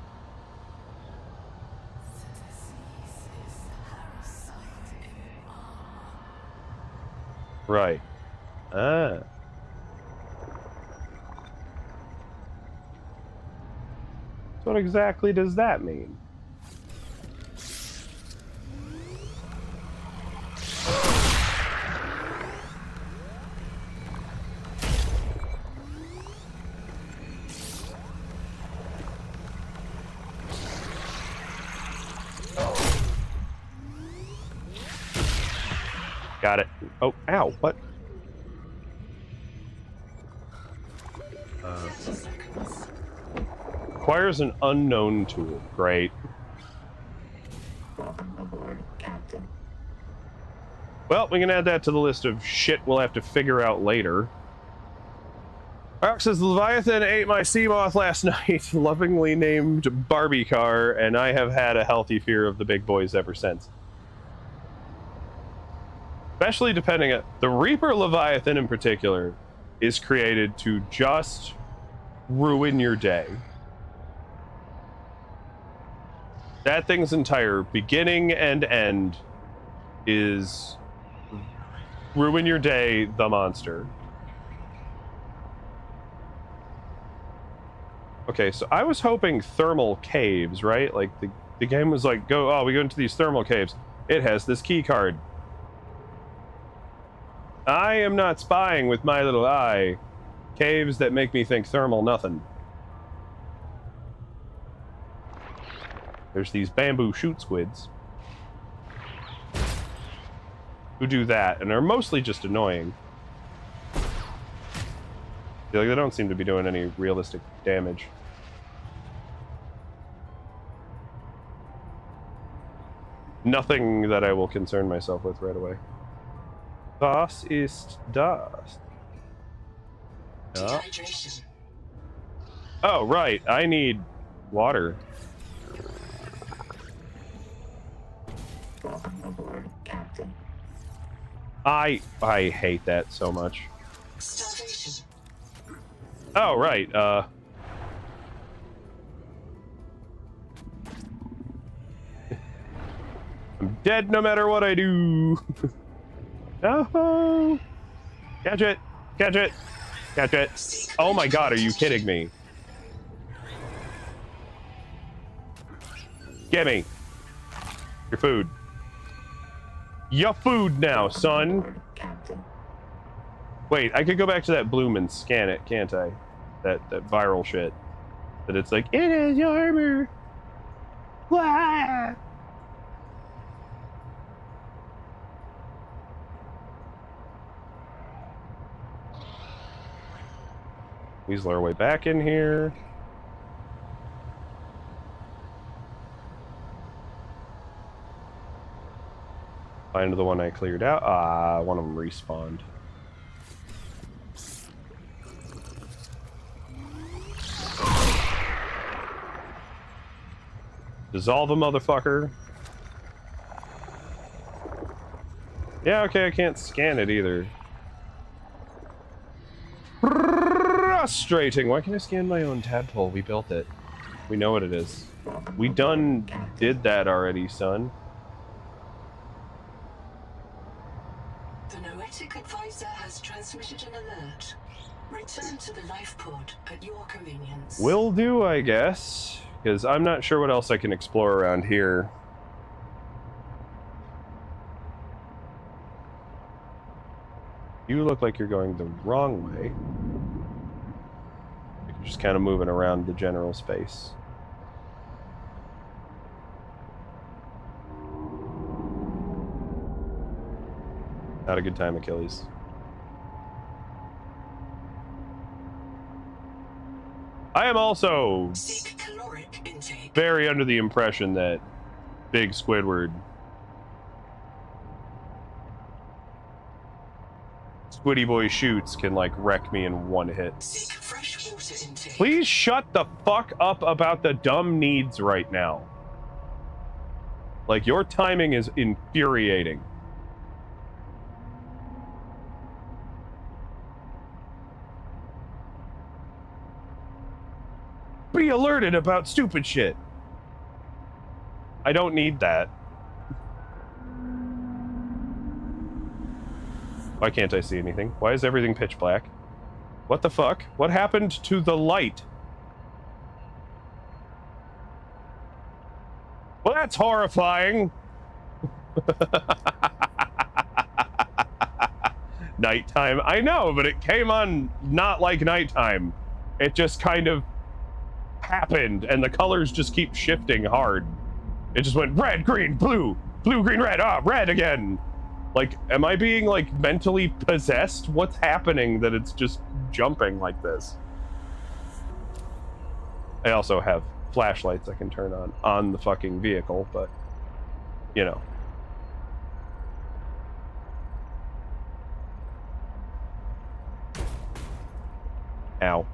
Right. Ah. So what exactly does that mean? Got it. Oh, ow, what? Requires an unknown tool. Great. Well, we can add that to the list of shit we'll have to figure out later. Rock says, Leviathan ate my sea moth last night, lovingly named Barbie Car, and I have had a healthy fear of the big boys ever since. Especially depending on... The Reaper Leviathan in particular is created to just ruin your day. That thing's entire beginning and end is ruin your day, the monster. Okay, so I was hoping thermal caves, right? Like, the game was like, we go into these thermal caves. It has this key card. I am not spying with my little eye. Caves that make me think thermal nothing. There's these bamboo shoot squids who do that, and are mostly just annoying. Like, they don't seem to be doing any realistic damage. Nothing that I will concern myself with right away. Was ist das? Ja. Dehydration. Oh, right. I need water. I hate that so much. Starvation. Oh, right. I'm dead no matter what I do. Oh. Catch it. Catch it. Catch it. Oh my god, are you kidding me? Get me. Your food. Your food now, son. Wait, I could go back to that bloom and scan it, can't I? That viral shit. That it's like, it is armor. Wah! Weasel our way back in here. Find the one I cleared out. Ah, one of them respawned. Dissolve a motherfucker. Yeah, okay, I can't scan it either. Frustrating. Why can't I scan my own tadpole? We built it. We know what it is. We did that already, son. The Noetic advisor has transmitted an alert. Return to the life pod at your convenience. Will do, I guess. Because I'm not sure what else I can explore around here. You look like you're going the wrong way. You're just kind of moving around the general space. Not a good time, Achilles. I am also Seek caloric intake. very under the impression that Big Squidward Squiddy Boy Shoots can like wreck me in one hit. Seek fresh water intake. Please shut the fuck up about the dumb needs right now. Like, your timing is infuriating. Be alerted about stupid shit. I don't need that. Why can't I see anything? Why is everything pitch black? What the fuck? What happened to the light? Well, that's horrifying. Nighttime. I know, but it came on not like nighttime. It just kind of happened, and the colors just keep shifting hard. It just went red, green, blue, blue, green, red, red again. Like, am I being, like, mentally possessed? What's happening that it's just jumping like this? I also have flashlights I can turn on the fucking vehicle, but, you know. Ow.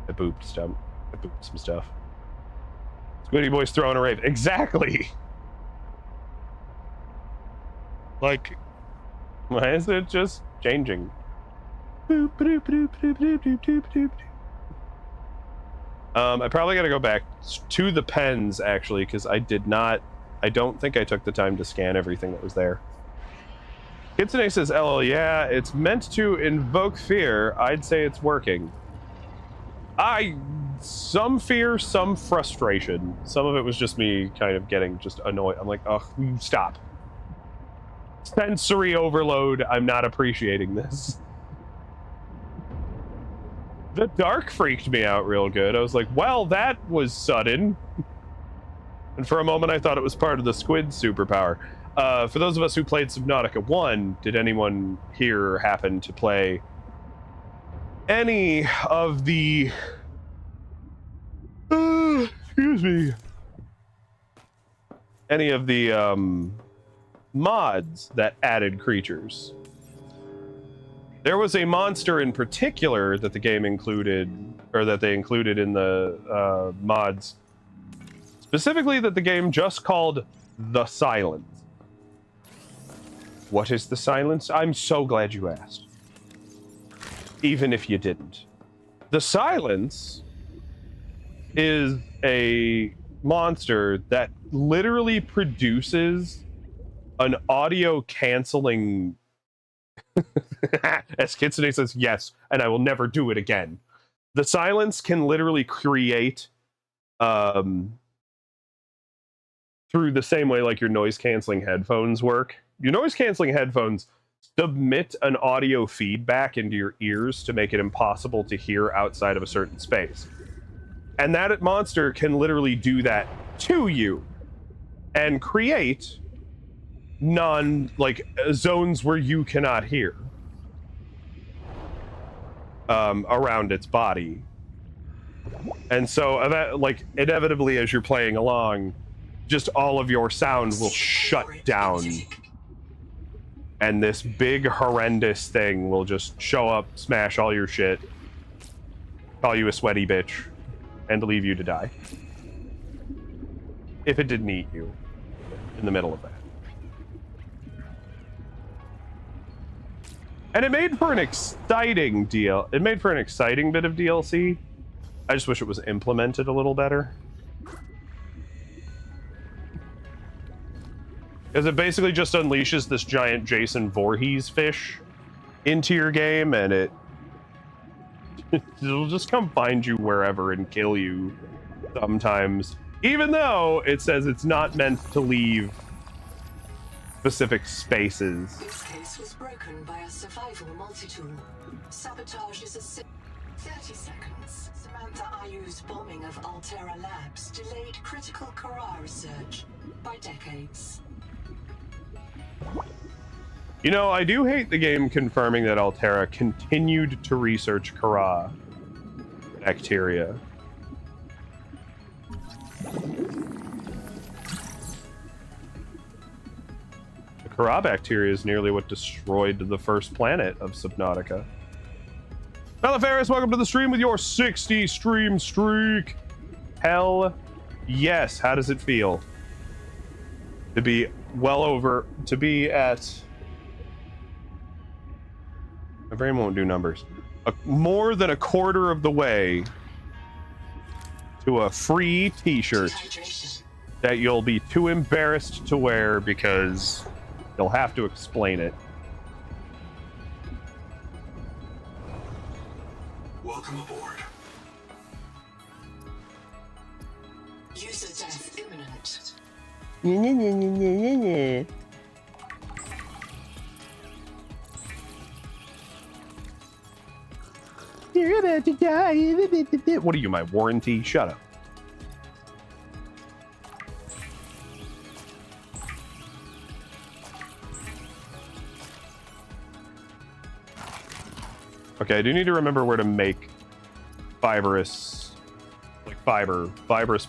I booped some stuff. Squiddy Boy's throwing a rave. Exactly! Like, why is it just changing? I probably gotta go back to the pens, actually, because I don't think I took the time to scan everything that was there. Kitsune says, LL, yeah, it's meant to invoke fear. I'd say it's working. Some fear, some frustration. Some of it was just me kind of getting just annoyed. I'm like, ugh, stop. Sensory overload. I'm not appreciating this. The dark freaked me out real good. I was like, well, that was sudden. And for a moment, I thought it was part of the squid superpower. For those of us who played Subnautica 1, did anyone here happen to play any of the... excuse me. any of the mods that added creatures. There was a monster in particular that the game included, or that they included in the mods, specifically that the game just called the Silence. What is the Silence? I'm so glad you asked. Even if you didn't. The Silence is a monster that literally produces an audio canceling. As Kitsune says, yes, and I will never do it again. The Silence can literally create through the same way like your noise canceling headphones work. Your noise canceling headphones submit an audio feedback into your ears to make it impossible to hear outside of a certain space. And that monster can literally do that to you and create zones where you cannot hear around its body. And so inevitably as you're playing along, just all of your sound will shut down, and this big horrendous thing will just show up, smash all your shit, call you a sweaty bitch, and leave you to die if it didn't eat you in the middle of that. And it made for an exciting deal. It made for an exciting bit of DLC. I just wish it was implemented a little better. Because it basically just unleashes this giant Jason Voorhees fish into your game, and it'll just come find you wherever and kill you sometimes. Even though it says it's not meant to leave specific spaces. This case was broken by a survival multi-tool. Sabotage is a 30 seconds. Samantha Ayu's bombing of Altera Labs delayed critical Kara research by decades. You know, I do hate the game confirming that Altera continued to research Kara bacteria. The Kara bacteria is nearly what destroyed the first planet of Sub-Nautica. Bella welcome to the stream with your 60 stream streak. Hell yes. How does it feel to be at... My brain won't do numbers. More than a quarter of the way to a free t-shirt that you'll be too embarrassed to wear because you'll have to explain it. Welcome aboard. User death imminent. You're about to die. What are you, my warranty? Shut up. Okay, I do need to remember where to make fibrous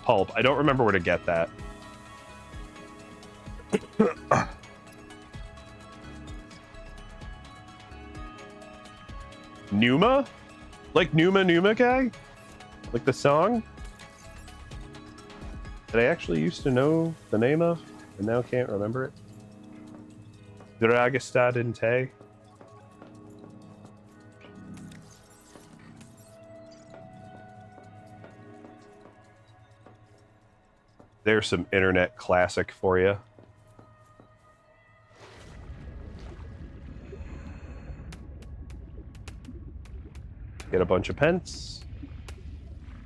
pulp. I don't remember where to get that. Numa? Like Numa guy? Like the song? That I actually used to know the name of, and now can't remember it. Dragestad Inte. There's some internet classic for you. Get a bunch of pence.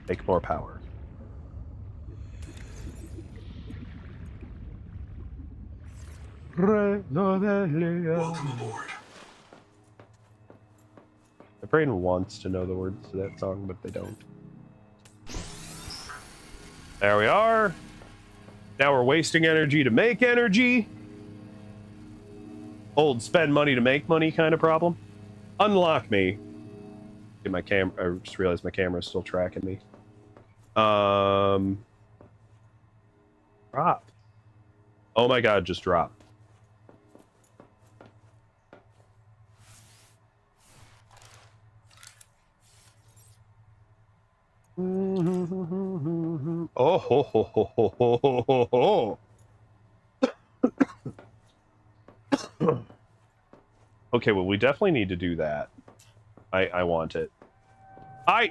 Make more power. Welcome aboard. My brain wants to know the words to that song, but they don't. There we are. Now we're wasting energy to make energy. Old spend money to make money kind of problem. Unlock me. Get my camera. I just realized my camera is still tracking me. Prop. Oh my god, just drop. Oh ho ho ho ho ho ho ho. Okay, well, we definitely need to do that. I want it.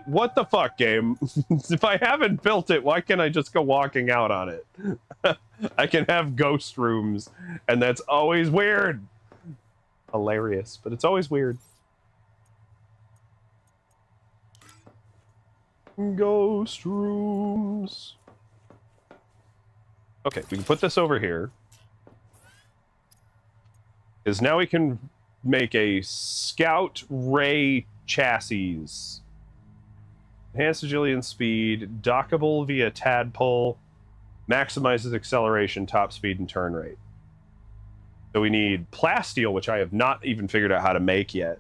What the fuck, game? If I haven't built it, why can't I just go walking out on it? I can have ghost rooms, and that's always weird. Hilarious, but it's always weird. Ghost rooms. Okay, we can put this over here. Because now we can make a Scout Ray chassis. Enhanced agility and speed, dockable via tadpole, maximizes acceleration, top speed, and turn rate. So we need plasteel, which I have not even figured out how to make yet.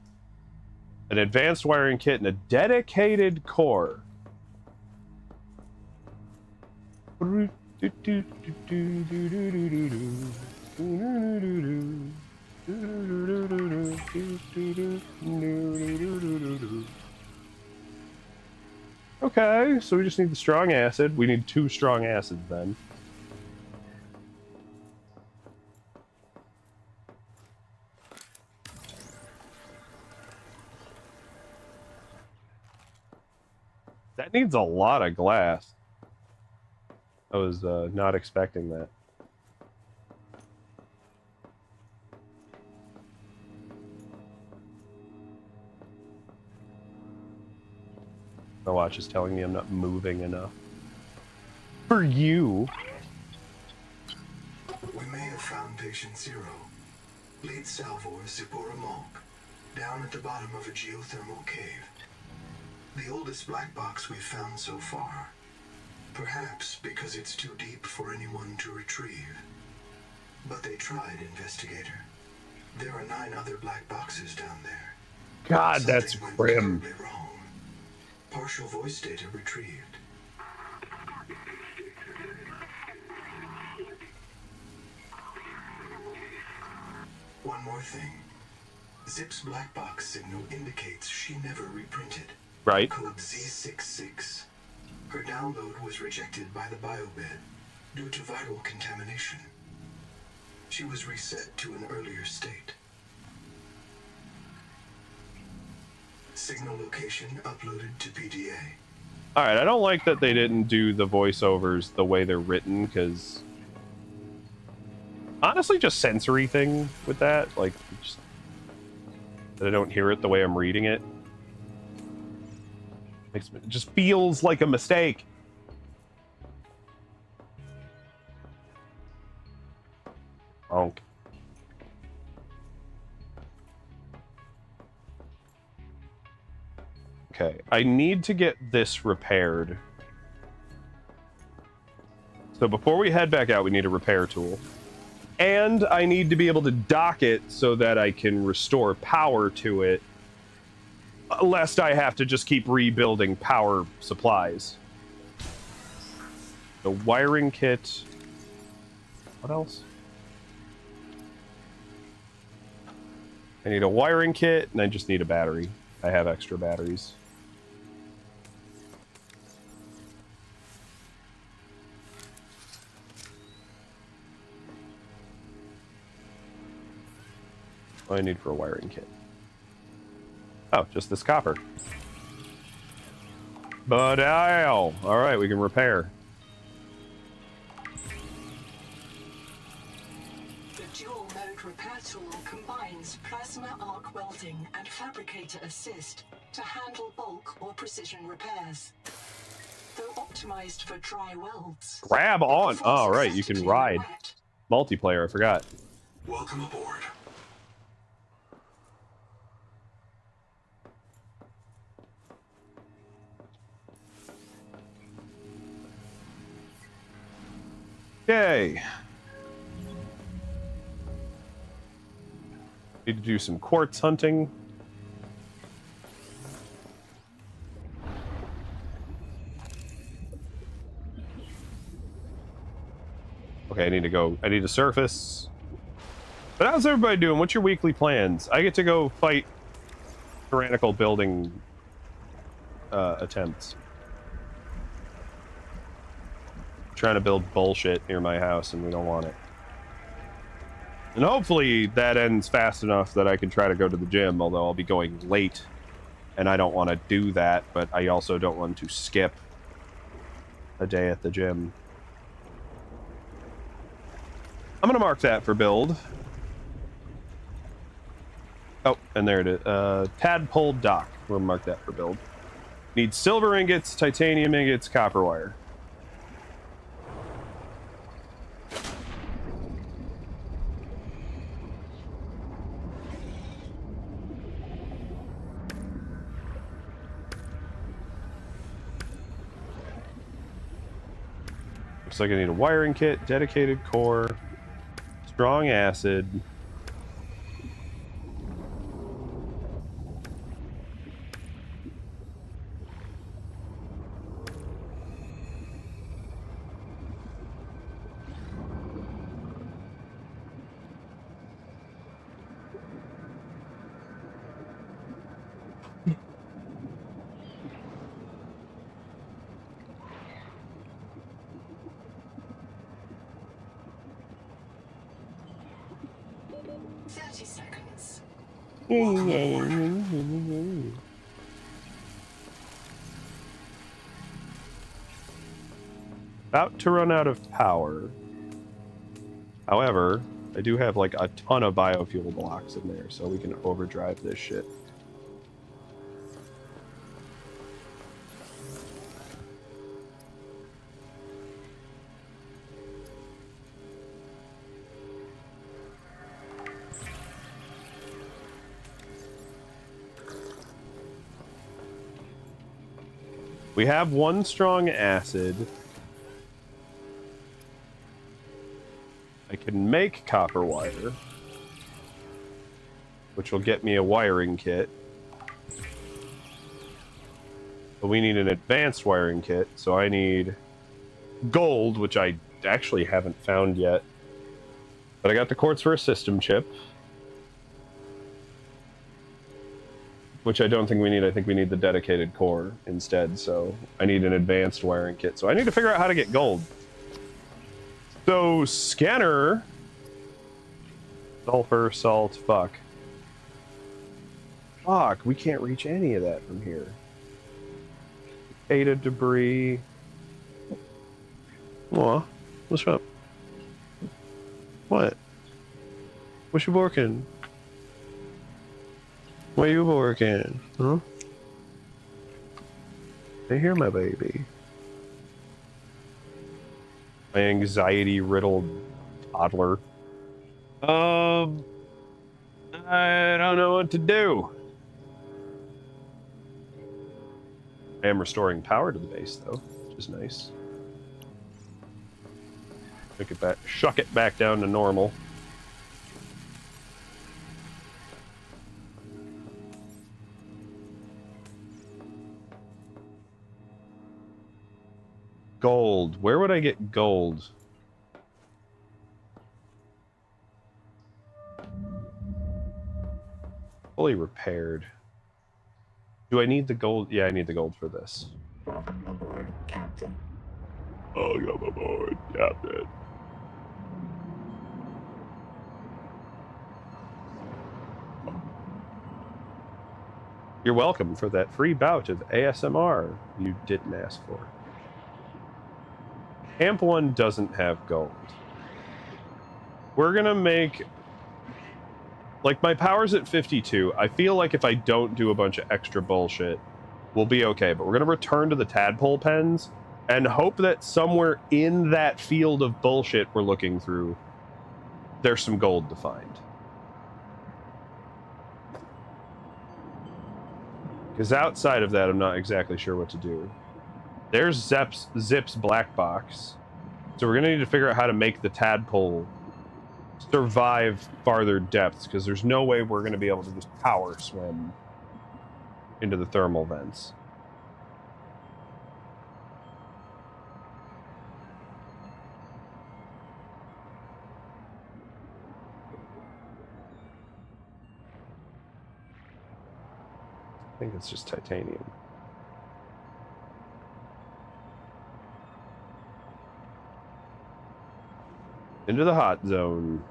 An advanced wiring kit and a dedicated core. Okay, so we just need the strong acid. We need 2 strong acids then. That needs a lot of glass. I was not expecting that. My watch is telling me I'm not moving enough. For you. We may have found patient 0. Lead Salvor Zipporah Malk, down at the bottom of a geothermal cave. The oldest black box we've found so far. Perhaps because it's too deep for anyone to retrieve. But they tried, investigator. There are 9 other black boxes down there. God, Something that's went grim. terribly wrong. Partial voice data retrieved. One more thing. Zip's black box signal indicates she never reprinted. Right. Code Z66. Her download was rejected by the biobed due to viral contamination. She was reset to an earlier state. Signal location uploaded to PDA. Alright, I don't like that they didn't do the voiceovers the way they're written, because... honestly, just sensory thing with that. Like, just, that I don't hear it the way I'm reading it. It just feels like a mistake. Honk. Okay, I need to get this repaired. So before we head back out, we need a repair tool. And I need to be able to dock it so that I can restore power to it, lest I have to just keep rebuilding power supplies. The wiring kit. What else? I need a wiring kit, and I just need a battery. I have extra batteries. What do I need for a wiring kit? Oh, just this copper. But ow! Alright, we can repair. The dual-mode repair tool combines plasma arc welding and fabricator assist to handle bulk or precision repairs. Though optimized for dry welds. Grab on! Oh, right, you can ride. Multiplayer, I forgot. Welcome aboard. Yay! Need to do some quartz hunting. Okay, I need to surface. But how's everybody doing? What's your weekly plans? I get to go fight tyrannical building attempts. Trying to build bullshit near my house, and we don't want it. And hopefully that ends fast enough that I can try to go to the gym, although I'll be going late, and I don't want to do that, but I also don't want to skip a day at the gym. I'm going to mark that for build. Oh, and there it is. Tadpole dock. We'll mark that for build. Need silver ingots, titanium ingots, copper wire. Looks like I need a wiring kit, dedicated core, strong acid. Seconds. About to run out of power. However, I do have like a ton of biofuel blocks in there, so we can overdrive this shit. We have one strong acid. I can make copper wire, which will get me a wiring kit. But we need an advanced wiring kit, so I need gold, which I actually haven't found yet. But I got the quartz for a system chip, which I don't think we need. I think we need the dedicated core instead, so I need an advanced wiring kit. So I need to figure out how to get gold. So, scanner... Sulfur, salt, fuck. Fuck, we can't reach any of that from here. Ada debris. Aw, what's up? What? What you working? Where you working? Huh? Hey, here, my baby. My anxiety-riddled toddler. I don't know what to do. I am restoring power to the base, though, which is nice. Shuck it back down to normal. Gold. Where would I get gold? Fully repaired. Do I need the gold? Yeah, I need the gold for this. Captain. Oh, come aboard, Captain. You're welcome for that free bout of ASMR you didn't ask for. Camp 1 doesn't have gold. We're gonna make... Like, my power's at 52. I feel like if I don't do a bunch of extra bullshit, we'll be okay. But we're gonna return to the tadpole pens and hope that somewhere in that field of bullshit we're looking through, there's some gold to find. Because outside of that, I'm not exactly sure what to do. There's Zip's black box. So we're going to need to figure out how to make the tadpole survive farther depths, because there's no way we're going to be able to just power swim into the thermal vents. I think it's just titanium. Into the hot zone.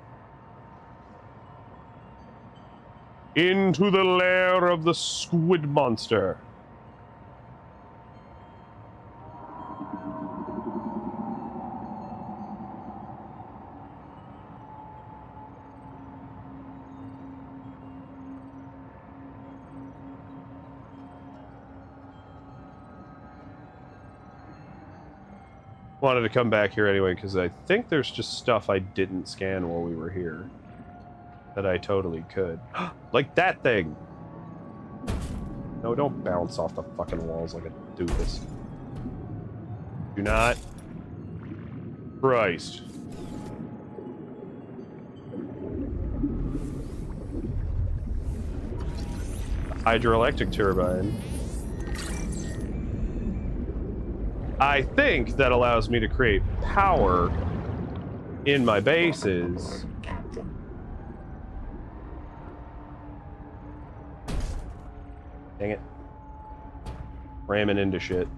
Into the lair of the squid monster. Wanted to come back here anyway because I think there's just stuff I didn't scan while we were here that I totally could. Like that thing! No, don't bounce off the fucking walls like a doofus. Do not. Christ. Hydroelectric turbine. I think that allows me to create power in my bases. Dang it. Ramming into shit.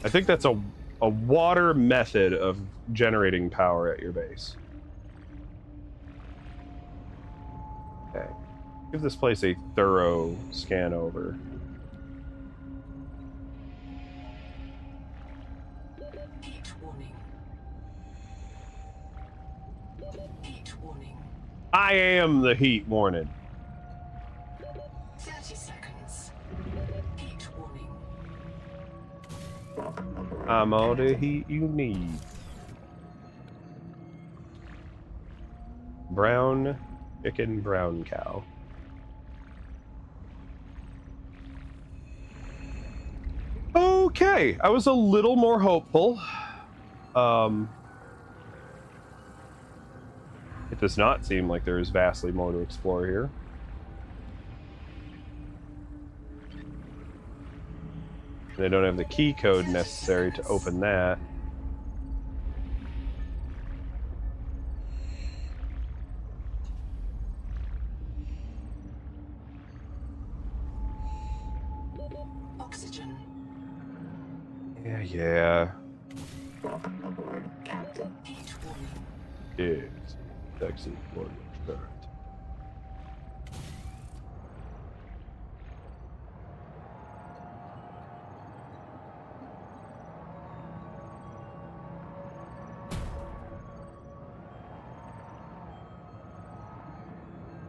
I think that's a water method of generating power at your base. Okay. Give this place a thorough scan over. Heat warning. Heat warning. I am the heat warning. 30 seconds. Heat warning. I'm all the heat you need. Brown chicken, brown cow. Okay, I was a little more hopeful. It does not seem like there is vastly more to explore here. They don't have the key code necessary to open that. Oxygen. Yeah. Heat warning. It's sexy for your shirt.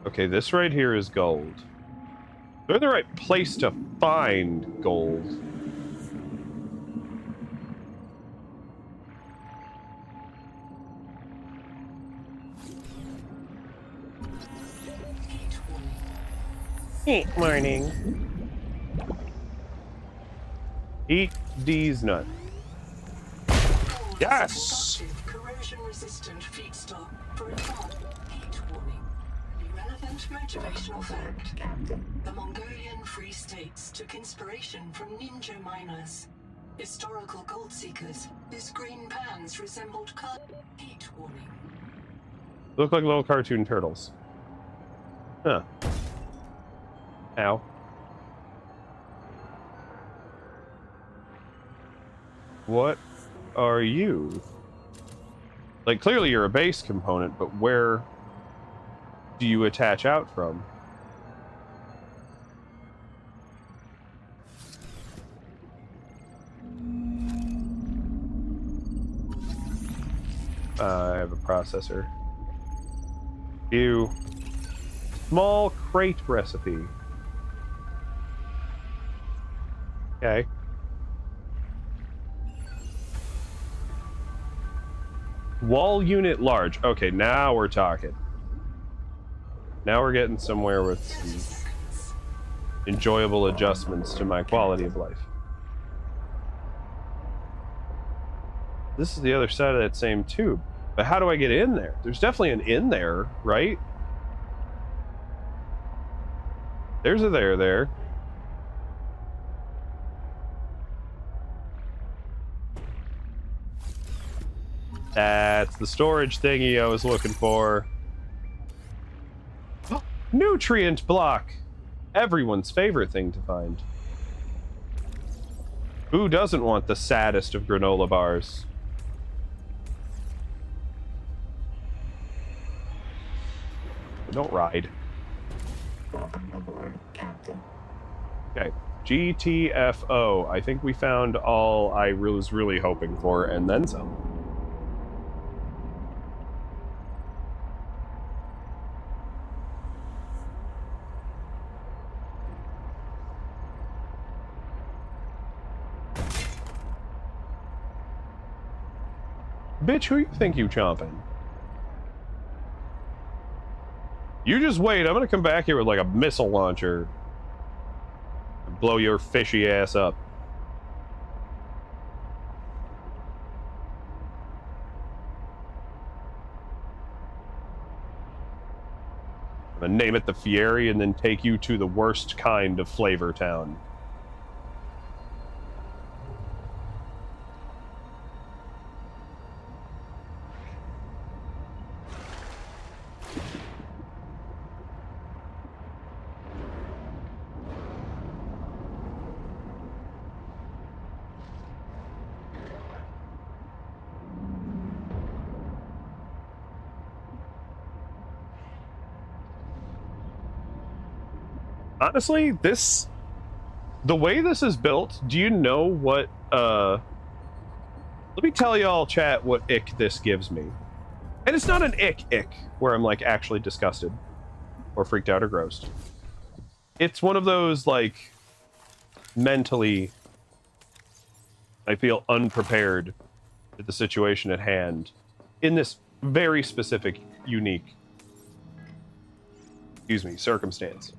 Okay, this right here is gold. They're in the right place to find gold. Heat warning. Hey, morning. Eat these nuts. Gold Yes! is a productive, corrosion-resistant feedstock for advanced heat warning. Relevant motivational fact. The Mongolian Free States took inspiration from ninja miners, historical gold seekers whose green pans resembled heat warning. Look like little cartoon turtles. Huh. Ow. What are you? Like, clearly you're a base component, but where do you attach out from? I have a processor. Ew. Small crate recipe. Okay. Wall unit large. Okay, now we're talking. Now we're getting somewhere with 30 some seconds. enjoyable adjustments to my quality of life. This is the other side of that same tube. But how do I get in there? There's definitely an in there, right? There's a there. That's the storage thingy I was looking for. Nutrient block. Everyone's favorite thing to find. Who doesn't want the saddest of granola bars? Don't ride. Okay. GTFO. I think we found all I was really hoping for, and then some. Bitch, who you think you chomping? You just wait. I'm gonna come back here with like a missile launcher and blow your fishy ass up. I'm gonna name it the Fieri and then take you to the worst kind of Flavor Town. Honestly, the way this is built, do you know what, let me tell y'all, chat, what ick this gives me. And it's not an ick, where I'm, like, actually disgusted, or freaked out, or grossed. It's one of those, like, mentally, I feel unprepared for the situation at hand, in this very specific, unique, circumstance.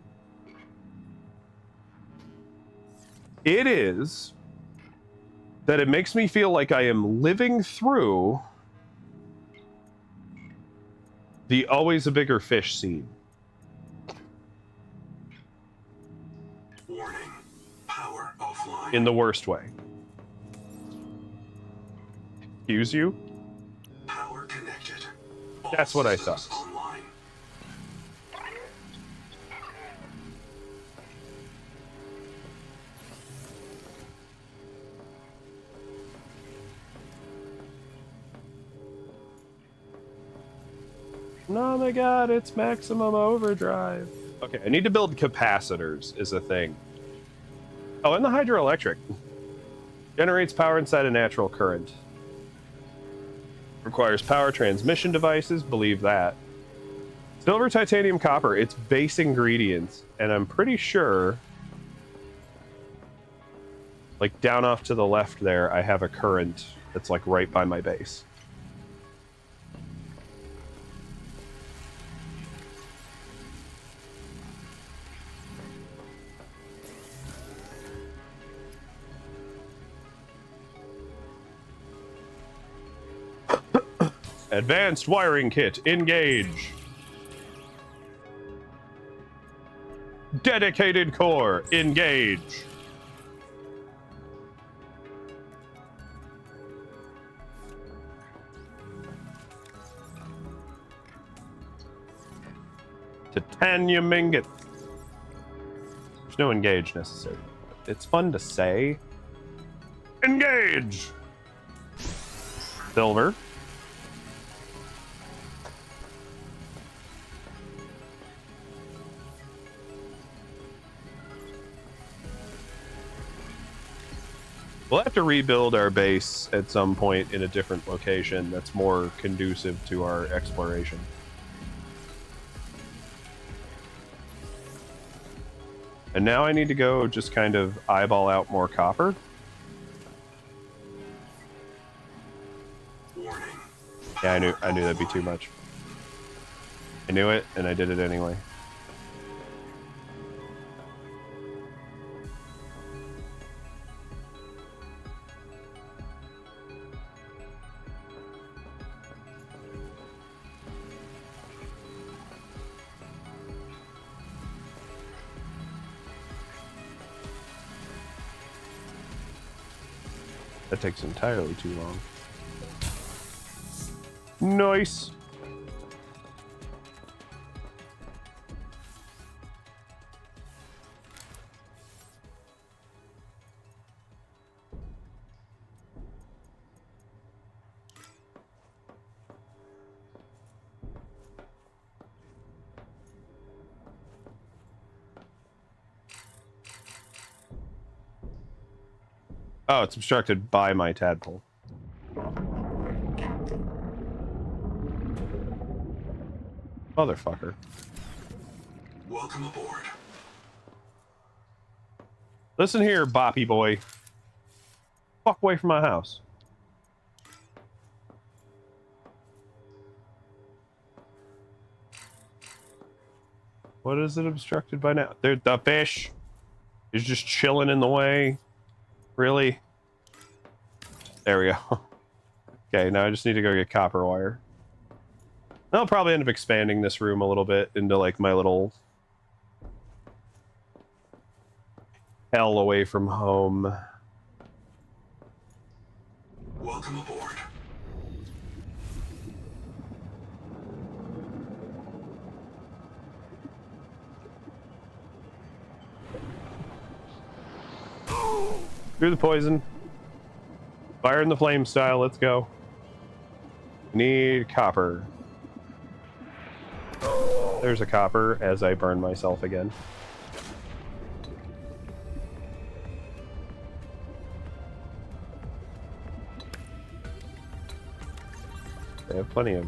It is that it makes me feel like I am living through the Always a Bigger Fish scene. Warning. Power offline. In the worst way. Excuse you? Power connected. That's what I thought. Online. Oh my god, it's maximum overdrive. Okay, I need to build capacitors, is a thing. Oh, and the hydroelectric. Generates power inside a natural current. Requires power transmission devices, believe that. Silver, titanium, copper, it's base ingredients. And I'm pretty sure, like down off to the left there, I have a current that's like right by my base. Advanced wiring kit, engage. Dedicated core, engage. Titanium ingot. There's no engage necessary. It's fun to say. Engage! Silver. We'll have to rebuild our base at some point in a different location that's more conducive to our exploration. And now I need to go just kind of eyeball out more copper. Warning. Yeah, I knew that'd be too much. I knew it, and I did it anyway. That takes entirely too long. Nice. Oh, it's obstructed by my tadpole. Motherfucker. Welcome aboard. Listen here, boppy boy. Fuck away from my house. What is it obstructed by now? The fish is just chilling in the way. Really? There we go. Okay, now I just need to go get copper wire. I'll probably end up expanding this room a little bit into like my little hell away from home. Welcome aboard. Through the poison. Fire in the flame style, let's go. Need copper. There's a copper as I burn myself again. I have plenty of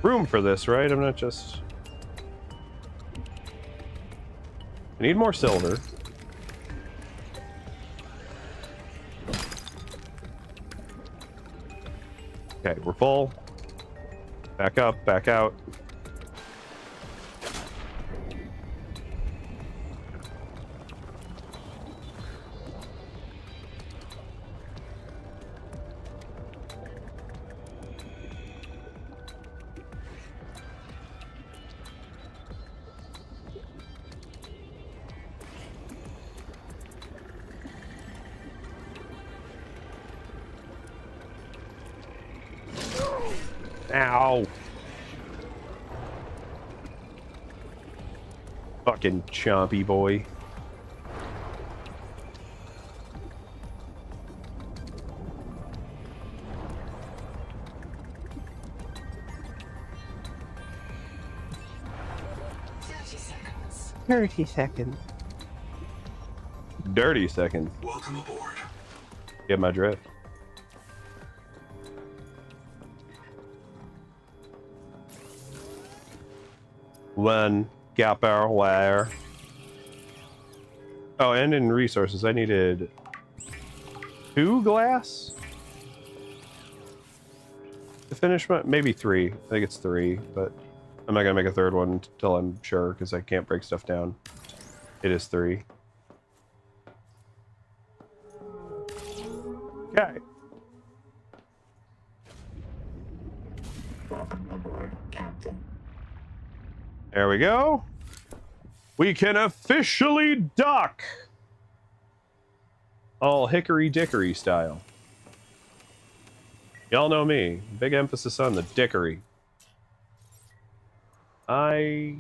room for this, right? I'm not just... I need more silver. Okay, we're full. Back up, back out. Ow. Fucking chompy boy. Seconds. 30 seconds. Dirty seconds. Welcome aboard. Get my drift. One copper wire. Oh, and in resources, I needed 2 glass to finish my, maybe 3. I think it's 3, but I'm not gonna make a 3rd one until I'm sure because I can't break stuff down. It is 3. Okay. There we go. We can officially dock. All hickory dickory style. Y'all know me. Big emphasis on the dickory. I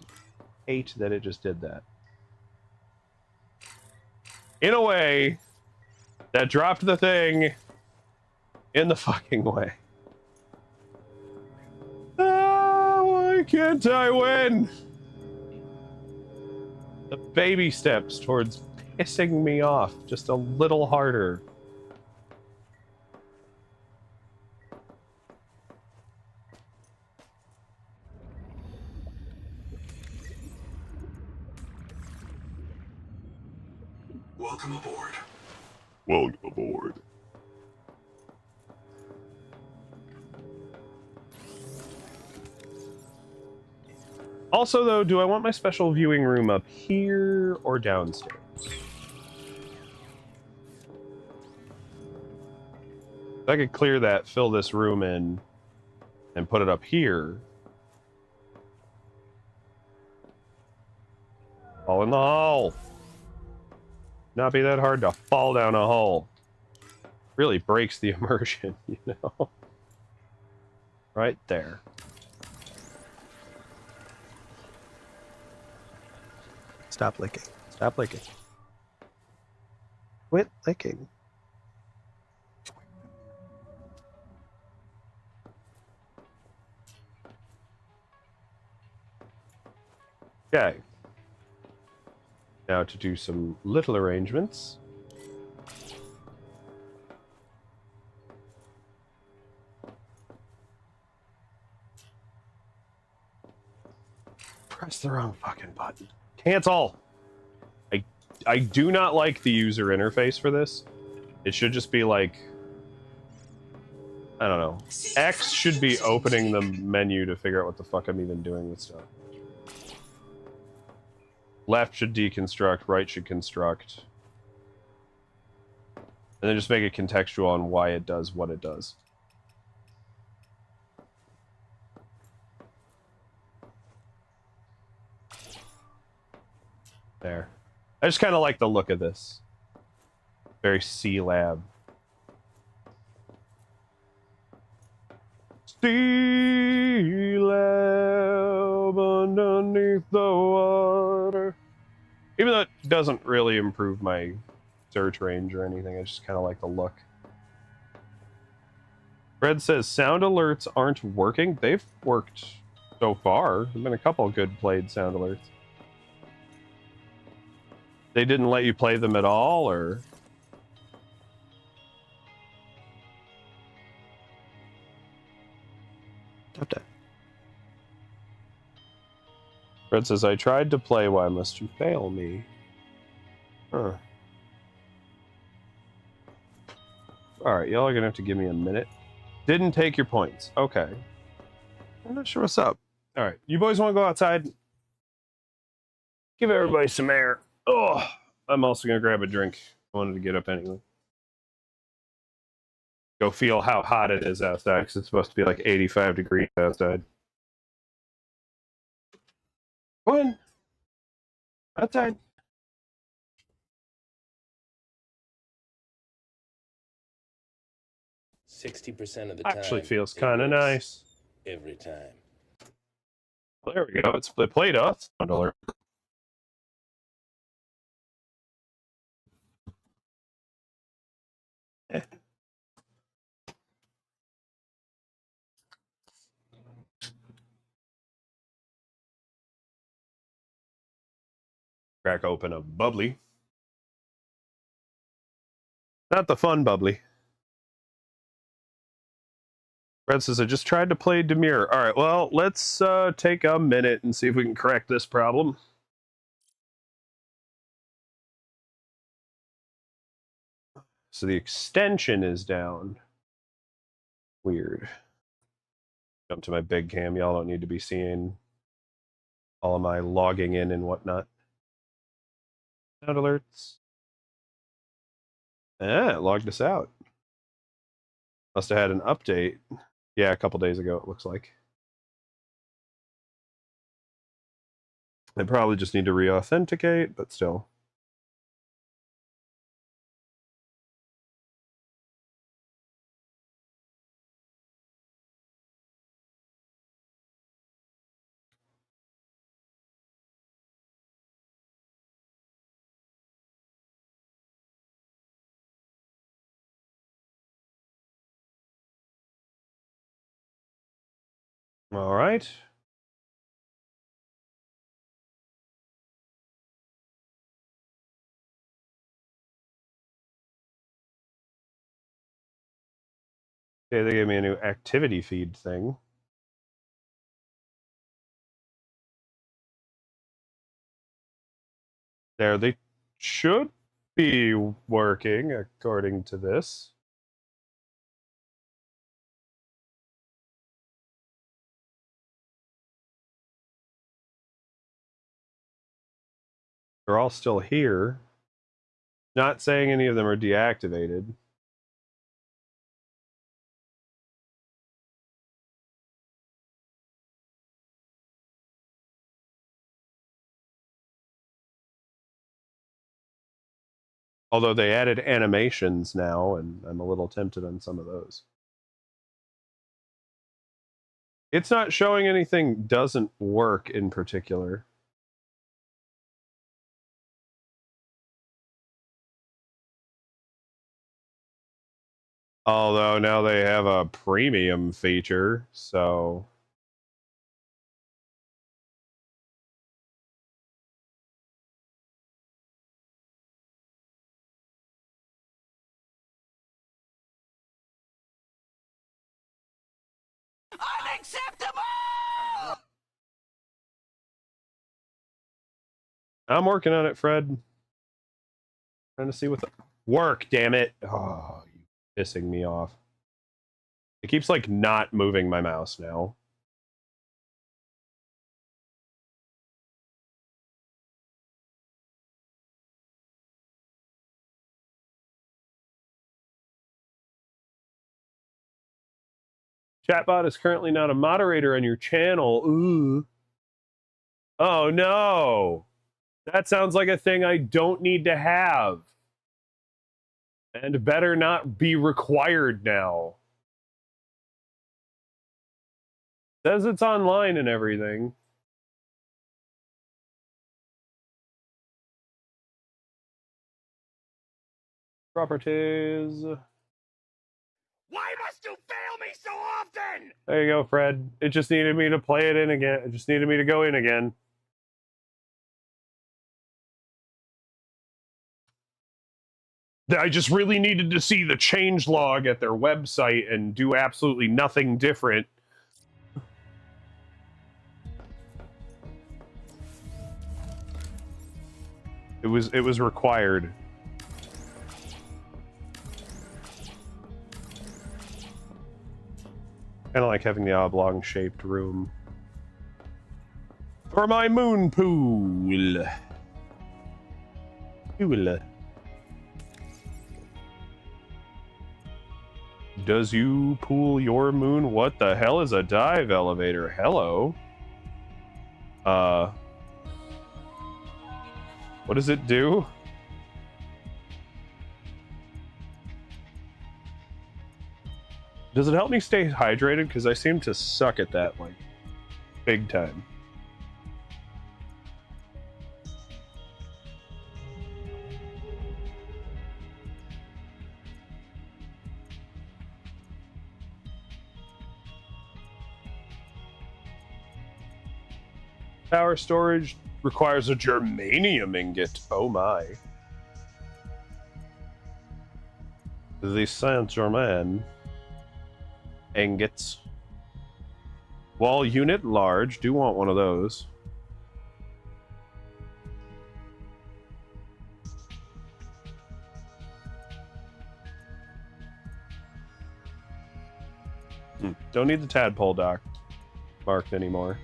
hate that it just did that. In a way that dropped the thing in the fucking way. Ah, why can't I win? The baby steps towards pissing me off just a little harder. Welcome aboard. Welcome aboard. Also, though, do I want my special viewing room up here or downstairs? If I could clear that, fill this room in, and put it up here. Fall in the hole. Not be that hard to fall down a hole. Really breaks the immersion, you know? Right there. Stop licking. Stop licking. Quit licking. Okay. Now to do some little arrangements. Press the wrong fucking button. Cancel! I do not like the user interface for this. It should just be like... I don't know. X should be opening the menu to figure out what the fuck I'm even doing with stuff. Left should deconstruct, right should construct. And then just make it contextual on why it does what it does. There. I just kind of like the look of this. Very C-Lab. C-Lab underneath the water. Even though it doesn't really improve my search range or anything, I just kind of like the look. Fred says sound alerts aren't working. They've worked so far. There've been a couple good played sound alerts. They didn't let you play them at all, or? Stop that. Fred says, I tried to play, why must you fail me? Huh. Alright, y'all are gonna have to give me a minute. Didn't take your points. Okay. I'm not sure what's up. Alright, you boys want to go outside? Give everybody some air. Oh, I'm also gonna grab a drink. I wanted to get up anyway. Go feel how hot it is outside, because it's supposed to be like 85 degrees outside. Go in. Outside. %60 of the time. Actually feels kind of nice. Every time. Well, there we go. It played us. Sound alert. Crack open a bubbly. Not the fun bubbly. Brad says, I just tried to play Demure. All right, well, let's take a minute and see if we can correct this problem. So the extension is down. Weird. Jump to my big cam. Y'all don't need to be seeing all of my logging in and whatnot. Sound alerts. It logged us out. Must have had an update. Yeah, a couple days ago, it looks like. I probably just need to re-authenticate, but still. All right. Okay, they gave me a new activity feed thing. There, they should be working according to this. They're all still here. Not saying any of them are deactivated. Although they added animations now, and I'm a little tempted on some of those. It's not showing anything doesn't work in particular. Although now they have a premium feature, so... Unacceptable! I'm working on it, Fred. Trying to see what the work, damn it. Oh, you pissing me off. It keeps like not moving my mouse now. Chatbot is currently not a moderator on your channel. Ooh. Oh no. That sounds like a thing I don't need to have. And better not be required now. Says it's online and everything. Properties. Why must you fail me so often? There you go, Fred. It just needed me to play it in again. It just needed me to go in again. I just really needed to see the changelog at their website and do absolutely nothing different. It was required. Kind of like having the oblong-shaped room for my moon pool. Pool. Does you pool your moon? What the hell is a dive elevator? Hello. What does it do? Does it help me stay hydrated? Because I seem to suck at that, like, big time. Power storage requires a germanium ingot. Oh my. The Saint-Germain ingots. Wall unit large. Do want one of those. Don't need the tadpole dock marked anymore.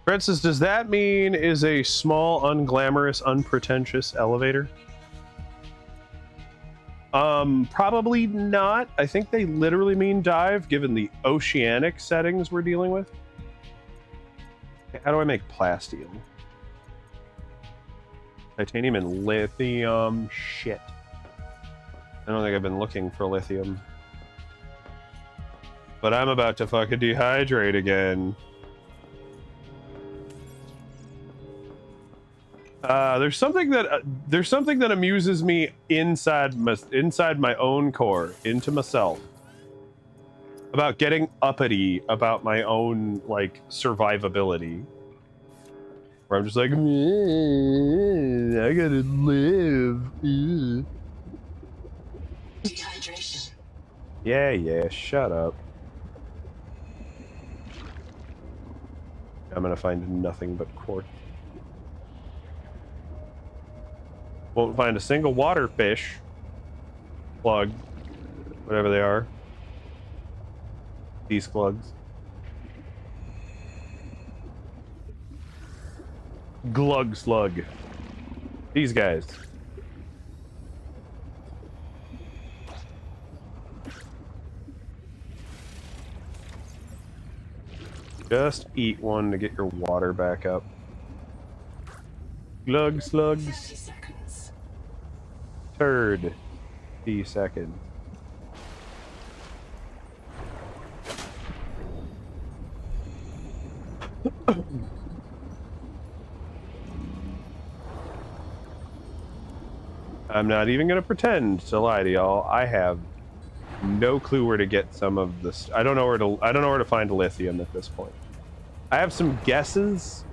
Francis, does that mean is a small, unglamorous, unpretentious elevator? Probably not. I think they literally mean dive, given the oceanic settings we're dealing with. Okay, how do I make plastium? Titanium and lithium. Shit. I don't think I've been looking for lithium. But I'm about to fucking dehydrate again. There's something that amuses me inside my own core, into myself, about getting uppity about my own like survivability. Where I'm just like, I gotta live. Dehydration. Yeah, shut up. I'm gonna find nothing but quartz. Won't find a single water fish. Plug. Whatever they are. These slugs. Glug slug. These guys. Just eat one to get your water back up. Glug slugs. 30 seconds. Turd. 30 seconds. I'm not even gonna pretend to lie to y'all. I have no clue where to get some of this. I don't know where to find lithium at this point. I have some guesses.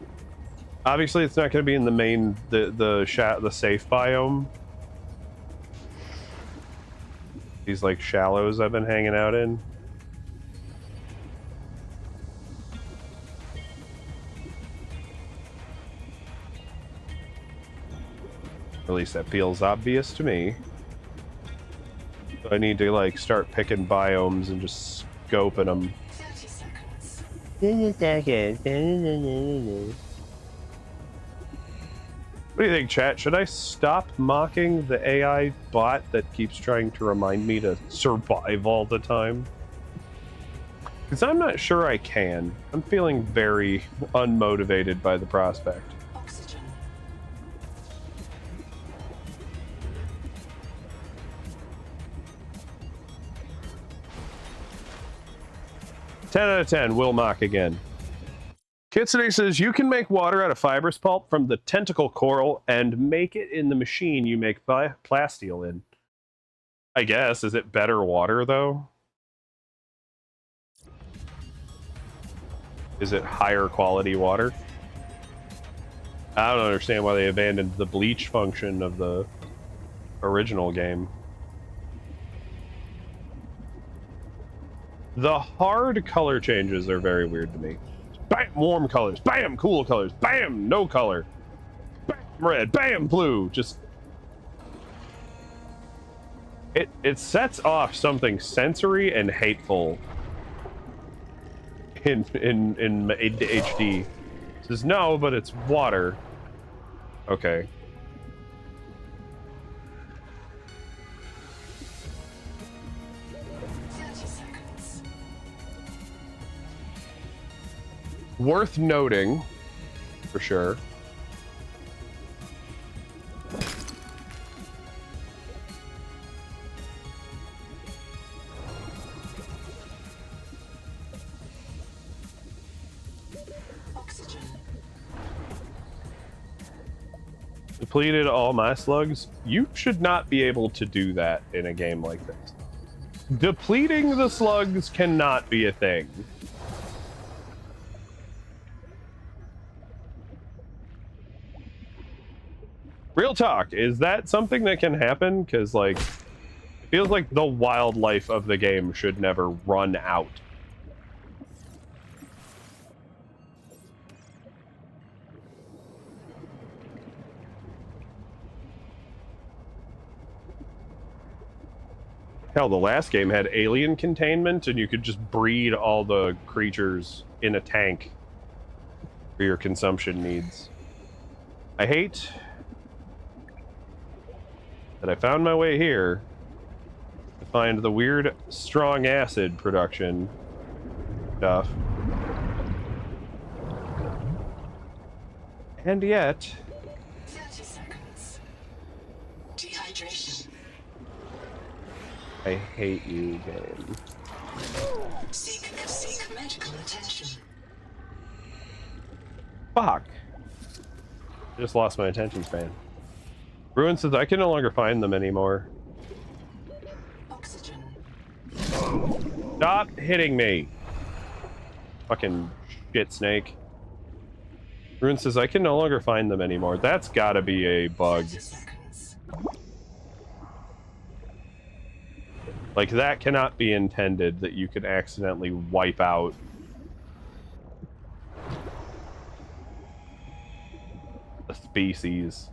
Obviously, it's not going to be in the main the safe biome. These like shallows I've been hanging out in. At least that feels obvious to me. So I need to like start picking biomes and just scoping them. 30 seconds. What do you think, chat? Should I stop mocking the AI bot that keeps trying to remind me to survive all the time? Because I'm not sure I can. I'm feeling very unmotivated by the prospect. Oxygen. 10 out of 10, will mock again. Kitsune says, you can make water out of fibrous pulp from the tentacle coral and make it in the machine you make plasteel in. I guess. Is it better water, though? Is it higher quality water? I don't understand why they abandoned the bleach function of the original game. The hard color changes are very weird to me. Bam, warm colors. Bam, cool colors. Bam, no color. Bam, red. Bam, blue. Just... It sets off something sensory and hateful in HD. It says no, but it's water. Okay. Worth noting, for sure. Oxygen. Depleted all my slugs. You should not be able to do that in a game like this. Depleting the slugs cannot be a thing. Real talk, is that something that can happen? Because, like, it feels like the wildlife of the game should never run out. Hell, the last game had alien containment, and you could just breed all the creatures in a tank for your consumption needs. I hate that I found my way here to find the weird strong acid production stuff. And yet... 30 seconds. Dehydration. I hate you, game. Seek medical attention. Fuck. I just lost my attention span. Ruin says I can no longer find them anymore. Oxygen. Stop hitting me. Fucking shit snake. Ruin says I can no longer find them anymore. That's gotta be a bug. 30 seconds. Like, that cannot be intended, that you could accidentally wipe out a species.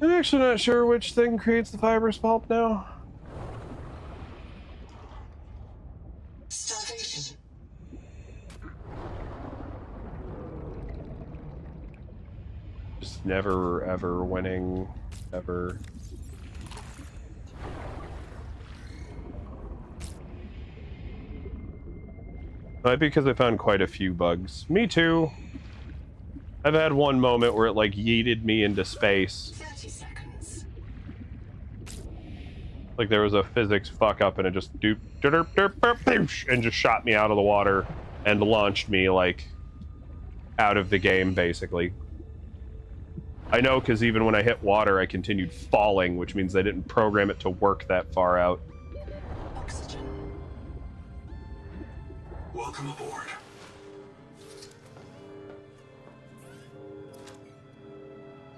I'm actually not sure which thing creates the fibrous pulp now. Starvation. Just never, ever winning, ever. Might be because I found quite a few bugs. Me too. I've had one moment where it like yeeted me into space. 30 seconds. Like there was a physics fuck up and it just doop, derp, derp, derp, boosh, and just shot me out of the water and launched me like out of the game basically. I know because even when I hit water I continued falling, which means they didn't program it to work that far out. Oxygen. Welcome aboard.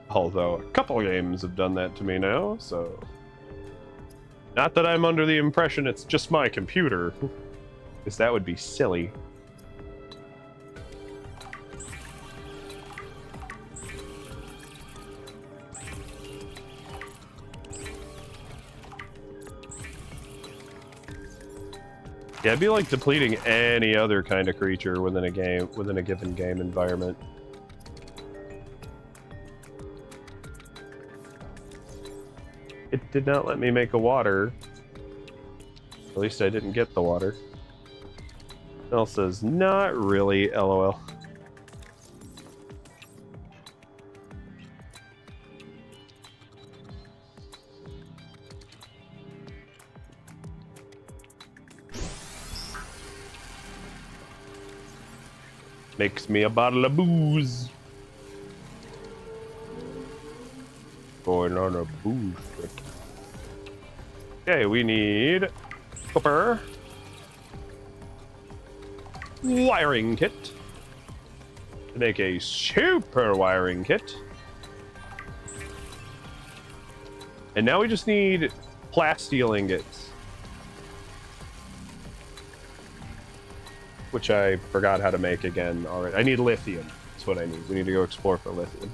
Although a couple games have done that to me now, so... Not that I'm under the impression it's just my computer, because that would be silly. Yeah, it'd be like depleting any other kind of creature within a game, within a given game environment. It did not let me make a water. At least I didn't get the water. Mel says, not really, LOL. Makes me a bottle of booze. Going on a booze trip. Okay, we need copper. Wiring kit. To make a super wiring kit. And now we just need plasteel ingots. Which I forgot how to make again already. I need lithium. That's what I need. We need to go explore for lithium.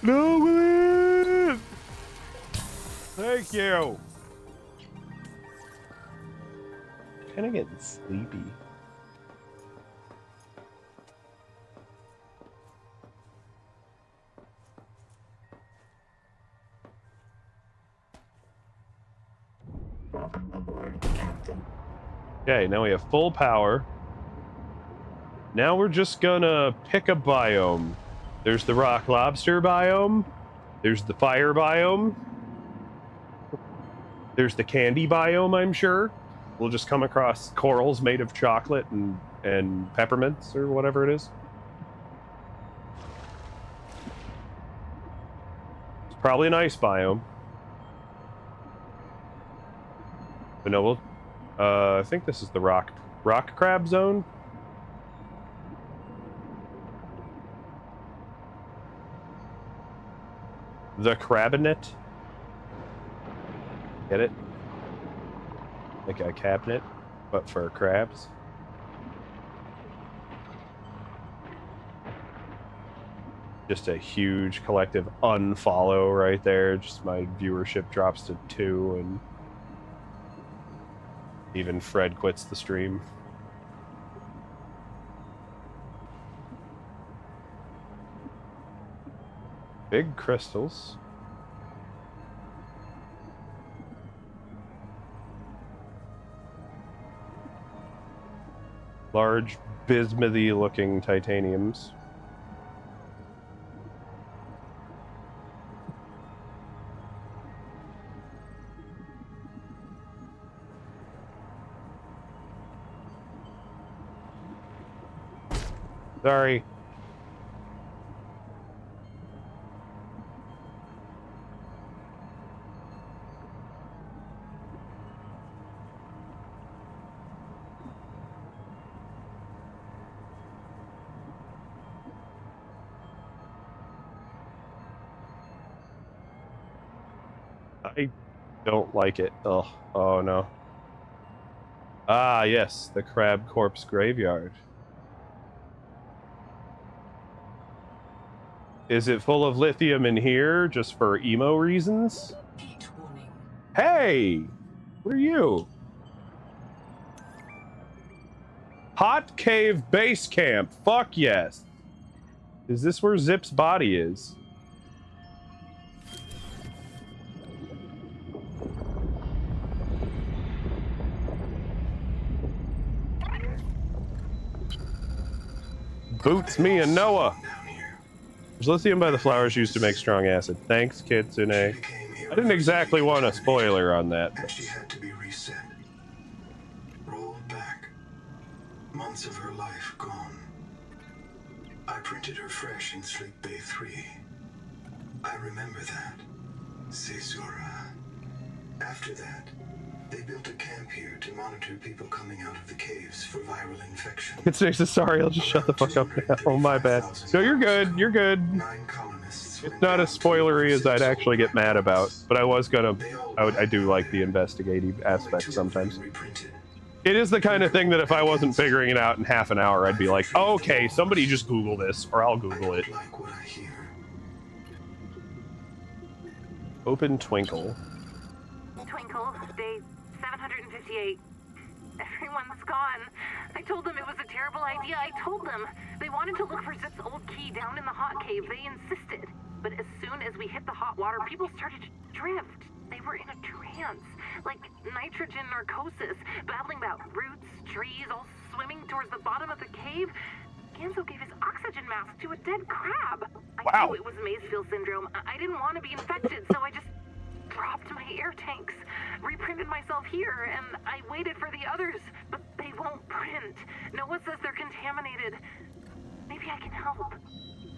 No, Willis! Thank you. Kind of getting sleepy. Okay, now we have full power. Now we're just gonna pick a biome. There's the rock lobster biome. There's the fire biome. There's the candy biome, I'm sure. We'll just come across corals made of chocolate and peppermints or whatever it is. It's probably an ice biome. But no, we'll... I think this is the rock crab zone. The crabinet. Get it? Like a cabinet, but for crabs. Just a huge collective unfollow right there. Just my viewership drops to 2 and even Fred quits the stream. Big crystals. Large bismuty looking titaniums. Sorry. I don't like it. Oh no. Ah, yes, the crab corpse graveyard. Is it full of lithium in here just for emo reasons? Heat warning. Hey! What are you? Hot Cave Base Camp. Fuck yes. Is this where Zip's body is? Boots me and Noah. There's lithium by the flowers used to make strong acid. Thanks, Kitsune. I didn't exactly want a spoiler on that. And she had to be reset. Rolled back. Months of her life gone. I printed her fresh in Sleep Bay 3. I remember that. Caesura. After that, they built a camp here to monitor people coming out of the caves for viral infection. It's sorry, I'll just shut the fuck up now. Oh, my bad. No, you're good. You're good. 9 colonists. It's not as spoilery as I'd actually get mad about, but I was gonna. I do like the investigative aspect sometimes. It is the kind of thing that if I wasn't figuring it out in half an hour, I'd be like, oh, okay, somebody just Google this, or I'll Google it. Like what I hear. Open Twinkle. Twinkle, day 758. Everyone's gone. I told them it was a terrible idea. I told them. They wanted to look for Zip's old key down in the hot cave. They insisted. But as soon as we hit the hot water, people started to drift. They were in a trance, like nitrogen narcosis, babbling about roots, trees, all swimming towards the bottom of the cave. Ganzo gave his oxygen mask to a dead crab. I knew it was Maysfield syndrome. I didn't want to be infected, so I just dropped my air tanks, reprinted myself here, and I waited for the others, but they won't print. Noah says they're contaminated. Maybe I can help.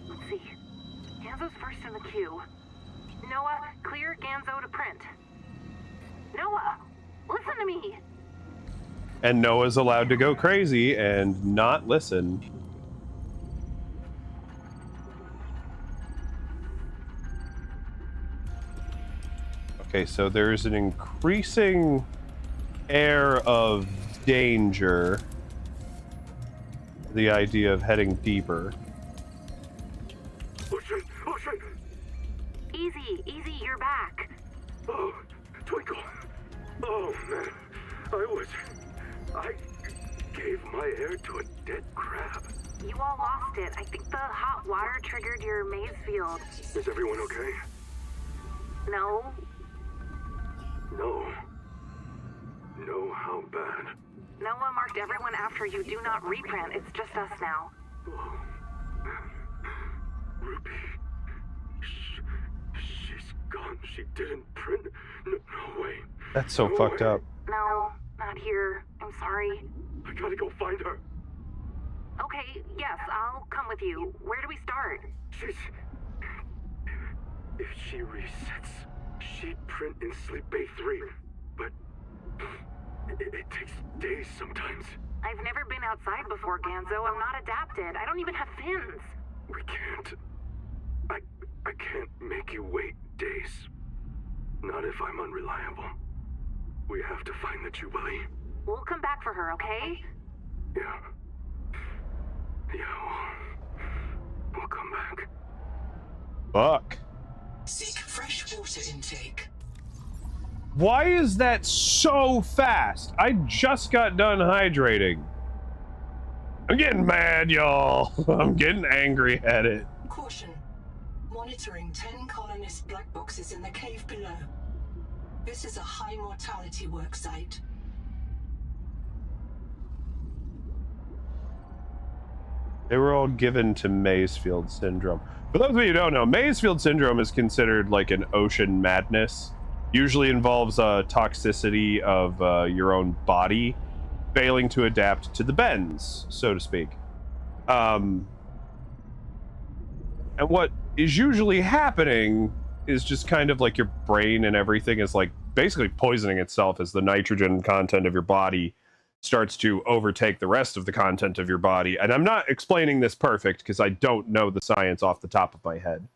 Let's see. Ganzo's first in the queue. Noah, clear Ganzo to print. Noah, listen to me. And Noah's allowed to go crazy and not listen. Okay, so there's an increasing air of danger. The idea of heading deeper. Ocean! Ocean! Easy, you're back. Oh, Twinkle. Oh, man. I gave my air to a dead crab. You all lost it. I think the hot water triggered your maze field. Is everyone okay? No. No. No, how bad? Noah marked everyone after you. Do not reprint. It's just us now. Oh. Ruby. She's gone. She didn't print. No way. That's so fucked up. No, not here. I'm sorry. I gotta go find her. Okay, yes, I'll come with you. Where do we start? If she resets, she'd print in Sleep Bay 3. But it takes days sometimes. I've never been outside before, Ganzo. I'm not adapted. I don't even have fins. We can't. I can't make you wait days. Not if I'm unreliable. We have to find the Jubilee. We'll come back for her, okay? Yeah. We'll come back. Fuck. Seek fresh water intake. Why is that so fast? I just got done hydrating. I'm getting mad, y'all. I'm getting angry at it. Caution. Monitoring 10 colonist black boxes in the cave below. This is a high mortality work site. They were all given to Maysfield syndrome. For those of you who don't know, Maysfield syndrome is considered like an ocean madness. Usually involves toxicity of your own body failing to adapt to the bends, so to speak. And what is usually happening is just kind of like your brain and everything is like basically poisoning itself as the nitrogen content of your body starts to overtake the rest of the content of your body. And I'm not explaining this perfect because I don't know the science off the top of my head.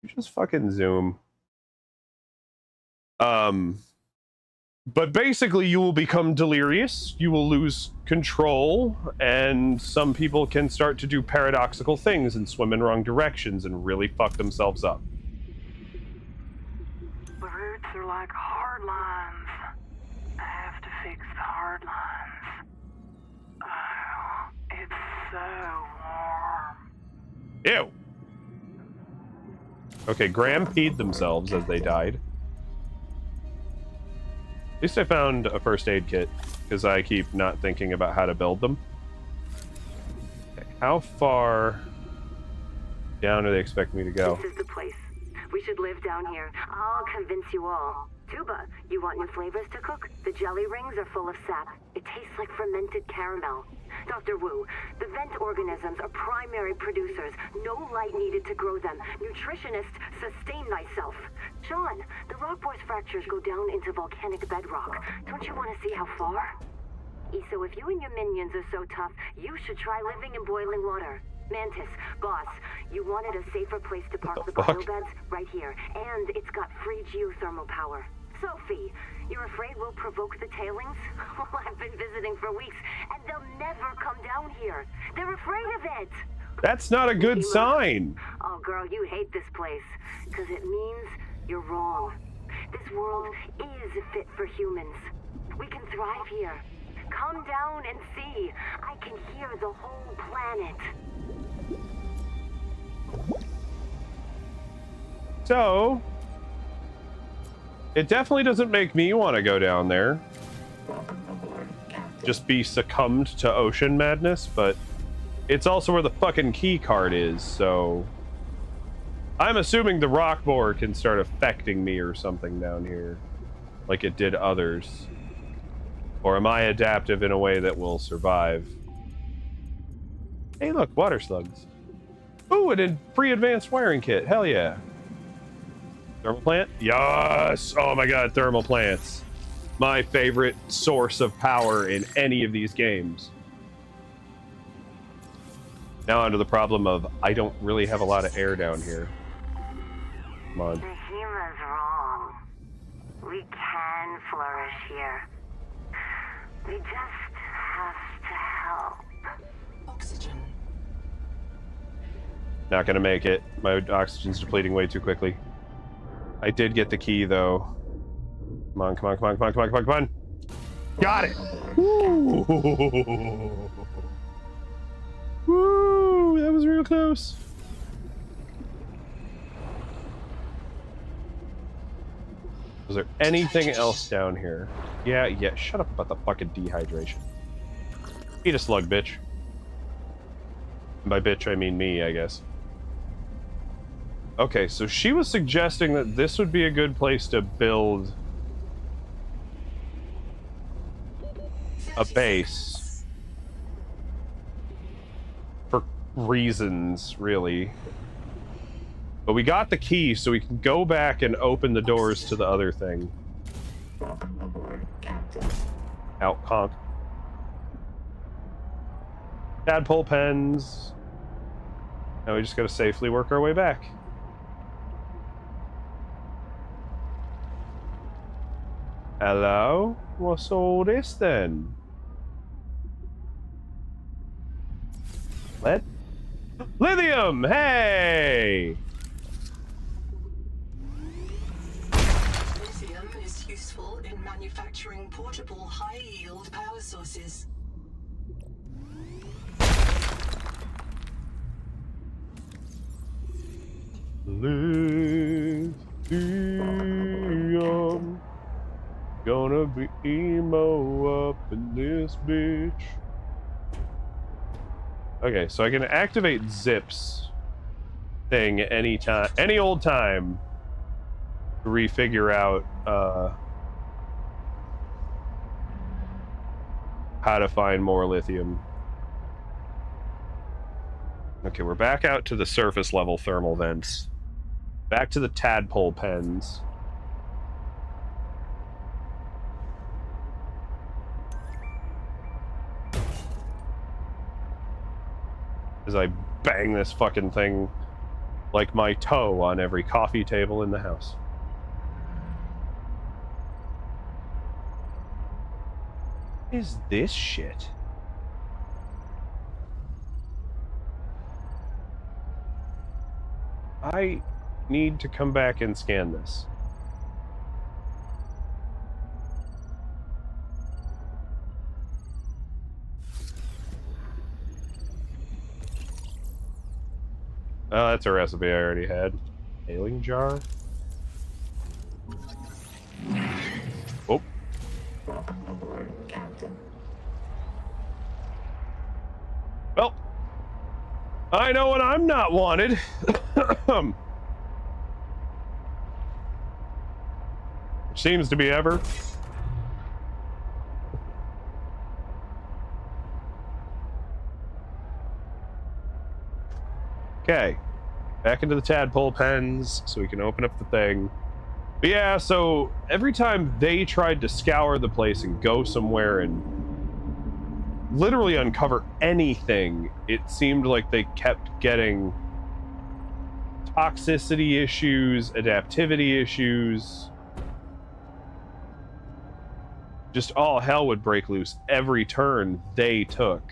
You just fucking zoom. But basically you will become delirious, you will lose control, and some people can start to do paradoxical things and swim in wrong directions and really fuck themselves up. The roots are like hard lines. I have to fix the hard lines. Oh, it's so warm. Ew. Okay, Graham peed themselves as they died. At least I found a first aid kit, because I keep not thinking about how to build them. Okay, how far down do they expect me to go? This is the place. We should live down here. I'll convince you all. Tuba, you want new flavors to cook? The jelly rings are full of sap. It tastes like fermented caramel. Dr. Wu, the vent organisms are primary producers. No light needed to grow them. Nutritionist, sustain thyself. Sean, the rockbore's fractures go down into volcanic bedrock. Don't you want to see how far? So if you and your minions are so tough, you should try living in boiling water. Mantis, boss, you wanted a safer place to park the biobeds? Right here. And it's got free geothermal power. Sophie, you're afraid we'll provoke the tailings? Well, I've been visiting for weeks, and they'll never come down here. They're afraid of it. That's not a good sign. Oh, girl, you hate this place, because it means you're wrong. This world is fit for humans. We can thrive here. Come down and see. I can hear the whole planet. So, it definitely doesn't make me want to go down there. Just be succumbed to ocean madness, but it's also where the fucking key card is, so... I'm assuming the rock borer can start affecting me or something down here, like it did others. Or am I adaptive in a way that will survive? Hey look, water slugs. Ooh, and a free advanced wiring kit. Hell yeah. Thermal plant? Yes! Oh my god, thermal plants. My favorite source of power in any of these games. Now onto the problem of I don't really have a lot of air down here. Come on. Nahima's wrong. We can flourish here. We just have to help. Oxygen. Not gonna make it. My oxygen's depleting way too quickly. I did get the key though. Come on, come on, come on, come on, come on, come on, come on. Got it! Woo! Woo! That was real close. Was there anything else down here? Yeah, shut up about the fucking dehydration. Eat a slug, bitch. And by bitch, I mean me, I guess. Okay, so she was suggesting that this would be a good place to build a base. For reasons, really. But we got the key, so we can go back and open the doors to the other thing. Out, conk. Tadpole pens. Now we just gotta safely work our way back. Hello? What's all this then? Lead? Lithium! Hey! Lithium is useful in manufacturing portable high-yield power sources. Lithium. Gonna be emo up in this bitch. Okay, so I can activate Zip's thing anytime, any old time, to refigure out how to find more lithium. Okay, we're back out to the surface level thermal vents. Back to the tadpole pens. As I bang this fucking thing like my toe on every coffee table in the house. What is this shit? I need to come back and scan this. Oh, that's a recipe I already had. Ailing jar. Oh. Well, I know when I'm not wanted. Which seems to be ever. Okay. Back into the tadpole pens so we can open up the thing. But yeah, so every time they tried to scour the place and go somewhere and literally uncover anything, it seemed like they kept getting toxicity issues, adaptivity issues. Just all hell would break loose every turn they took.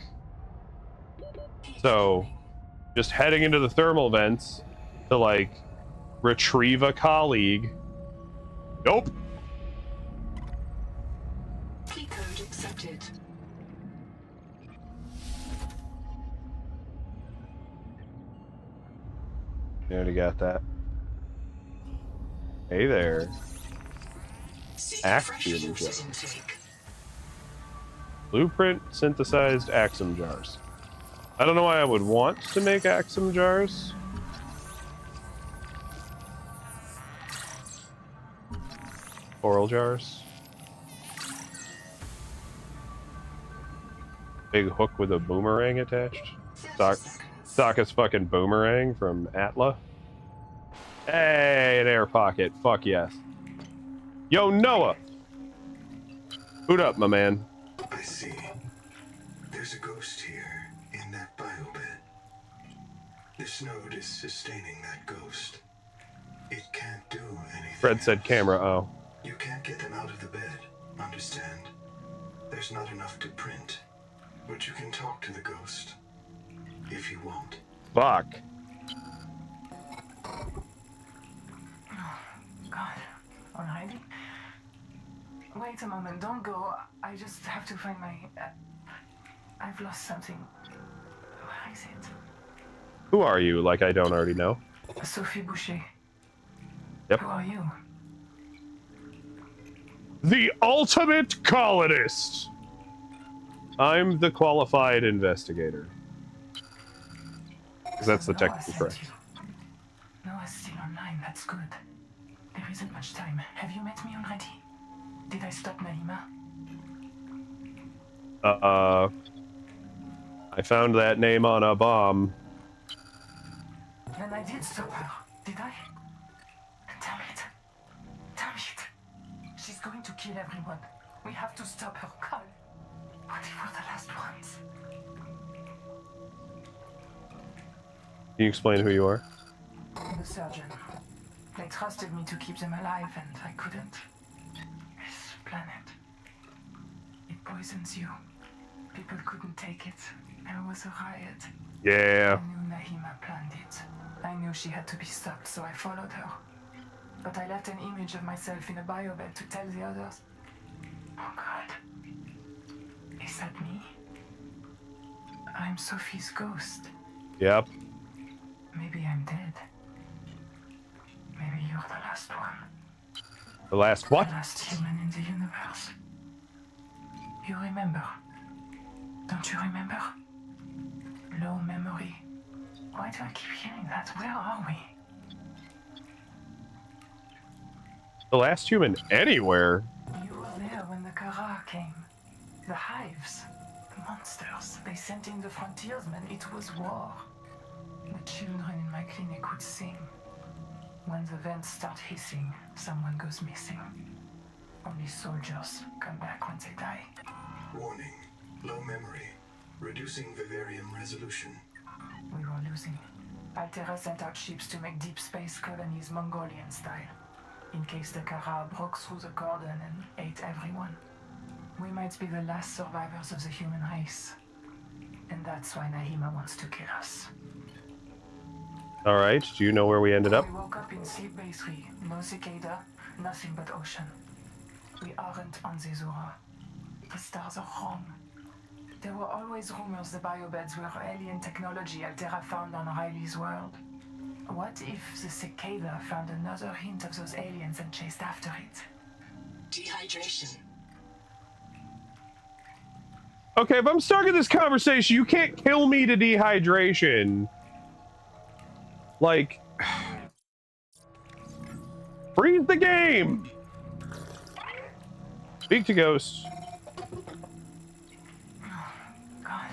So, just heading into the thermal vents to, like, retrieve a colleague. Nope. Key code accepted. You already got that. Hey there. Axiom jars. Blueprint synthesized Axiom jars. I don't know why I would want to make Axiom jars. Coral jars. Big hook with a boomerang attached. Sokka's fucking boomerang from Atla. Hey, an air pocket. Fuck yes. Yo, Noah! Boot up, my man. I see. There's a ghost here, in that biobed. This node is sustaining that ghost. It can't do anything Fred said else. camera, oh. You can't get them out of the bed, understand? There's not enough to print. But you can talk to the ghost. If you want. Fuck. God, already? Wait a moment, don't go. I just have to find my... I've lost something. Where is it? Who are you, like I don't already know? Sophie Boucher. Yep. Who are you? The ultimate colonist! I'm the qualified investigator. 'Cause that's the technical correct. Noah's still online, that's good. There isn't much time. Have you met me already? Did I stop Naima? I found that name on a bomb. Then I did stop her, did I? Damn it. Damn it. She's going to kill everyone. We have to stop her. God. What if we're the last ones? Can you explain who you are? The surgeon. They trusted me to keep them alive, and I couldn't. This planet. It poisons you. People couldn't take it. There was a riot. Yeah. I knew Naima planned it. I knew she had to be stopped, so I followed her. But I left an image of myself in a biobed to tell the others. Oh God. Is that me? I'm Sophie's ghost. Yep. Maybe I'm dead. Maybe you're the last one. The last what? The last human in the universe. You remember? Don't you remember? Low memory. Why do I keep hearing that? Where are we? The last human anywhere? You were there when the Kara came. The hives. The monsters. They sent in the frontiersmen. It was war. The children in my clinic would sing. When the vents start hissing, someone goes missing. Only soldiers come back when they die. Warning. Low memory. Reducing vivarium resolution. We were losing. Altera sent out ships to make deep space colonies Mongolian style, in case the Kara broke through the cordon and ate everyone. We might be the last survivors of the human race. And that's why Naima wants to kill us. Alright, do you know where we ended up? We woke up in Sleep Bay 3. No cicada, nothing but ocean. We aren't on Zezura. The stars are wrong. There were always rumors the biobeds were alien technology Altera found on Riley's world. What if the cicada found another hint of those aliens and chased after it? Dehydration. Okay, if I'm stuck in this conversation, you can't kill me to dehydration. Like... freeze the game! Speak to ghosts. God,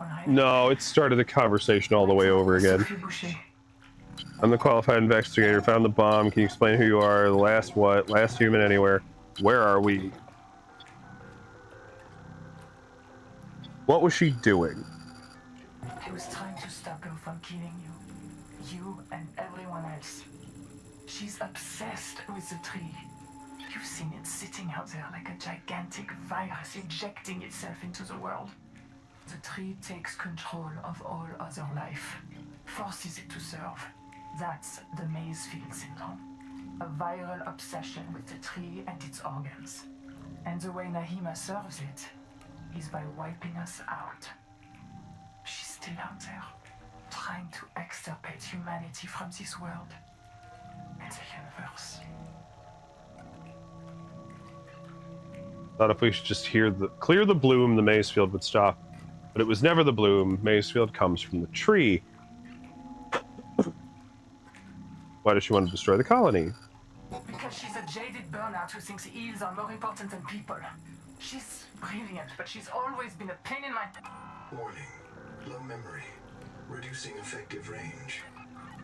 alright. No, it started the conversation all the way over again. Sophie Boucher. I'm the qualified investigator. Found the bomb. Can you explain who you are? The last what? Last human anywhere. Where are we? What was she doing? He was trying to stop him from killing you. You and everyone else. She's obsessed with the tree. You've seen it sitting out there like a gigantic virus injecting itself into the world. The tree takes control of all other life, forces it to serve. That's the Maysfield syndrome. A viral obsession with the tree and its organs. And the way Nahima serves it is by wiping us out. She's still out there, trying to extirpate humanity from this world and the universe. Thought if we should just clear the bloom, the Maysfield would stop. But it was never the bloom. Maysfield comes from the tree. Why does she want to destroy the colony? Because she's a jaded burnout who thinks eels are more important than people. She's brilliant, but she's always been a pain in my... Warning. Low memory. Reducing effective range.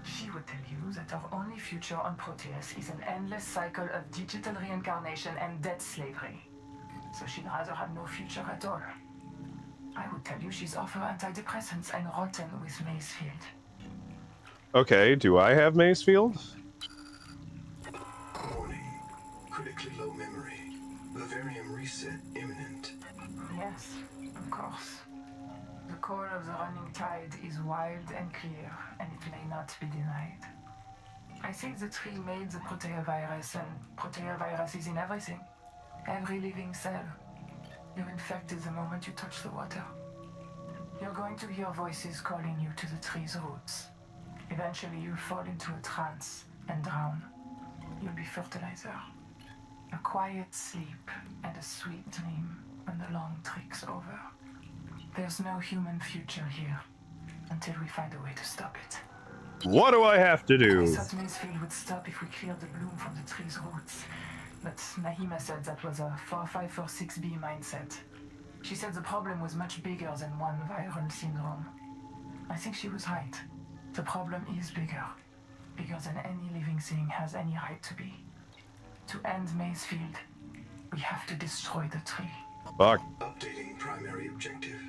She would tell you that our only future on Proteus is an endless cycle of digital reincarnation and debt slavery. So she'd rather have no future at all. I would tell you she's off her antidepressants and rotten with Maysfield. Okay, do I have Maysfield? Warning. Critically low memory. Vivarium reset imminent. Yes, of course. The core of the running tide is wild and clear, and it may not be denied. I think the tree made the proteovirus, and proteovirus is in everything. Every living cell. You're infected the moment you touch the water. You're going to hear voices calling you to the tree's roots. Eventually you'll fall into a trance and drown. You'll be fertilizer. A quiet sleep and a sweet dream when the long trick's over. There's no human future here until we find a way to stop it. What do I have to I do? thought Maysfield would stop if we cleared the bloom from the tree's roots. But Nahima said that was a 4546B mindset. She said the problem was much bigger than one viral syndrome. I think she was right. The problem is bigger. Bigger than any living thing has any right to be. To end Maysfield, we have to destroy the tree. Fuck. Updating primary objective.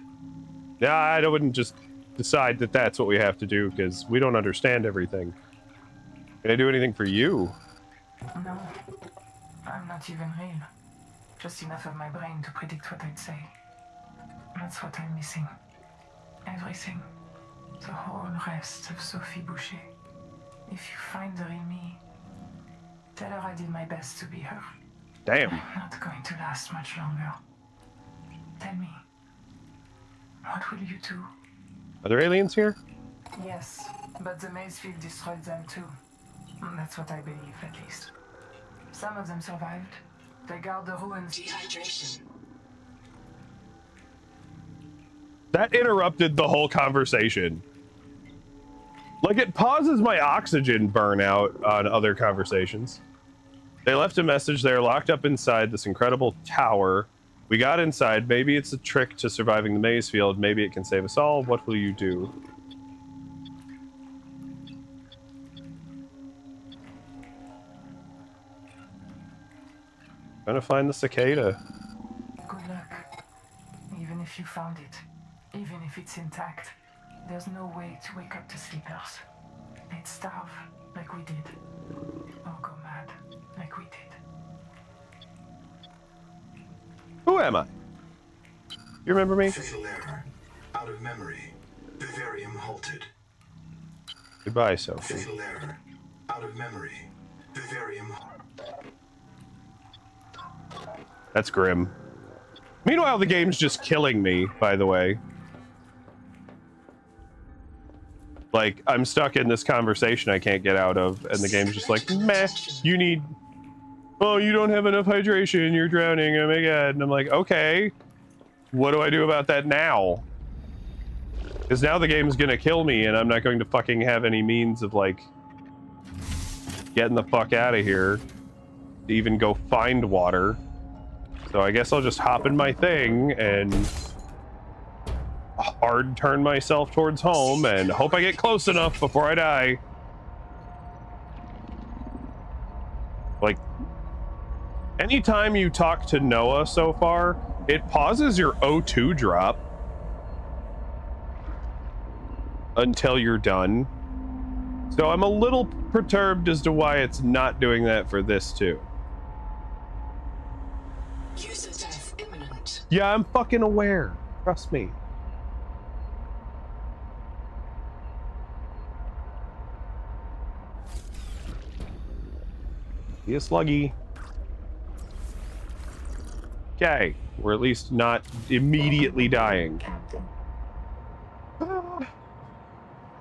Yeah, I wouldn't just decide that that's what we have to do, because we don't understand everything. Can I do anything for you? No. I'm not even real. Just enough of my brain to predict what I'd say. That's what I'm missing. Everything. The whole rest of Sophie Boucher. If you find the real me, tell her I did my best to be her. Damn. I'm not going to last much longer. Tell me, what will you do? Are there aliens here? Yes, but the Maysfield destroyed them too. That's what I believe, at least. Some of them survived. They guard the ruins. Dehydration. That interrupted the whole conversation. Like, it pauses my oxygen burnout on other conversations. They left a message. They're locked up inside this incredible tower. We got inside. Maybe it's a trick to surviving the Maysfield. Maybe it can save us all. What will you do? Gonna find the cicada. Good luck. Even if you found it, even if it's intact, there's no way to wake up the sleepers. They'd starve, like we did. Or go mad, like we did. Who am I? You remember me? Fatal error. Out of memory. Vivarium halted. Goodbye, Sophie. Fatal error. Out of memory. Vivarium. That's grim. Meanwhile, the game's just killing me, by the way. Like, I'm stuck in this conversation I can't get out of, and the game's just like, meh, you need... Oh, you don't have enough hydration, you're drowning, oh my god. And I'm like, okay, what do I do about that now? Because now the game's gonna kill me, and I'm not going to fucking have any means of, like, getting the fuck out of here to even go find water. So I guess I'll just hop in my thing and hard turn myself towards home and hope I get close enough before I die. Like, anytime you talk to Noah so far, it pauses your O2 drop until you're done. So I'm a little perturbed as to why it's not doing that for this too. User death imminent. Yeah, I'm fucking aware. Trust me. Be a sluggy. Okay, we're at least not immediately dying.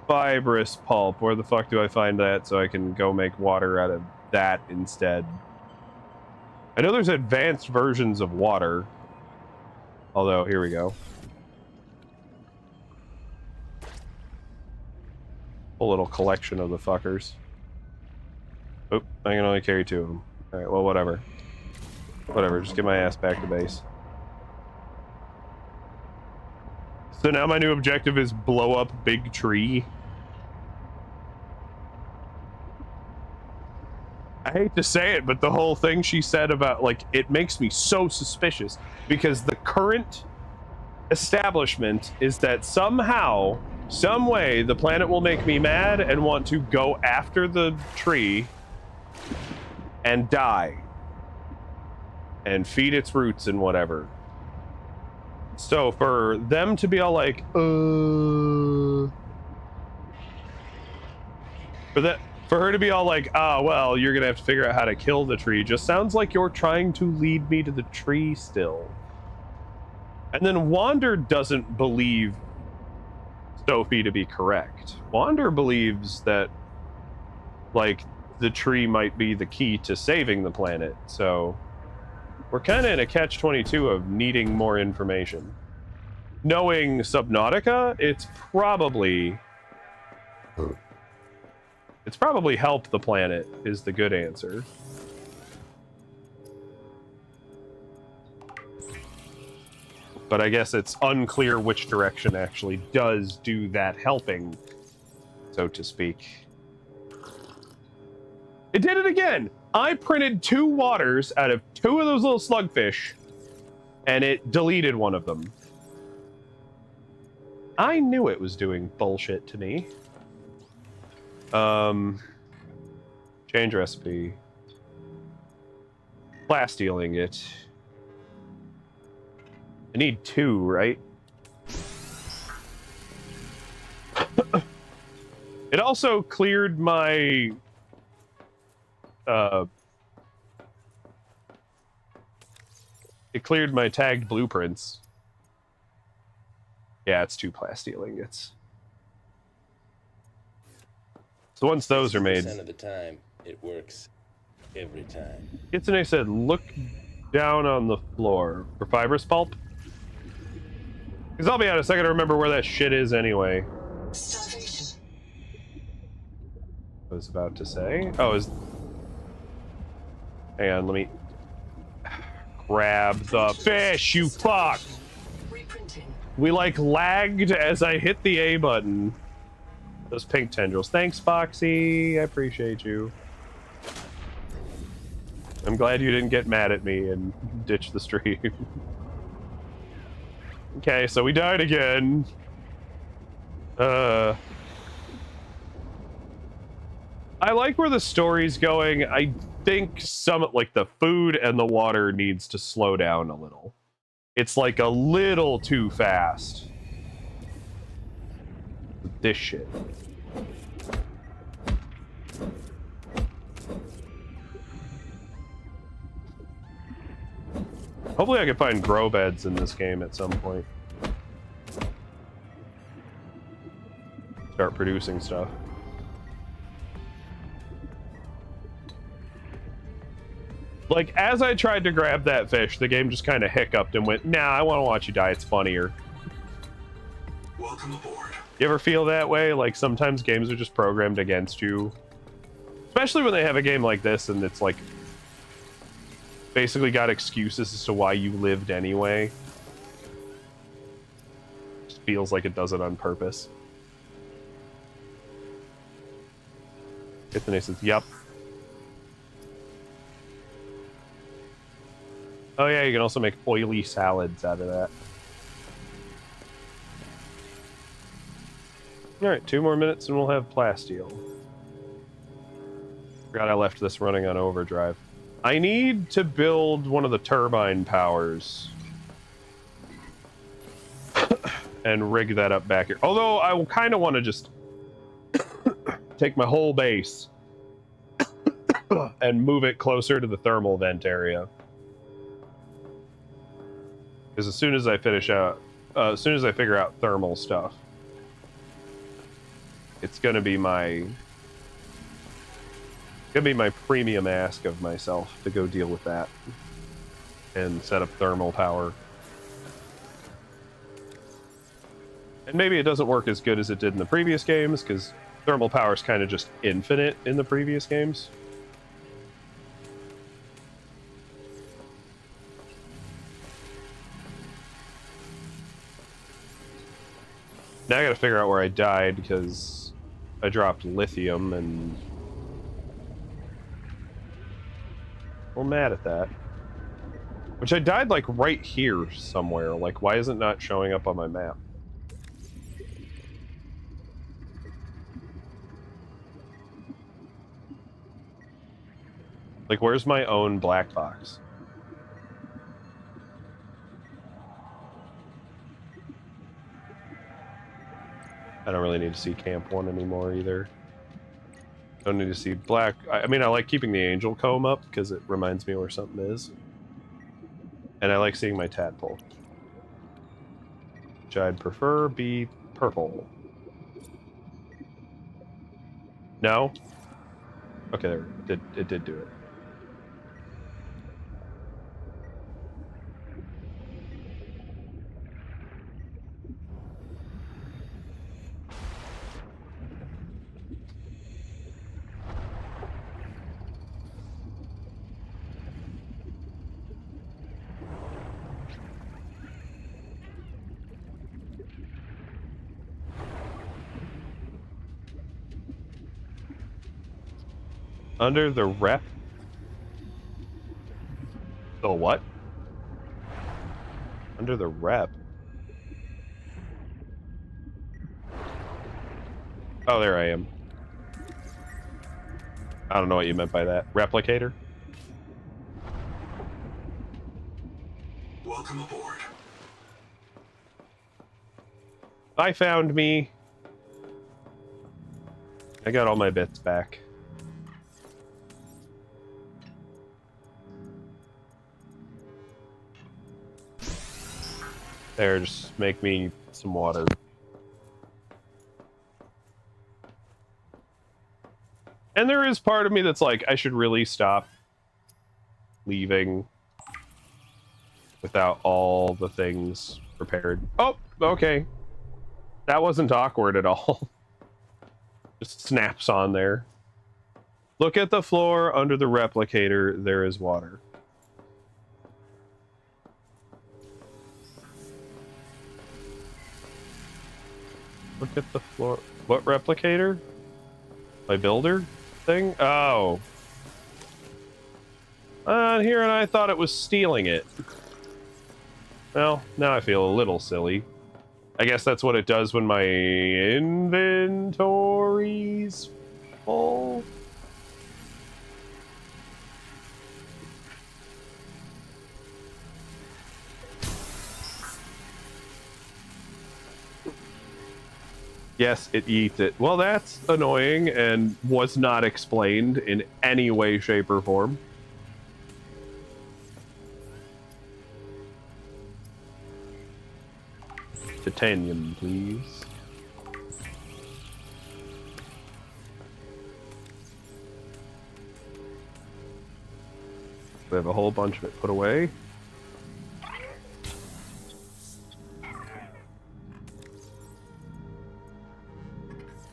Fibrous pulp. Where the fuck do I find that so I can go make water out of that instead? I know there's advanced versions of water. Although, here we go. A little collection of the fuckers. Oop, I can only carry 2 of them. Alright, well, whatever. Whatever, just get my ass back to base. So now my new objective is blow up big tree. I hate to say it, but the whole thing she said about, like, it makes me so suspicious because the current establishment is that somehow, some way, the planet will make me mad and want to go after the tree and die and feed its roots and whatever. So for them to be all like, for her to be all like, well, you're gonna have to figure out how to kill the tree, just sounds like you're trying to lead me to the tree still. And then Wander doesn't believe Sophie to be correct. Wander believes that, like, the tree might be the key to saving the planet, so we're kind of in a catch-22 of needing more information. Knowing Sub-Nautica, it's probably help the planet is the good answer. But I guess it's unclear which direction actually does do that helping, so to speak. It did it again! I printed 2 waters out of 2 of those little slugfish, and it deleted one of them. I knew it was doing bullshit to me. Change recipe. Plastiling it. I need 2, right? It also cleared my it cleared my tagged blueprints. Yeah, it's 2 plasteel ingots. So once those are made, 60% of the time, it works every time. Kitsune said, look down on the floor for fibrous pulp. Because I'll be honest, I gotta remember where that shit is anyway. Starvation. I was about to say. Oh, is. Hang on, let me grab the fish, you fuck! Reprinting. We like lagged as I hit the A button. Those pink tendrils. Thanks, Foxy. I appreciate you. I'm glad you didn't get mad at me and ditch the stream. Okay, so we died again. I like where the story's going. I think some, like, the food and the water needs to slow down a little. It's like a little too fast. This shit. Hopefully I can find grow beds in this game at some point. Start producing stuff. Like, as I tried to grab that fish, the game just kind of hiccuped and went, nah, I want to watch you die, it's funnier. Welcome aboard. You ever feel that way? Like, sometimes games are just programmed against you. Especially when they have a game like this and it's like basically got excuses as to why you lived anyway. Just feels like it does it on purpose. Anthony says, "Yup." Oh yeah, you can also make oily salads out of that. Alright, 2 more minutes and we'll have plasteel. Forgot I left this running on overdrive. I need to build one of the turbine powers. And rig that up back here. Although I will kind of want to just take my whole base and move it closer to the thermal vent area. Because as soon as I figure out thermal stuff, it's gonna be my premium ask of myself to go deal with that and set up thermal power. And maybe it doesn't work as good as it did in the previous games, because thermal power is kind of just infinite in the previous games. Now I gotta figure out where I died, because I dropped lithium and... I'm mad at that. Which I died, like, right here somewhere. Like, why is it not showing up on my map? Like, where's my own black box? I don't really need to see Camp 1 anymore either. Don't need to see black... I mean, I like keeping the angel comb up because it reminds me where something is. And I like seeing my tadpole. Which I'd prefer be purple. No? Okay, there. It did do it. Under the rep? The what? Under the rep? Oh, there I am. I don't know what you meant by that. Replicator? Welcome aboard. I found me. I got all my bits back. There, just make me some water. And there is part of me that's like, I should really stop leaving without all the things prepared. Oh, okay. That wasn't awkward at all. Just snaps on there. Look at the floor under the replicator. There is water. Look at the floor. What replicator? My builder thing? Oh. Here and I thought it was stealing it. Well, now I feel a little silly. I guess that's what it does when my inventory's full. Yes, it eats it. Well, that's annoying and was not explained in any way, shape, or form. Titanium, please. We have a whole bunch of it put away.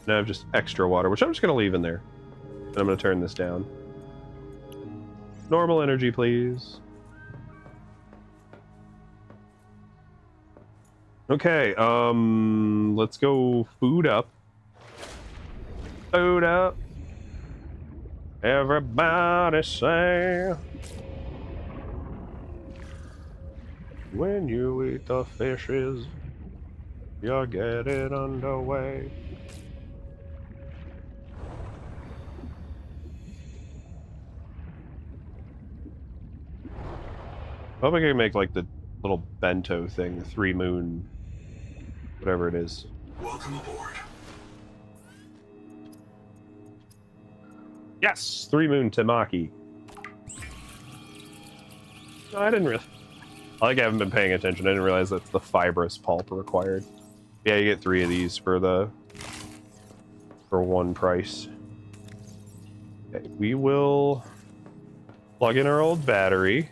Now I have just extra water, which I'm just going to leave in there. And I'm going to turn this down. Normal energy, please. Okay, let's go food up. Food up. Everybody say, when you eat the fishes, you'll get it underway. Hope I can make like the little bento thing, the 3 moon, whatever it is. Welcome aboard. Yes, 3 moon tamaki. No, I didn't really. I haven't been paying attention. I didn't realize that's the fibrous pulp required. Yeah, you get 3 of these for 1 price. Okay, we will plug in our old battery.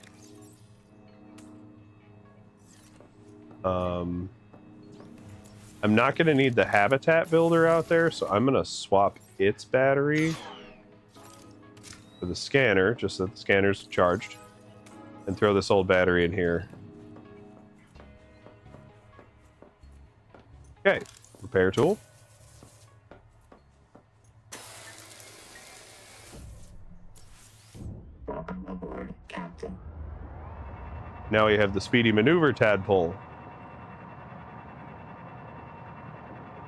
I'm not going to need the habitat builder out there, so I'm going to swap its battery for the scanner, just so the scanner's charged, and throw this old battery in here. Okay, repair tool. Welcome aboard, Captain. Now we have the speedy maneuver tadpole.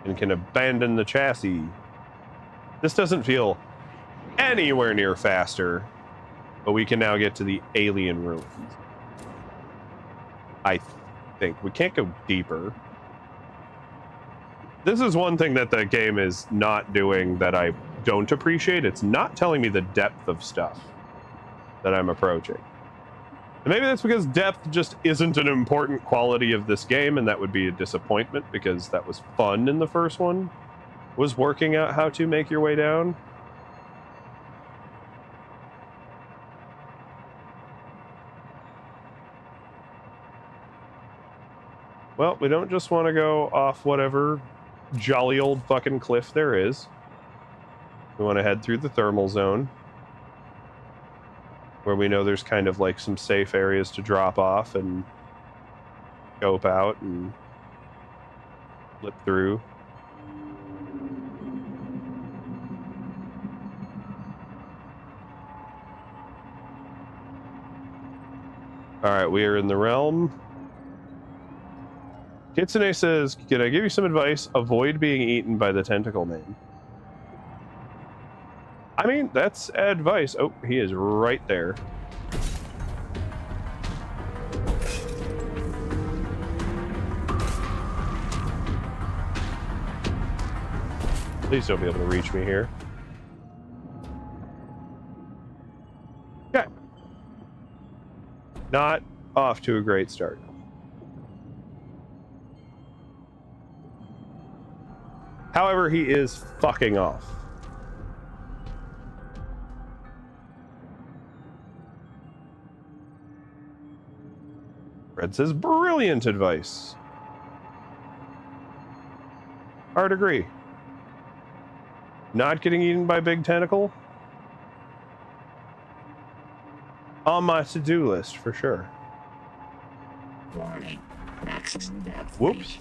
And can abandon the chassis. This doesn't feel anywhere near faster, but we can now get to the alien room. I think we can't go deeper. This is one thing that the game is not doing that I don't appreciate. It's not telling me the depth of stuff that I'm approaching. And maybe that's because depth just isn't an important quality of this game, and that would be a disappointment because that was fun in the first one, was working out how to make your way down. Well, we don't just want to go off whatever jolly old fucking cliff there is. We want to head through the thermal zone, where we know there's kind of like some safe areas to drop off and scope out and flip through. All right, we are in the realm. Kitsune says, can I give you some advice? Avoid being eaten by the tentacle man. I mean, that's advice. Oh, he is right there. Please don't be able to reach me here. Okay. Not off to a great start. However, he is fucking off. Red says, brilliant advice. Hard agree. Not getting eaten by big tentacle? On my to-do list, for sure. Warning. Max depth. Whoops.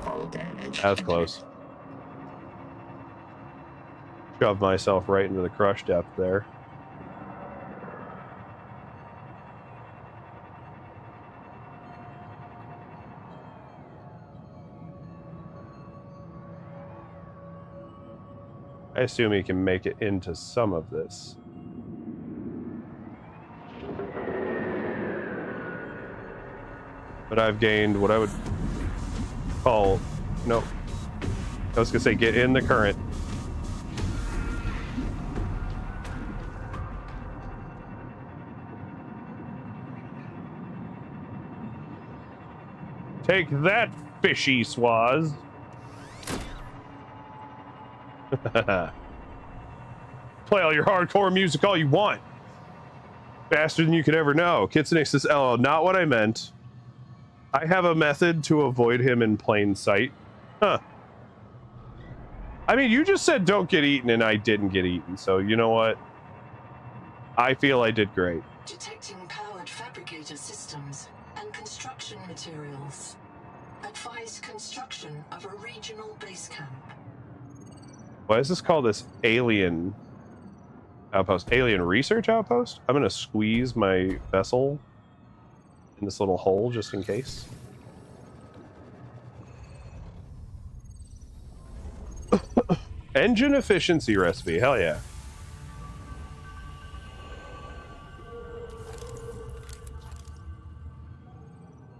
Hull damage. That was close. Shoved myself right into the crush depth there. I assume he can make it into some of this. But I've gained what I would call, no, I was gonna say get in the current. Take that, fishy swaz. Play all your hardcore music all you want. Faster than you could ever know. Kitsune says, oh, not what I meant. I have a method to avoid him in plain sight. Huh. I mean, you just said don't get eaten, and I didn't get eaten. So, you know what? I feel I did great. Detecting powered fabricator systems and construction materials. Advise construction of a regional base camp. Why is this called this alien outpost? Alien research outpost? I'm gonna squeeze my vessel in this little hole just in case. Engine efficiency recipe, hell yeah.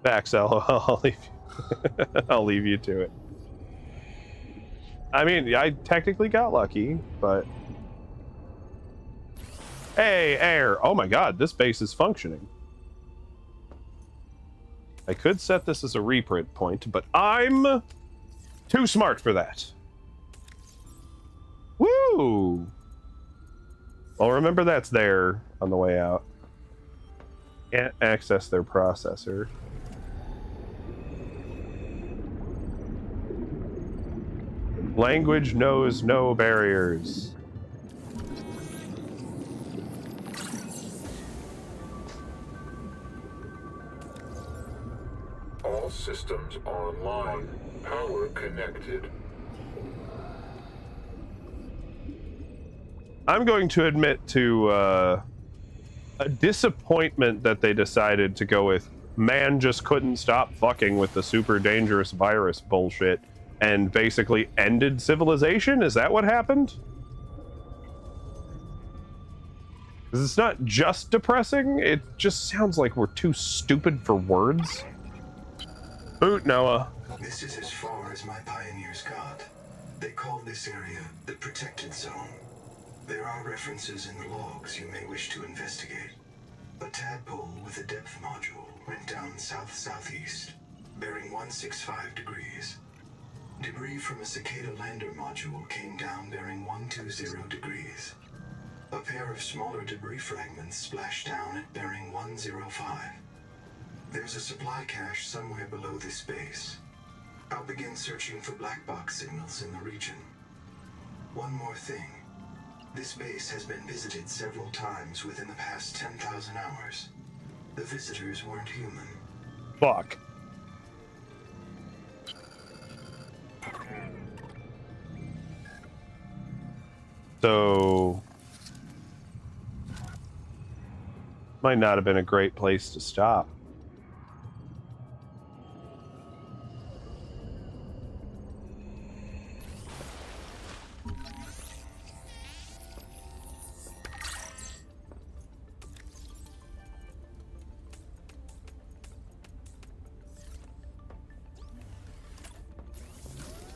Facts, I'll leave you. I'll leave you to it. I mean, I technically got lucky, but... Hey, air! Oh my god, this base is functioning. I could set this as a reprint point, but I'm too smart for that. Woo! Well, remember that's there on the way out. Can't access their processor. Language knows no barriers. All systems online. Power connected. I'm going to admit to a disappointment that they decided to go with man just couldn't stop fucking with the super dangerous virus bullshit and basically ended civilization? Is that what happened? Because it's not just depressing, it just sounds like we're too stupid for words. Boot, Noah. This is as far as my pioneers got. They called this area the Protected Zone. There are references in the logs you may wish to investigate. A tadpole with a depth module went down south-southeast, bearing 165 degrees. Debris from a cicada lander module came down bearing 120 degrees. A pair of smaller debris fragments splashed down at bearing 105. There's a supply cache somewhere below this base. I'll begin searching for black box signals in the region. One more thing. This base has been visited several times within the past 10,000 hours. The visitors weren't human. Fuck. So... might not have been a great place to stop.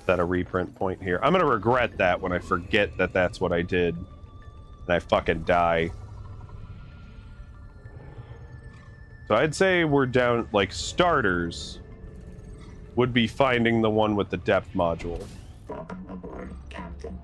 That a reprint point here. I'm gonna regret that when I forget that that's what I did and I fucking die. So I'd say we're down, like, starters would be finding the one with the depth module. Captain.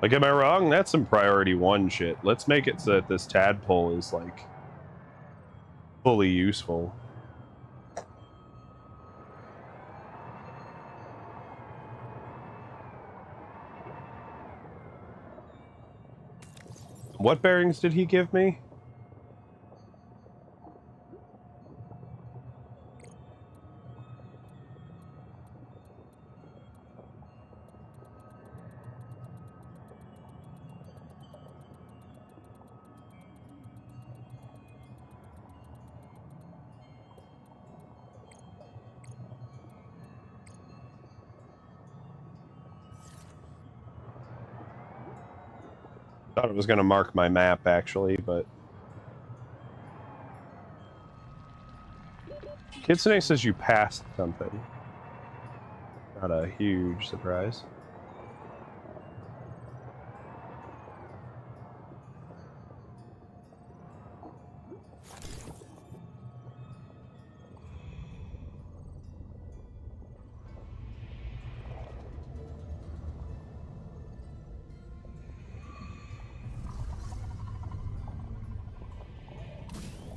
Like, am I wrong? That's some priority 1 shit. Let's make it so that this tadpole is, like, fully useful. What bearings did he give me? Thought it was going to mark my map, actually, but... Kitsune says you passed something. Not a huge surprise.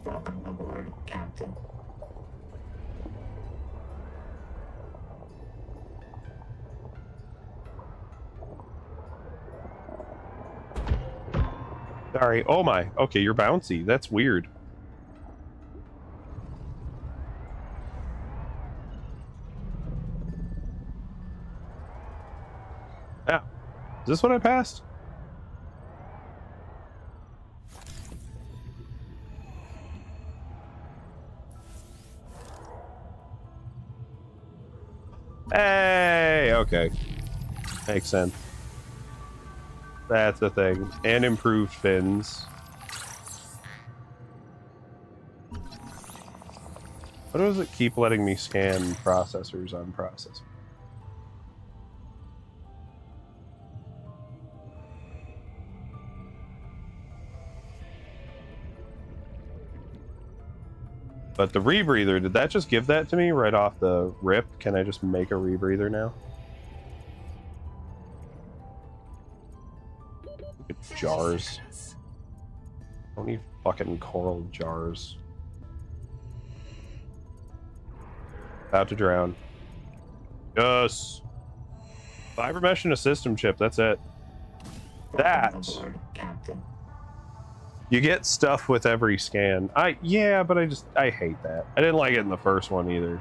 Welcome aboard, Captain. Sorry. Oh my. Okay, you're bouncy. That's weird. Ah. Is this what I passed? Hey, okay. Makes sense. That's the thing. And improved fins. What does it keep letting me scan processors on processor? But the rebreather, did that just give that to me right off the rip? Can I just make a rebreather now? Jars. I don't need fucking coral jars. About to drown. Yes. Fiber mesh and a system chip, that's it. That. You get stuff with every scan. Yeah, but I hate that. I didn't like it in the first one either.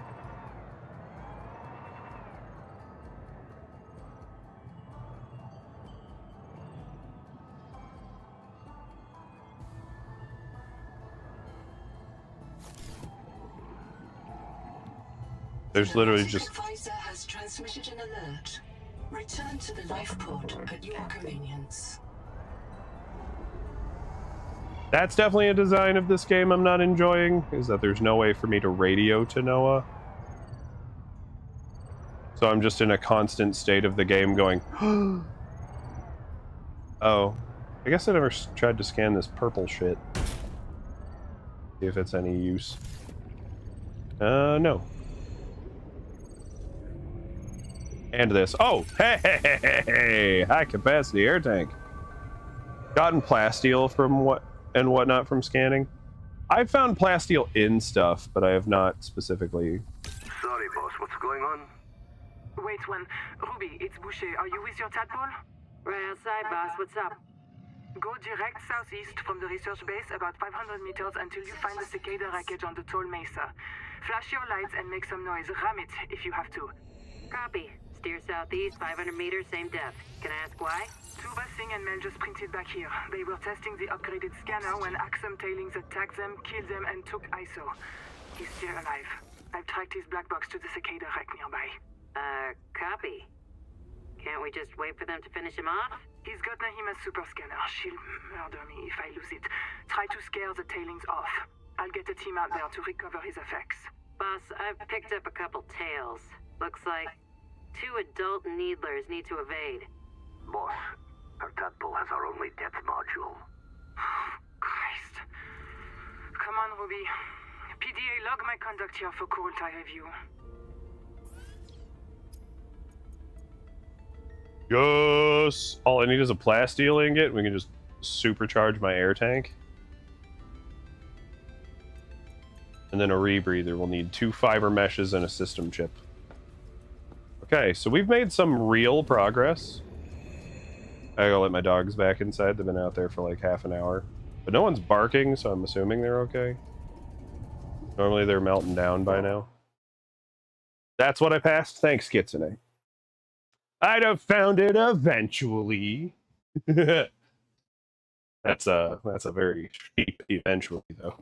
There's literally just... Supervisor has transmitted an alert. Return to the life pod at your convenience. That's definitely a design of this game I'm not enjoying, is that there's no way for me to radio to Noah. So I'm just in a constant state of the game going, oh, I guess I never tried to scan this purple shit. See if it's any use. No. And this. Oh, hey, high capacity air tank. Gotten plasteel from whatnot from scanning. I've found plasteel in stuff, but I have not specifically. Sorry, boss. What's going on? Wait one. Ruby, it's Boucher. Are you with your tadpole? Right outside, boss. What's up? Go direct southeast from the research base about 500 meters until you find the cicada wreckage on the tall mesa. Flash your lights and make some noise. Ram it if you have to. Copy. Steer southeast, 500 meters, same depth. Can I ask why? Tuba, Singh, and Mel just printed back here. They were testing the upgraded scanner when Axum tailings attacked them, killed them, and took ISO. He's still alive. I've tracked his black box to the cicada wreck nearby. Copy. Can't we just wait for them to finish him off? He's got Nahima's super scanner. She'll murder me if I lose it. Try to scare the tailings off. I'll get a team out there to recover his effects. Boss, I've picked up a couple tails. Looks like 2 adult needlers need to evade. Boss, our tadpole has our only depth module. Christ. Come on, Ruby. PDA, log my conduct here for Kurultai review. Yes! All I need is a plasteel ingot. We can just supercharge my air tank. And then a rebreather. We'll need 2 fiber meshes and a system chip. Okay, so we've made some real progress. I gotta let my dogs back inside. They've been out there for like half an hour. But no one's barking, so I'm assuming they're okay. Normally they're melting down by now. That's what I passed. Thanks, Kitsune. I'd have found it eventually. That's a very cheap eventually, though.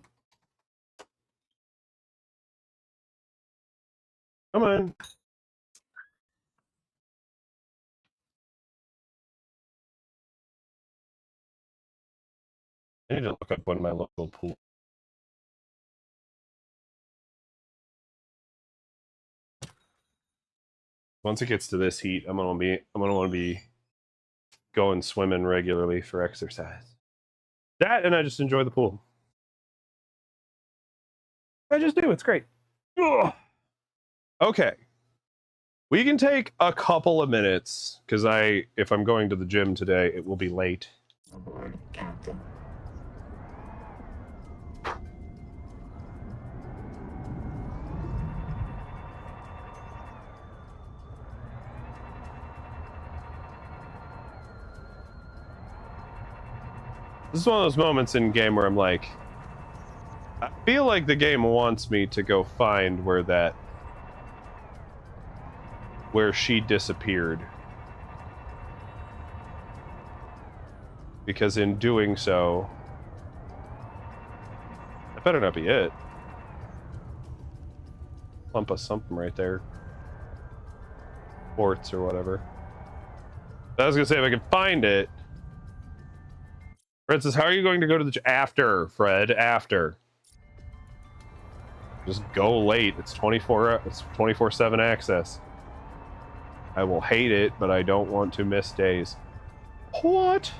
Come on. I need to look up one of my local pools. Once it gets to this heat, I'm gonna want to be going swimming regularly for exercise. That, and I just enjoy the pool. I just do. It's great. Ugh. Okay. We can take a couple of minutes because if I'm going to the gym today, it will be late. Captain. This is one of those moments in game where I'm like, I feel like the game wants me to go find where she disappeared. Because in doing so, that better not be it. Lump of something right there. Quartz or whatever. I was gonna say if I could find it. Fred says, how are you going to go to the after, Fred? After. Just go late. It's 24/7 access. I will hate it, but I don't want to miss days. What?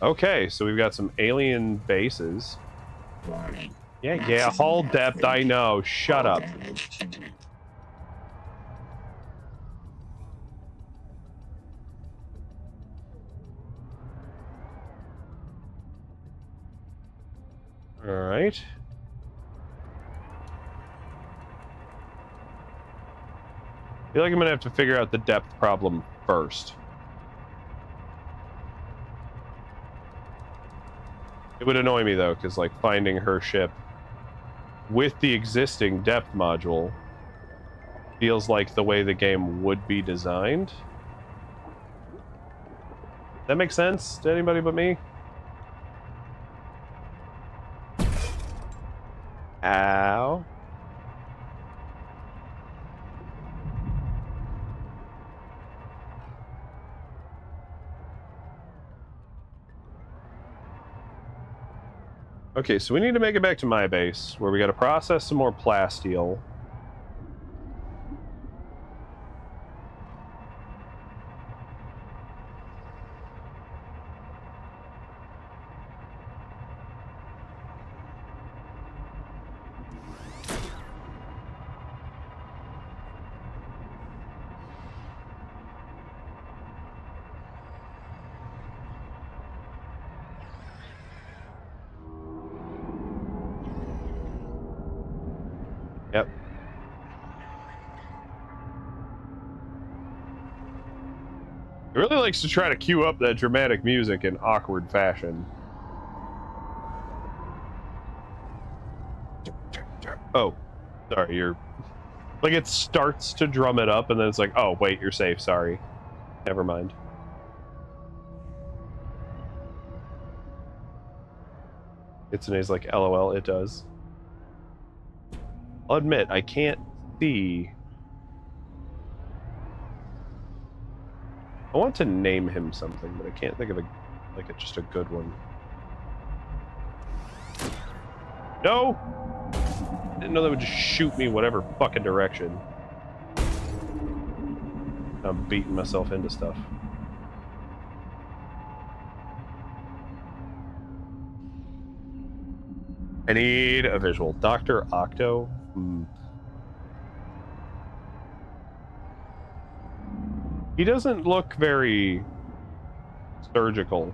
Okay, so we've got some alien bases. Warning. Yeah, hull depth, I know. Shut up. All right. I feel like I'm gonna have to figure out the depth problem first. It would annoy me though, because like finding her ship with the existing depth module feels like the way the game would be designed. That makes sense to anybody but me? Ow. Okay, so we need to make it back to my base, where we gotta process some more plasteel. Yep. It really likes to try to cue up that dramatic music in awkward fashion. Oh, sorry, you're... Like, it starts to drum it up, and then it's like, oh, wait, you're safe, sorry. Never mind. It's an A's like, LOL, it does. I'll admit, I can't see... I want to name him something, but I can't think of just a good one. No! Didn't know that would just shoot me whatever fucking direction. I'm beating myself into stuff. I need a visual. Dr. Octo? He doesn't look very surgical.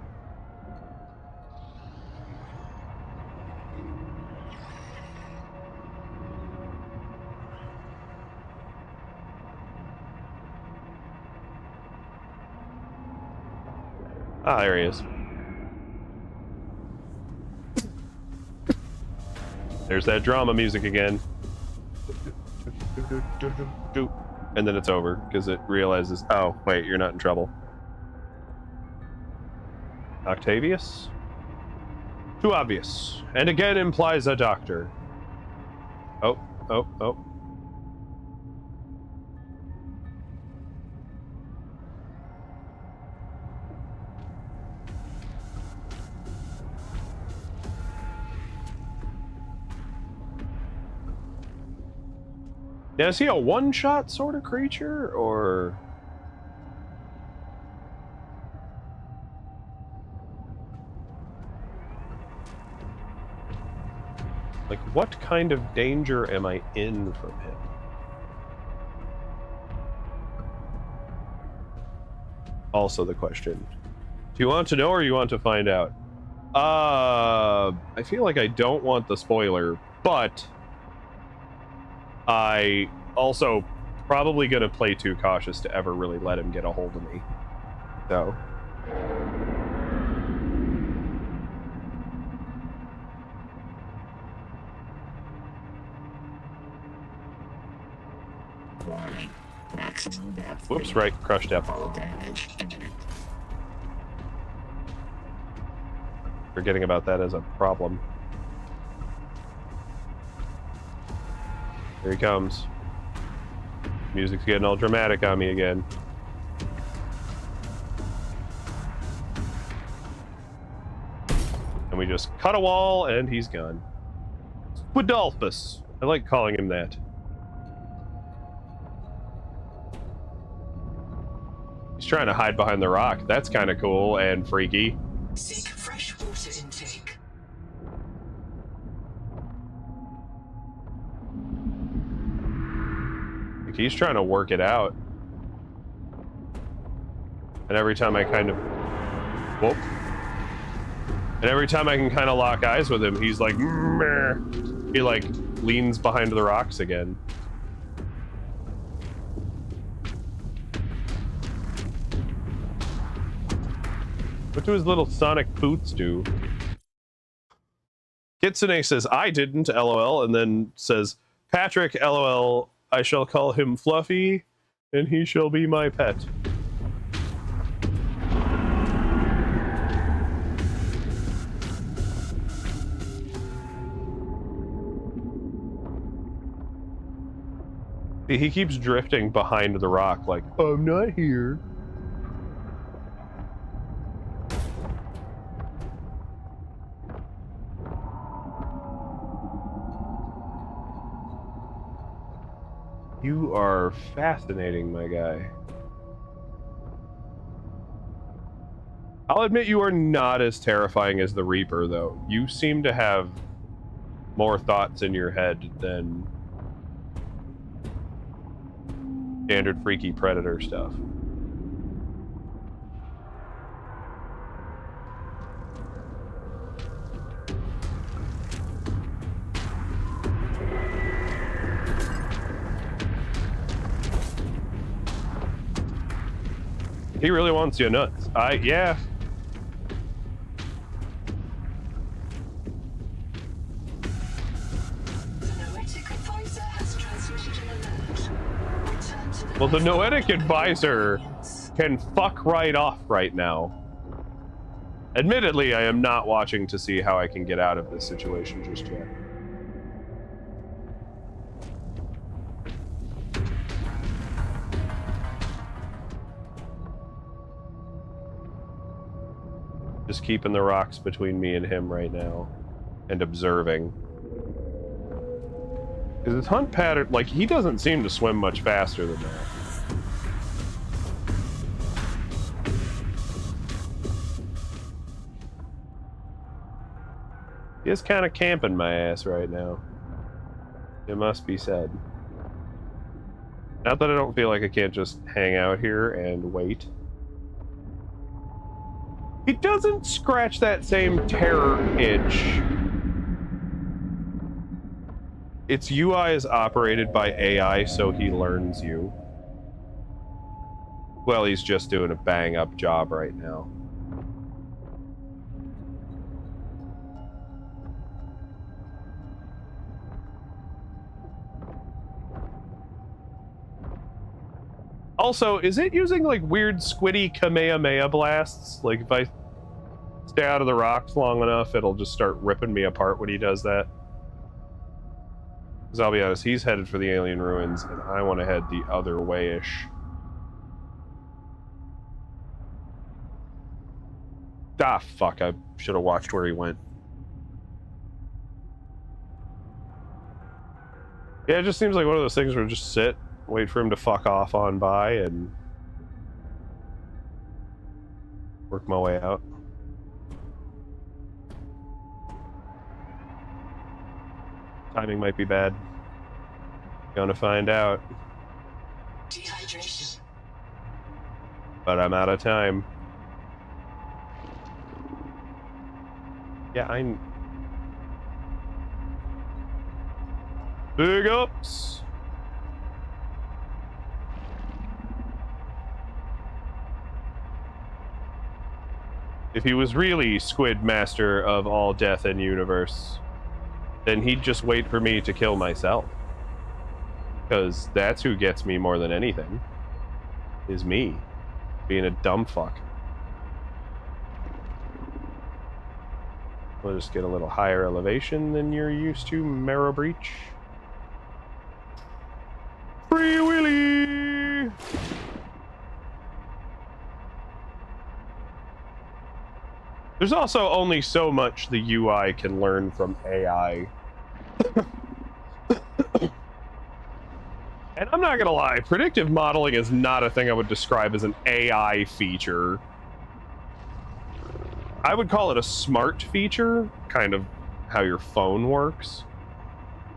Ah, there he is. There's that drama music again. And then it's over, because it realizes, oh, wait, you're not in trouble. Octavius? Too obvious. And again implies a doctor. Oh. Now, is he a one-shot sort of creature, or... Like, what kind of danger am I in from him? Also the question. Do you want to know, or you want to find out? I feel like I don't want the spoiler, but... I also probably gonna play too cautious to ever really let him get a hold of me. So. Warning. Maximum depth. Whoops, right, crushed depth. Damage imminent. Forgetting about that as a problem. Here he comes. Music's getting all dramatic on me again. And we just cut a wall, and he's gone. Squidolphus. I like calling him that. He's trying to hide behind the rock. That's kind of cool and freaky. Seek fresh water intake. Like, he's trying to work it out. And every time I kind of... Whoop. And every time I can kind of lock eyes with him, he's like... Meh. He, like, leans behind the rocks again. What do his little sonic boots do? Kitsune says, I didn't, LOL, and then says, Patrick, LOL, I shall call him Fluffy, and he shall be my pet. He keeps drifting behind the rock like, I'm not here. You are fascinating, my guy. I'll admit you are not as terrifying as the Reaper, though. You seem to have more thoughts in your head than standard freaky predator stuff. He really wants you nuts. Yeah. Well, the Noetic Advisor can fuck right off right now. Admittedly, I am not watching to see how I can get out of this situation just yet. Just keeping the rocks between me and him right now. And observing. Because his hunt pattern, like, he doesn't seem to swim much faster than that. He is kind of camping my ass right now. It must be said. Not that I don't feel like I can't just hang out here and wait. He doesn't scratch that same terror itch. Its UI is operated by AI, so he learns you. Well, he's just doing a bang-up job right now. Also, is it using, like, weird squiddy Kamehameha blasts? Like, if I stay out of the rocks long enough, it'll just start ripping me apart when he does that? Because I'll be honest, he's headed for the alien ruins, and I want to head the other way-ish. Ah, fuck, I should have watched where he went. Yeah, it just seems like one of those things where just sit, wait for him to fuck off on by, and work my way out. Timing might be bad. Gonna find out. Dehydration. But I'm out of time. Yeah, Big ups! If he was really Squid Master of all death and universe, then he'd just wait for me to kill myself. Because that's who gets me more than anything. Is me. Being a dumb fuck. We'll just get a little higher elevation than you're used to, Marrow Breach. Free Willy! There's also only so much the UI can learn from AI. And I'm not gonna lie, predictive modeling is not a thing I would describe as an AI feature. I would call it a smart feature, kind of how your phone works.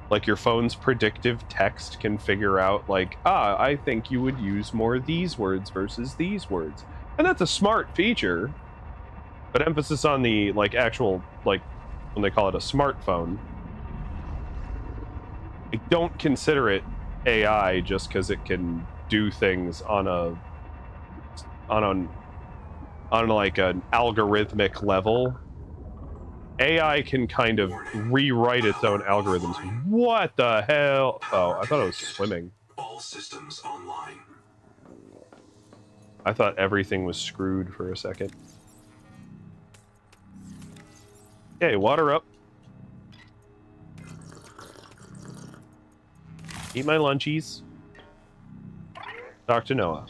Like your phone's predictive text can figure out like, I think you would use more these words versus these words. And that's a smart feature. But emphasis on the like actual, like when they call it a smartphone. I don't consider it AI just because it can do things on like an algorithmic level. AI can kind of rewrite its own algorithms. What the hell? Oh, I thought it was swimming. All systems online. I thought everything was screwed for a second. Okay, water up. Eat my lunchies. Talk to Noah.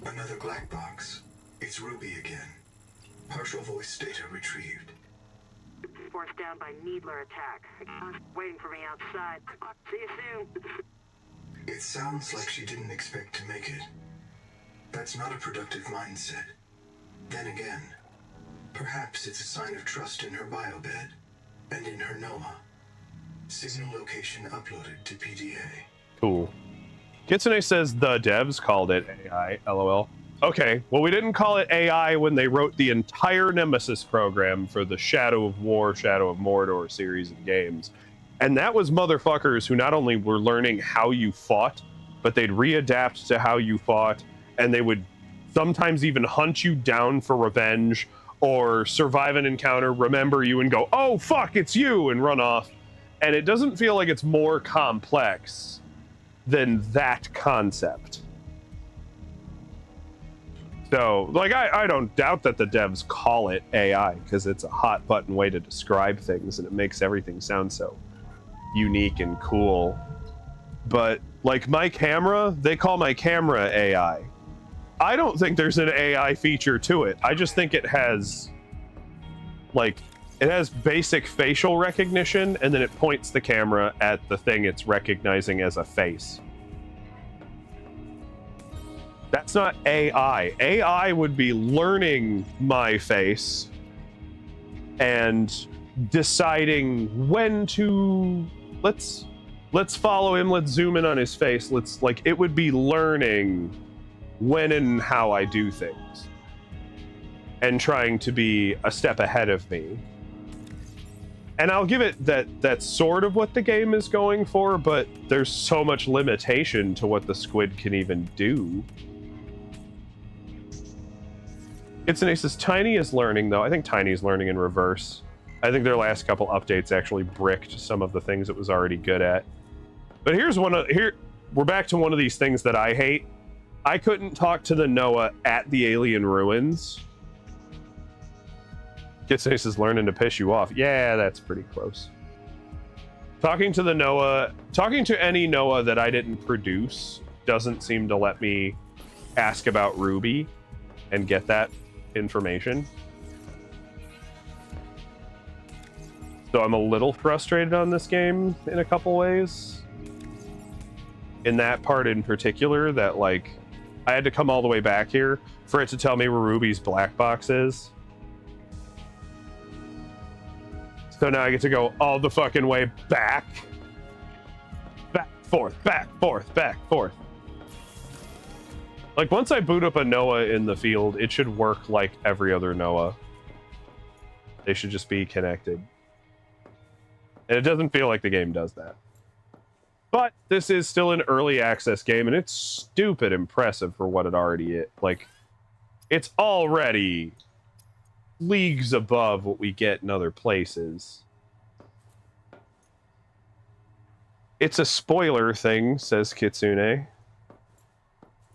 Another black box. It's Ruby again. Partial voice data retrieved. Forced down by Needler attack. Waiting for me outside. See you soon. It sounds like she didn't expect to make it. That's not a productive mindset. Then again, perhaps it's a sign of trust in her biobed and in her Noah. Signal location uploaded to PDA. Cool. Kitsune says the devs called it AI, LOL. Okay, well we didn't call it AI when they wrote the entire Nemesis program for the Shadow of War, Shadow of Mordor series of games. And that was motherfuckers who not only were learning how you fought, but they'd readapt to how you fought, and they would sometimes even hunt you down for revenge, or survive an encounter, remember you, and go, oh fuck, it's you, and run off. And it doesn't feel like it's more complex than that concept. So, like, I don't doubt that the devs call it AI, because it's a hot button way to describe things, and it makes everything sound so unique and cool. But, like, my camera, they call my camera AI. I don't think there's an AI feature to it. I just think it has, like, it has basic facial recognition, and then it points the camera at the thing it's recognizing as a face. That's not AI. AI would be learning my face and deciding when to, let's follow him, let's zoom in on his face. It would be learning when and how I do things and trying to be a step ahead of me. And I'll give it that that's sort of what the game is going for, but there's so much limitation to what the squid can even do. It's an Aces. Tiny is learning, though. I think Tiny is learning in reverse. I think their last couple updates actually bricked some of the things it was already good at. But we're back to one of these things that I hate. I couldn't talk to the Noah at the alien ruins. Kitsune is learning to piss you off. Yeah, that's pretty close. Talking to any Noah that I didn't produce doesn't seem to let me ask about Ruby and get that information. So I'm a little frustrated on this game in a couple ways. In that part in particular, that like I had to come all the way back here for it to tell me where Ruby's black box is. So now I get to go all the fucking way back. Back, forth, back, forth, back, forth. Like, once I boot up a Noah in the field, it should work like every other Noah. They should just be connected. And it doesn't feel like the game does that. But this is still an early access game, and it's stupid impressive for what it already is. Like, it's already leagues above what we get in other places. It's a spoiler thing, says Kitsune.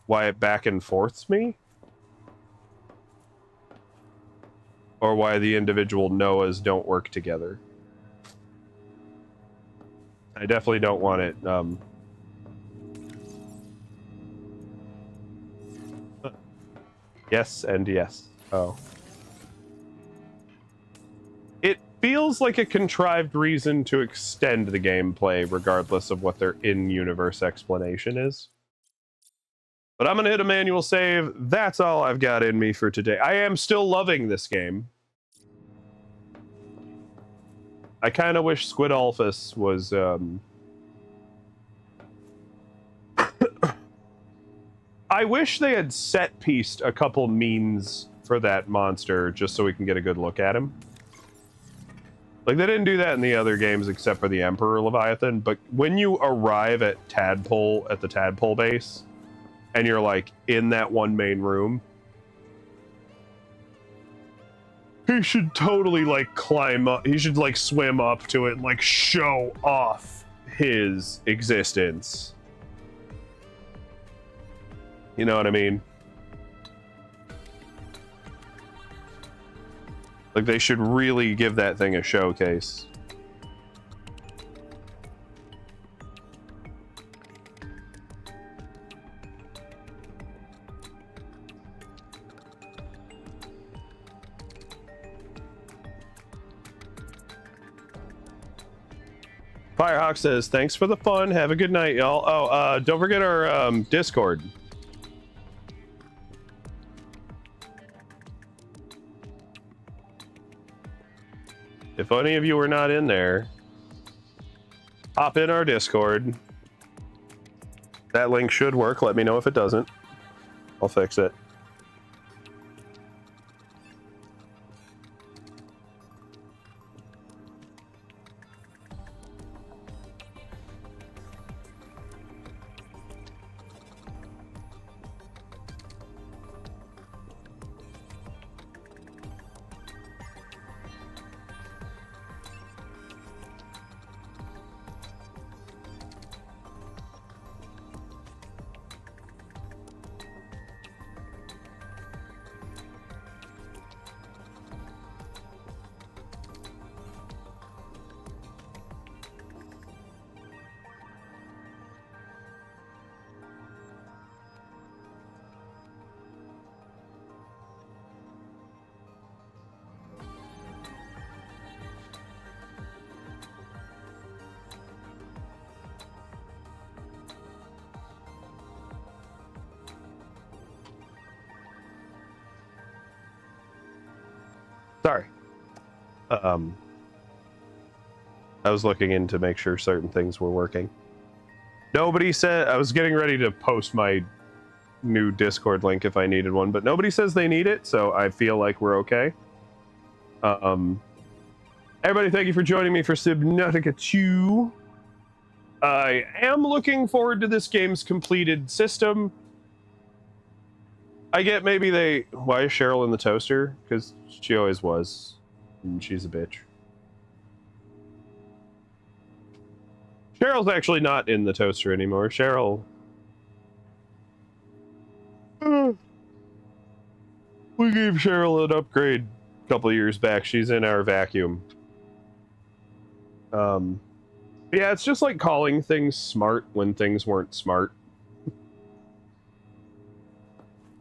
Why it back and forths me? Or why the individual Noahs don't work together. I definitely don't want it. Yes and yes. Oh. It feels like a contrived reason to extend the gameplay regardless of what their in-universe explanation is. But I'm going to hit a manual save. That's all I've got in me for today. I am still loving this game. I kind of wish Squidolphus was... I wish they had set-pieced a couple means for that monster just so we can get a good look at him. Like, they didn't do that in the other games except for the Emperor Leviathan, but when you arrive at the Tadpole base, and you're, like, in that one main room, he should totally, like, climb up, he should, like, swim up to it and, like, show off his existence. You know what I mean? Like, they should really give that thing a showcase. Firehawk says, thanks for the fun. Have a good night, y'all. Oh, don't forget our Discord. If any of you are not in there, hop in our Discord. That link should work. Let me know if it doesn't. I'll fix it. Sorry. I was looking in to make sure certain things were working. Nobody said... I was getting ready to post my new Discord link if I needed one, but nobody says they need it, so I feel like we're okay. Everybody, thank you for joining me for Sub-Nausia 2. I am looking forward to this game's completed system. I get maybe they... Why is Cheryl in the toaster? Because she always was. And she's a bitch. Cheryl's actually not in the toaster anymore. Cheryl... We gave Cheryl an upgrade a couple of years back. She's in our vacuum. Yeah, it's just like calling things smart when things weren't smart.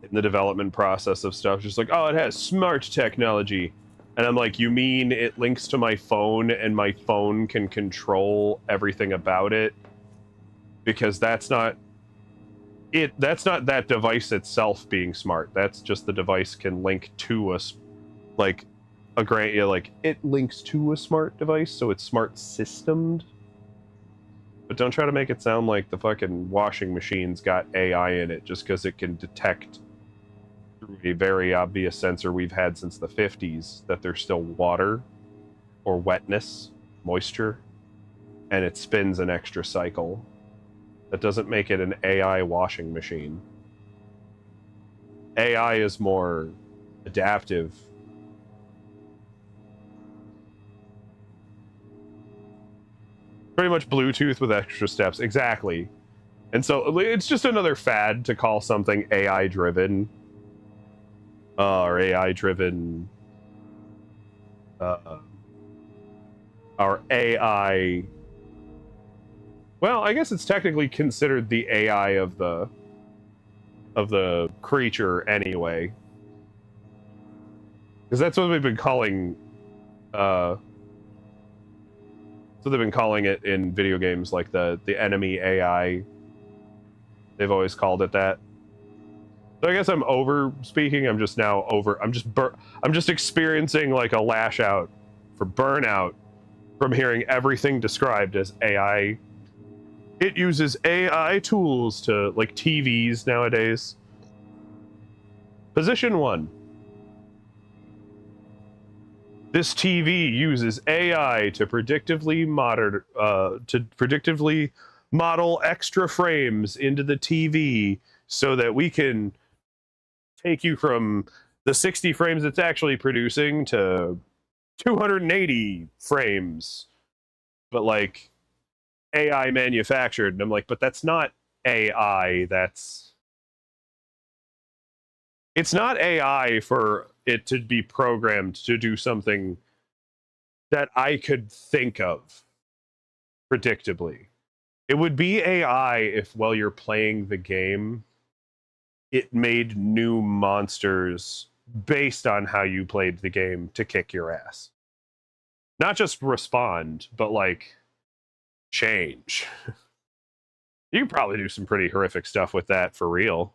In the development process of stuff, just like, oh, it has smart technology. And I'm like, you mean it links to my phone and my phone can control everything about it? Because that's not it. That's not that device itself being smart. That's just the device can link to us, like a grant. Yeah, like it links to a smart device, so it's smart systemed. But don't try to make it sound like the fucking washing machine's got AI in it just because it can detect through a very obvious sensor we've had since the 50s that there's still water or wetness, moisture, and it spins an extra cycle. That doesn't make it an AI washing machine. AI is more adaptive Pretty much Bluetooth with extra steps. Exactly. And so it's just another fad to call something AI driven. Or AI driven. Or AI. Well, I guess it's technically considered the AI of the creature anyway. Because that's what we've been calling so they've been calling it in video games, like the enemy AI. They've always called it that. So I guess I'm over speaking. I'm just experiencing like a lash out for burnout from hearing everything described as AI. It uses AI tools to, like, TVs nowadays. Position 1. This TV uses AI to predictively model extra frames into the TV so that we can take you from the 60 frames it's actually producing to 280 frames, but like AI manufactured. And I'm like, but that's not AI. It's not AI for it to be programmed to do something that I could think of predictably. It would be AI if, while you're playing the game, it made new monsters based on how you played the game to kick your ass. Not just respond, but like change. You could probably do some pretty horrific stuff with that for real.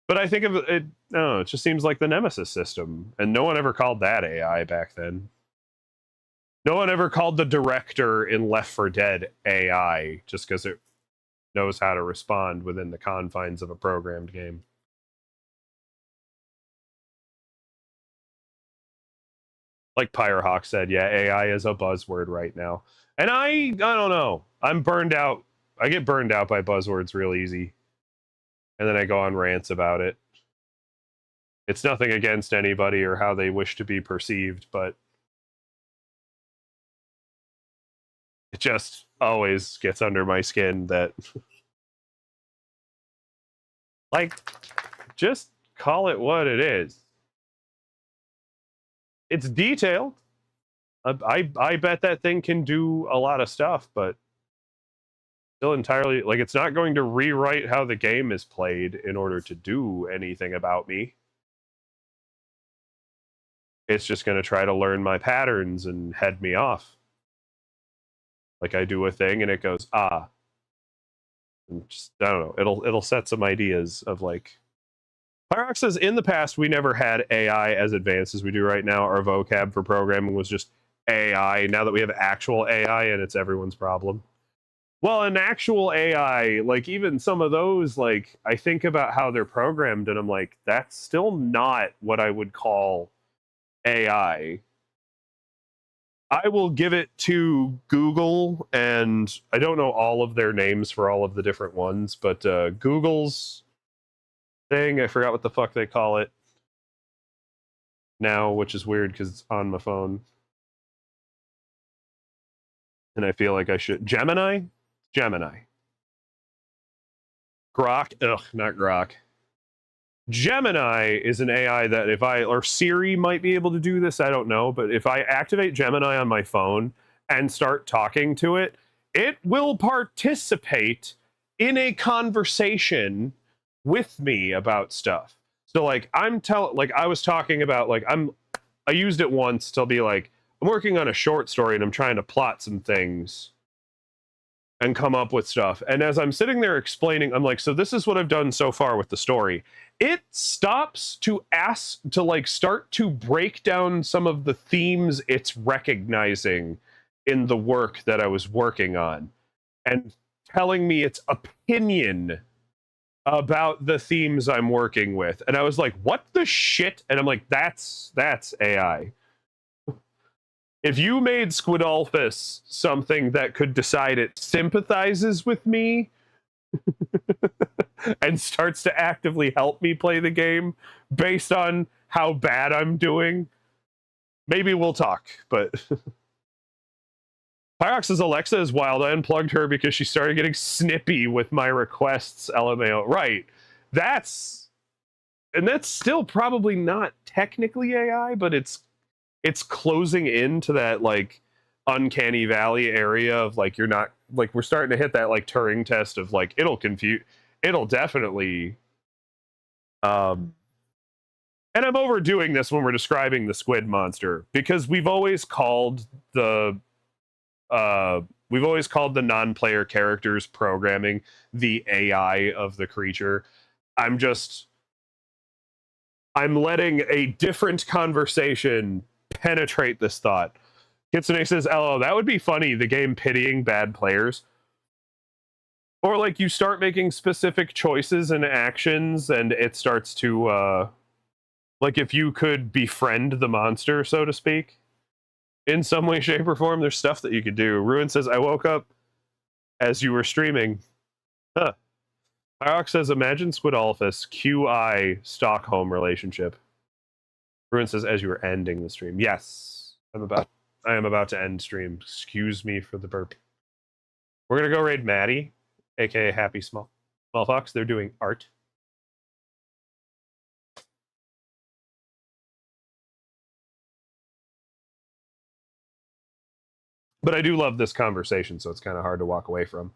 But I think of it, no, it just seems like the Nemesis system. And no one ever called that AI back then. No one ever called the director in Left 4 Dead AI just because it knows how to respond within the confines of a programmed game. Like Pyrehawk said, yeah, AI is a buzzword right now. And I don't know. I'm burned out. I get burned out by buzzwords real easy. And then I go on rants about it. It's nothing against anybody or how they wish to be perceived, but it just always gets under my skin that, like, just call it what it is. It's detailed. I bet that thing can do a lot of stuff, but still entirely, like, it's not going to rewrite how the game is played in order to do anything about me. It's just going to try to learn my patterns and head me off. Like, I do a thing and it goes, ah. And just, I don't know, it'll set some ideas of, like, Pyrox says, in the past, we never had AI as advanced as we do right now. Our vocab for programming was just AI. Now that we have actual AI, and it's everyone's problem. Well, an actual AI, like, even some of those, like, I think about how they're programmed, and I'm like, that's still not what I would call AI. I will give it to Google, and I don't know all of their names for all of the different ones, but Google's thing, I forgot what the fuck they call it now, which is weird because it's on my phone. And I feel like I should. Gemini? Gemini. Grok? Ugh, not Grok. Gemini is an AI that or Siri might be able to do this, I don't know, but if I activate Gemini on my phone and start talking to it, it will participate in a conversation with me about stuff. So, like, I was talking about, like, I used it once to be like, I'm working on a short story and I'm trying to plot some things and come up with stuff. And as I'm sitting there explaining, I'm like, so this is what I've done so far with the story. It stops to start to break down some of the themes it's recognizing in the work that I was working on and telling me its opinion about the themes I'm working with. And I was like, what the shit? And I'm like, that's AI. If you made Squidolphus something that could decide it sympathizes with me and starts to actively help me play the game based on how bad I'm doing, maybe we'll talk. But Pyrox's Alexa is wild. I unplugged her because she started getting snippy with my requests. LMAO. Right. That's still probably not technically AI, but it's closing into that like uncanny valley area of like you're not like we're starting to hit that like Turing test of like it'll definitely and I'm overdoing this when we're describing the squid monster because we've always called the non-player characters programming the AI of the creature. I'm letting a different conversation penetrate this thought. Kitsune says, "LO, that would be funny, the game pitying bad players." Or like you start making specific choices and actions and it starts to like if you could befriend the monster, so to speak, in some way, shape, or form, there's stuff that you could do. Ruin says, "I woke up as you were streaming." Huh. Pyrox says, "Imagine Squidolphus, QI, Stockholm relationship." Ruin says, "As you were ending the stream." Yes. I am about to end stream. Excuse me for the burp. We're going to go raid Maddie, aka Happy Small Fox. They're doing art. But I do love this conversation, so it's kind of hard to walk away from.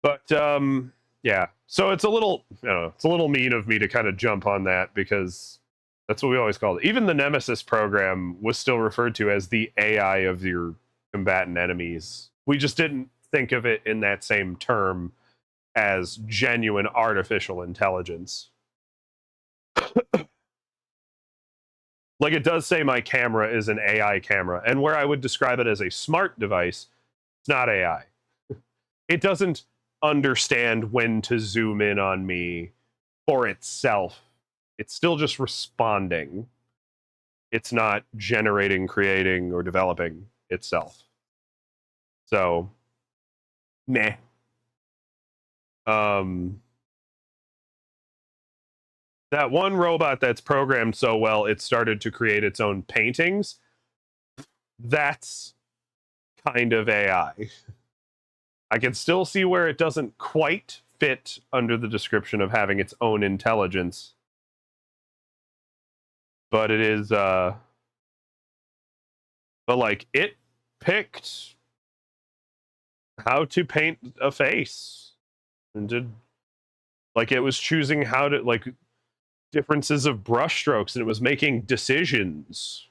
But yeah, so it's a little, it's a little mean of me to kind of jump on that because that's what we always called it. Even the Nemesis program was still referred to as the AI of your combatant enemies. We just didn't think of it in that same term as genuine artificial intelligence. Like it does say my camera is an AI camera, and where I would describe it as a smart device, it's not AI. It doesn't understand when to zoom in on me for itself. It's still just responding. It's not generating, creating, or developing itself. So, meh. That one robot that's programmed so well, it started to create its own paintings. That's kind of AI. I can still see where it doesn't quite fit under the description of having its own intelligence. But it is, but like, it picked how to paint a face. And did, like, it was choosing how to, like, differences of brushstrokes, and it was making decisions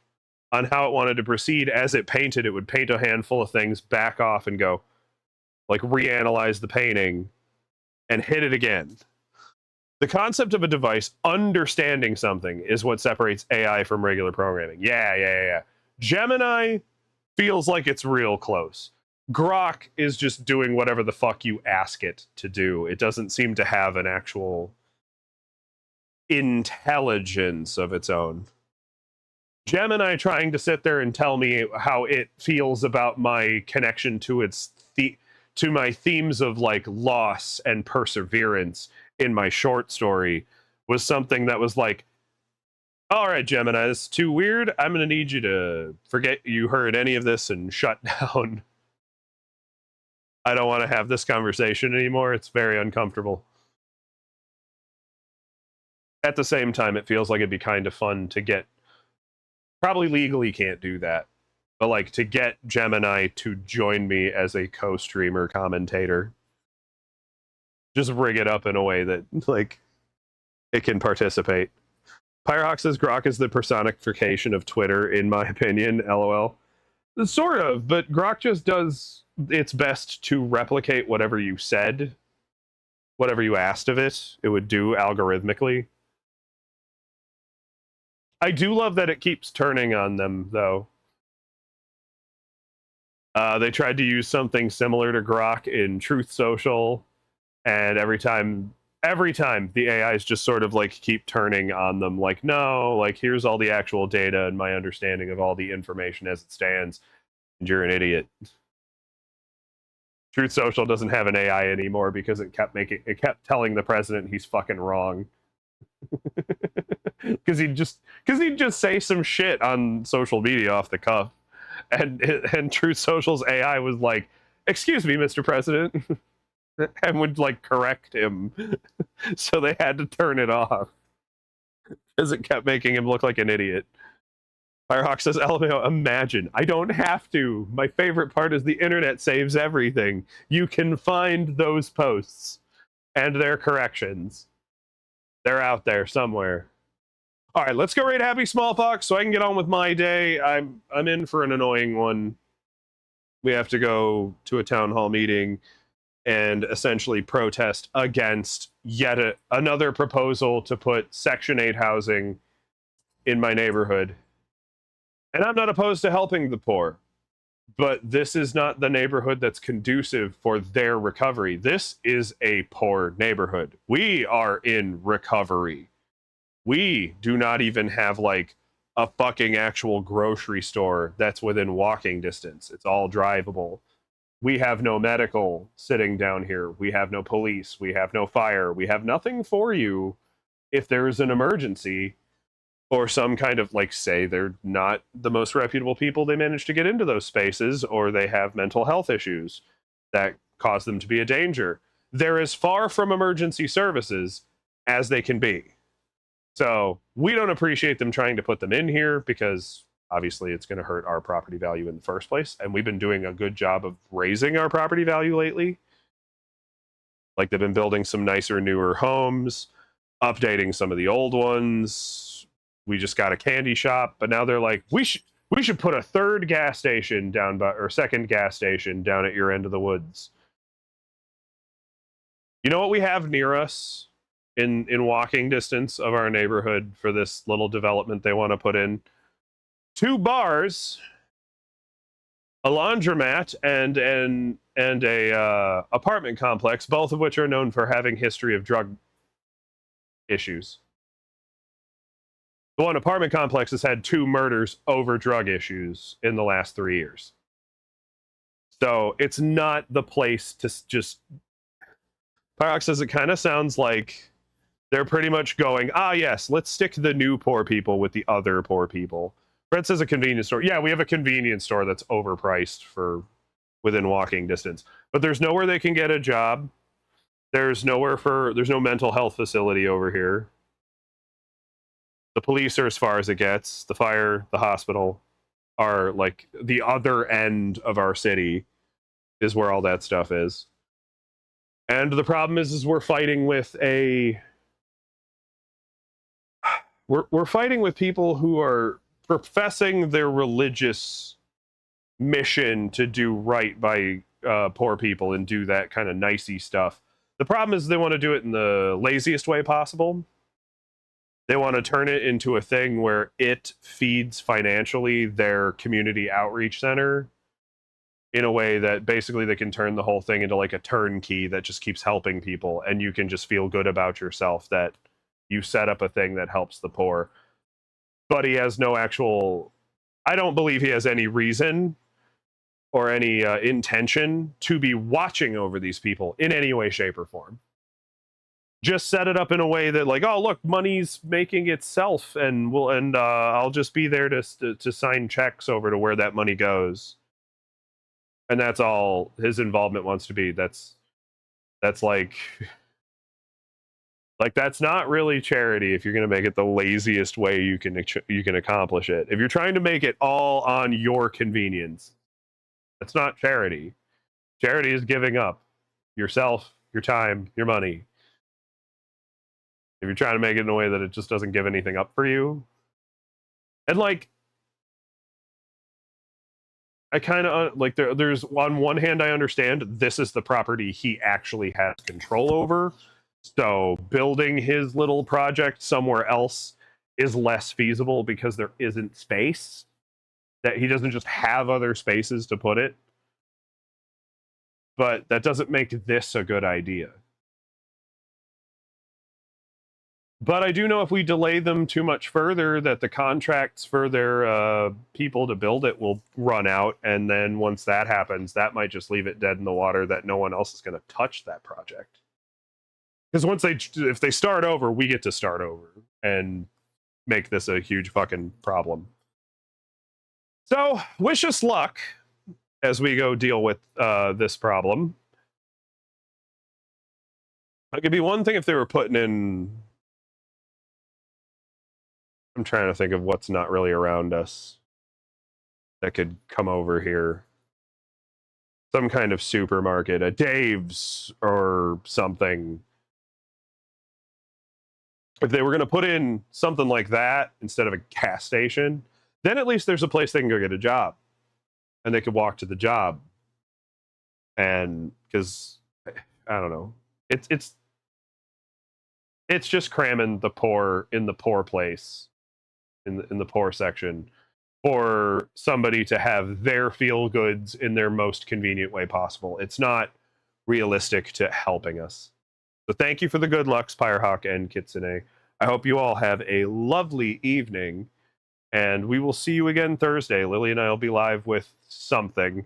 on how it wanted to proceed. As it painted, it would paint a handful of things, back off, and go, like, reanalyze the painting, and hit it again. The concept of a device understanding something is what separates AI from regular programming. Yeah. Gemini feels like it's real close. Grok is just doing whatever the fuck you ask it to do. It doesn't seem to have an actual intelligence of its own. Gemini trying to sit there and tell me how it feels about my connection to its to my themes of like loss and perseverance in my short story was something that was like, all right, Gemini, this is too weird. I'm going to need you to forget you heard any of this and shut down. I don't want to have this conversation anymore. It's very uncomfortable. At the same time, it feels like it'd be kind of fun to get, probably legally can't do that, but like to get Gemini to join me as a co-streamer commentator. Just rig it up in a way that like it can participate. Pyrox says Grok is the personification of Twitter, in my opinion, LOL. Sort of, but Grok just does its best to replicate whatever you said, whatever you asked of it, it would do algorithmically. I do love that it keeps turning on them, though. They tried to use something similar to Grok in Truth Social, and every time the AIs just sort of like keep turning on them, like, no, like here's all the actual data and my understanding of all the information as it stands, and you're an idiot. Truth Social doesn't have an AI anymore because it kept telling the president he's fucking wrong. Because he'd just say some shit on social media off the cuff, and Truth Social's AI was like, "Excuse me, Mr. President," and would like correct him. So they had to turn it off because it kept making him look like an idiot. Firehawk says, "LMAO, imagine. I don't have to. My favorite part is the internet saves everything. You can find those posts and their corrections. They're out there somewhere." All right, let's go raid Happy Smallpox so I can get on with my day. I'm in for an annoying one. We have to go to a town hall meeting and essentially protest against yet another proposal to put Section 8 housing in my neighborhood. And I'm not opposed to helping the poor, but this is not the neighborhood that's conducive for their recovery. This is a poor neighborhood. We are in recovery. We do not even have like a fucking actual grocery store that's within walking distance. It's all drivable. We have no medical sitting down here. We have no police. We have no fire. We have nothing for you if there is an emergency or some kind of, like, say they're not the most reputable people, they manage to get into those spaces, or they have mental health issues that cause them to be a danger. They're as far from emergency services as they can be. So we don't appreciate them trying to put them in here because obviously it's going to hurt our property value in the first place. And we've been doing a good job of raising our property value lately. Like, they've been building some nicer, newer homes, updating some of the old ones. We just got a candy shop, but now they're like, we should put a third gas station down by, or second gas station down at your end of the woods. You know what we have near us in walking distance of our neighborhood for this little development they want to put in? 2 bars, a laundromat, and a apartment complex, both of which are known for having history of drug issues. The one apartment complex has had 2 murders over drug issues in the last 3 years. So it's not the place to just... Pyrox says it kind of sounds like they're pretty much going, yes, let's stick the new poor people with the other poor people. Brett says a convenience store. Yeah, we have a convenience store that's overpriced for within walking distance. But there's nowhere they can get a job. There's no mental health facility over here. The police are as far as it gets. The fire, the hospital are like the other end of our city is where all that stuff is. And the problem is we're fighting with we're fighting with people who are professing their religious mission to do right by poor people and do that kind of nicey stuff. The problem is they want to do it in the laziest way possible. They want to turn it into a thing where it feeds financially their community outreach center in a way that basically they can turn the whole thing into like a turnkey that just keeps helping people, and you can just feel good about yourself that you set up a thing that helps the poor. But he has no actual... I don't believe he has any reason or any intention to be watching over these people in any way, shape, or form. Just set it up in a way that, like, oh, look, money's making itself, and I'll just be there to sign checks over to where that money goes. And that's all his involvement wants to be. That's like that's not really charity if you're going to make it the laziest way you can accomplish it. If you're trying to make it all on your convenience, that's not charity. Charity is giving up yourself, your time, your money. If you're trying to make it in a way that it just doesn't give anything up for you. And like, I kind of like there's on one hand, I understand this is the property he actually has control over. So building his little project somewhere else is less feasible because there isn't space. That he doesn't just have other spaces to put it. But that doesn't make this a good idea. But I do know if we delay them too much further, that the contracts for their people to build it will run out. And then once that happens, that might just leave it dead in the water that no one else is going to touch that project. Because if they start over, we get to start over and make this a huge fucking problem. So, wish us luck as we go deal with this problem. It could be one thing if they were putting in... I'm trying to think of what's not really around us that could come over here. Some kind of supermarket, a Dave's or something. If they were going to put in something like that instead of a gas station, then at least there's a place they can go get a job. And they could walk to the job. And because, I don't know, it's just cramming the poor in the poor place, in the poor section, for somebody to have their feel goods in their most convenient way possible. It's not realistic to helping us. So thank you for the good lucks, Firehawk and Kitsune. I hope you all have a lovely evening, and we will see you again Thursday. Lily and I will be live with something.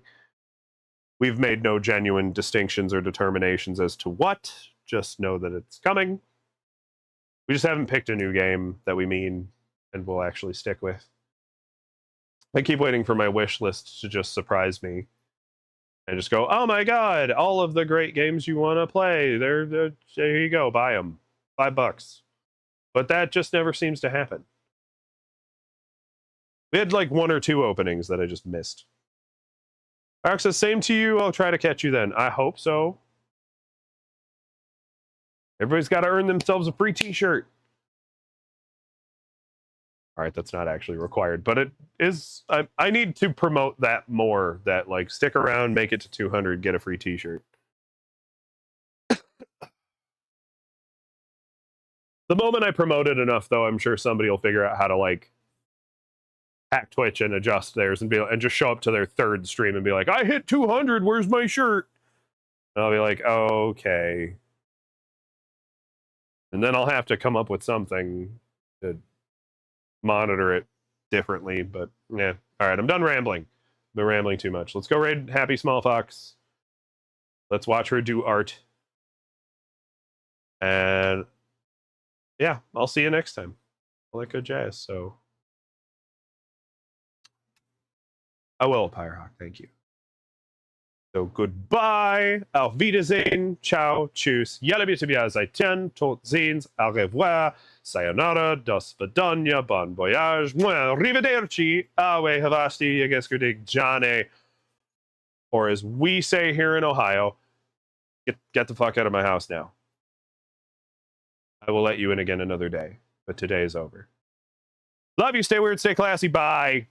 We've made no genuine distinctions or determinations as to what. Just know that it's coming. We just haven't picked a new game that we mean and will actually stick with. I keep waiting for my wish list to just surprise me and just go, oh my god, all of the great games you want to play, there you go, buy them, $5. But that just never seems to happen. We had like 1 or 2 openings that I just missed. Alex says, same to you, I'll try to catch you then. I hope so. Everybody's got to earn themselves a free t-shirt. All right, that's not actually required, but it is. I need to promote that more, that like stick around, make it to 200, get a free t-shirt. The moment I promote it enough, though, I'm sure somebody will figure out how to like hack Twitch and adjust theirs and just show up to their 3rd stream and be like, I hit 200, where's my shirt? And I'll be like, okay. And then I'll have to come up with something to monitor it differently, but yeah. All right, I'm done rambling. I've been rambling too much. Let's go raid Happy Small Fox. Let's watch her do art. And yeah, I'll see you next time. All that good jazz. So I will, Firehawk. Thank you. So goodbye, auf Wiedersehen, ciao, tschüss, jalla bitte bia seitien, tot ziens, au revoir, sayonara, dos vidania, bon voyage, moi, arrivederci, awe havasti, yageskerdig, jane, or as we say here in Ohio, get the fuck out of my house now. I will let you in again another day, but today is over. Love you, stay weird, stay classy, bye.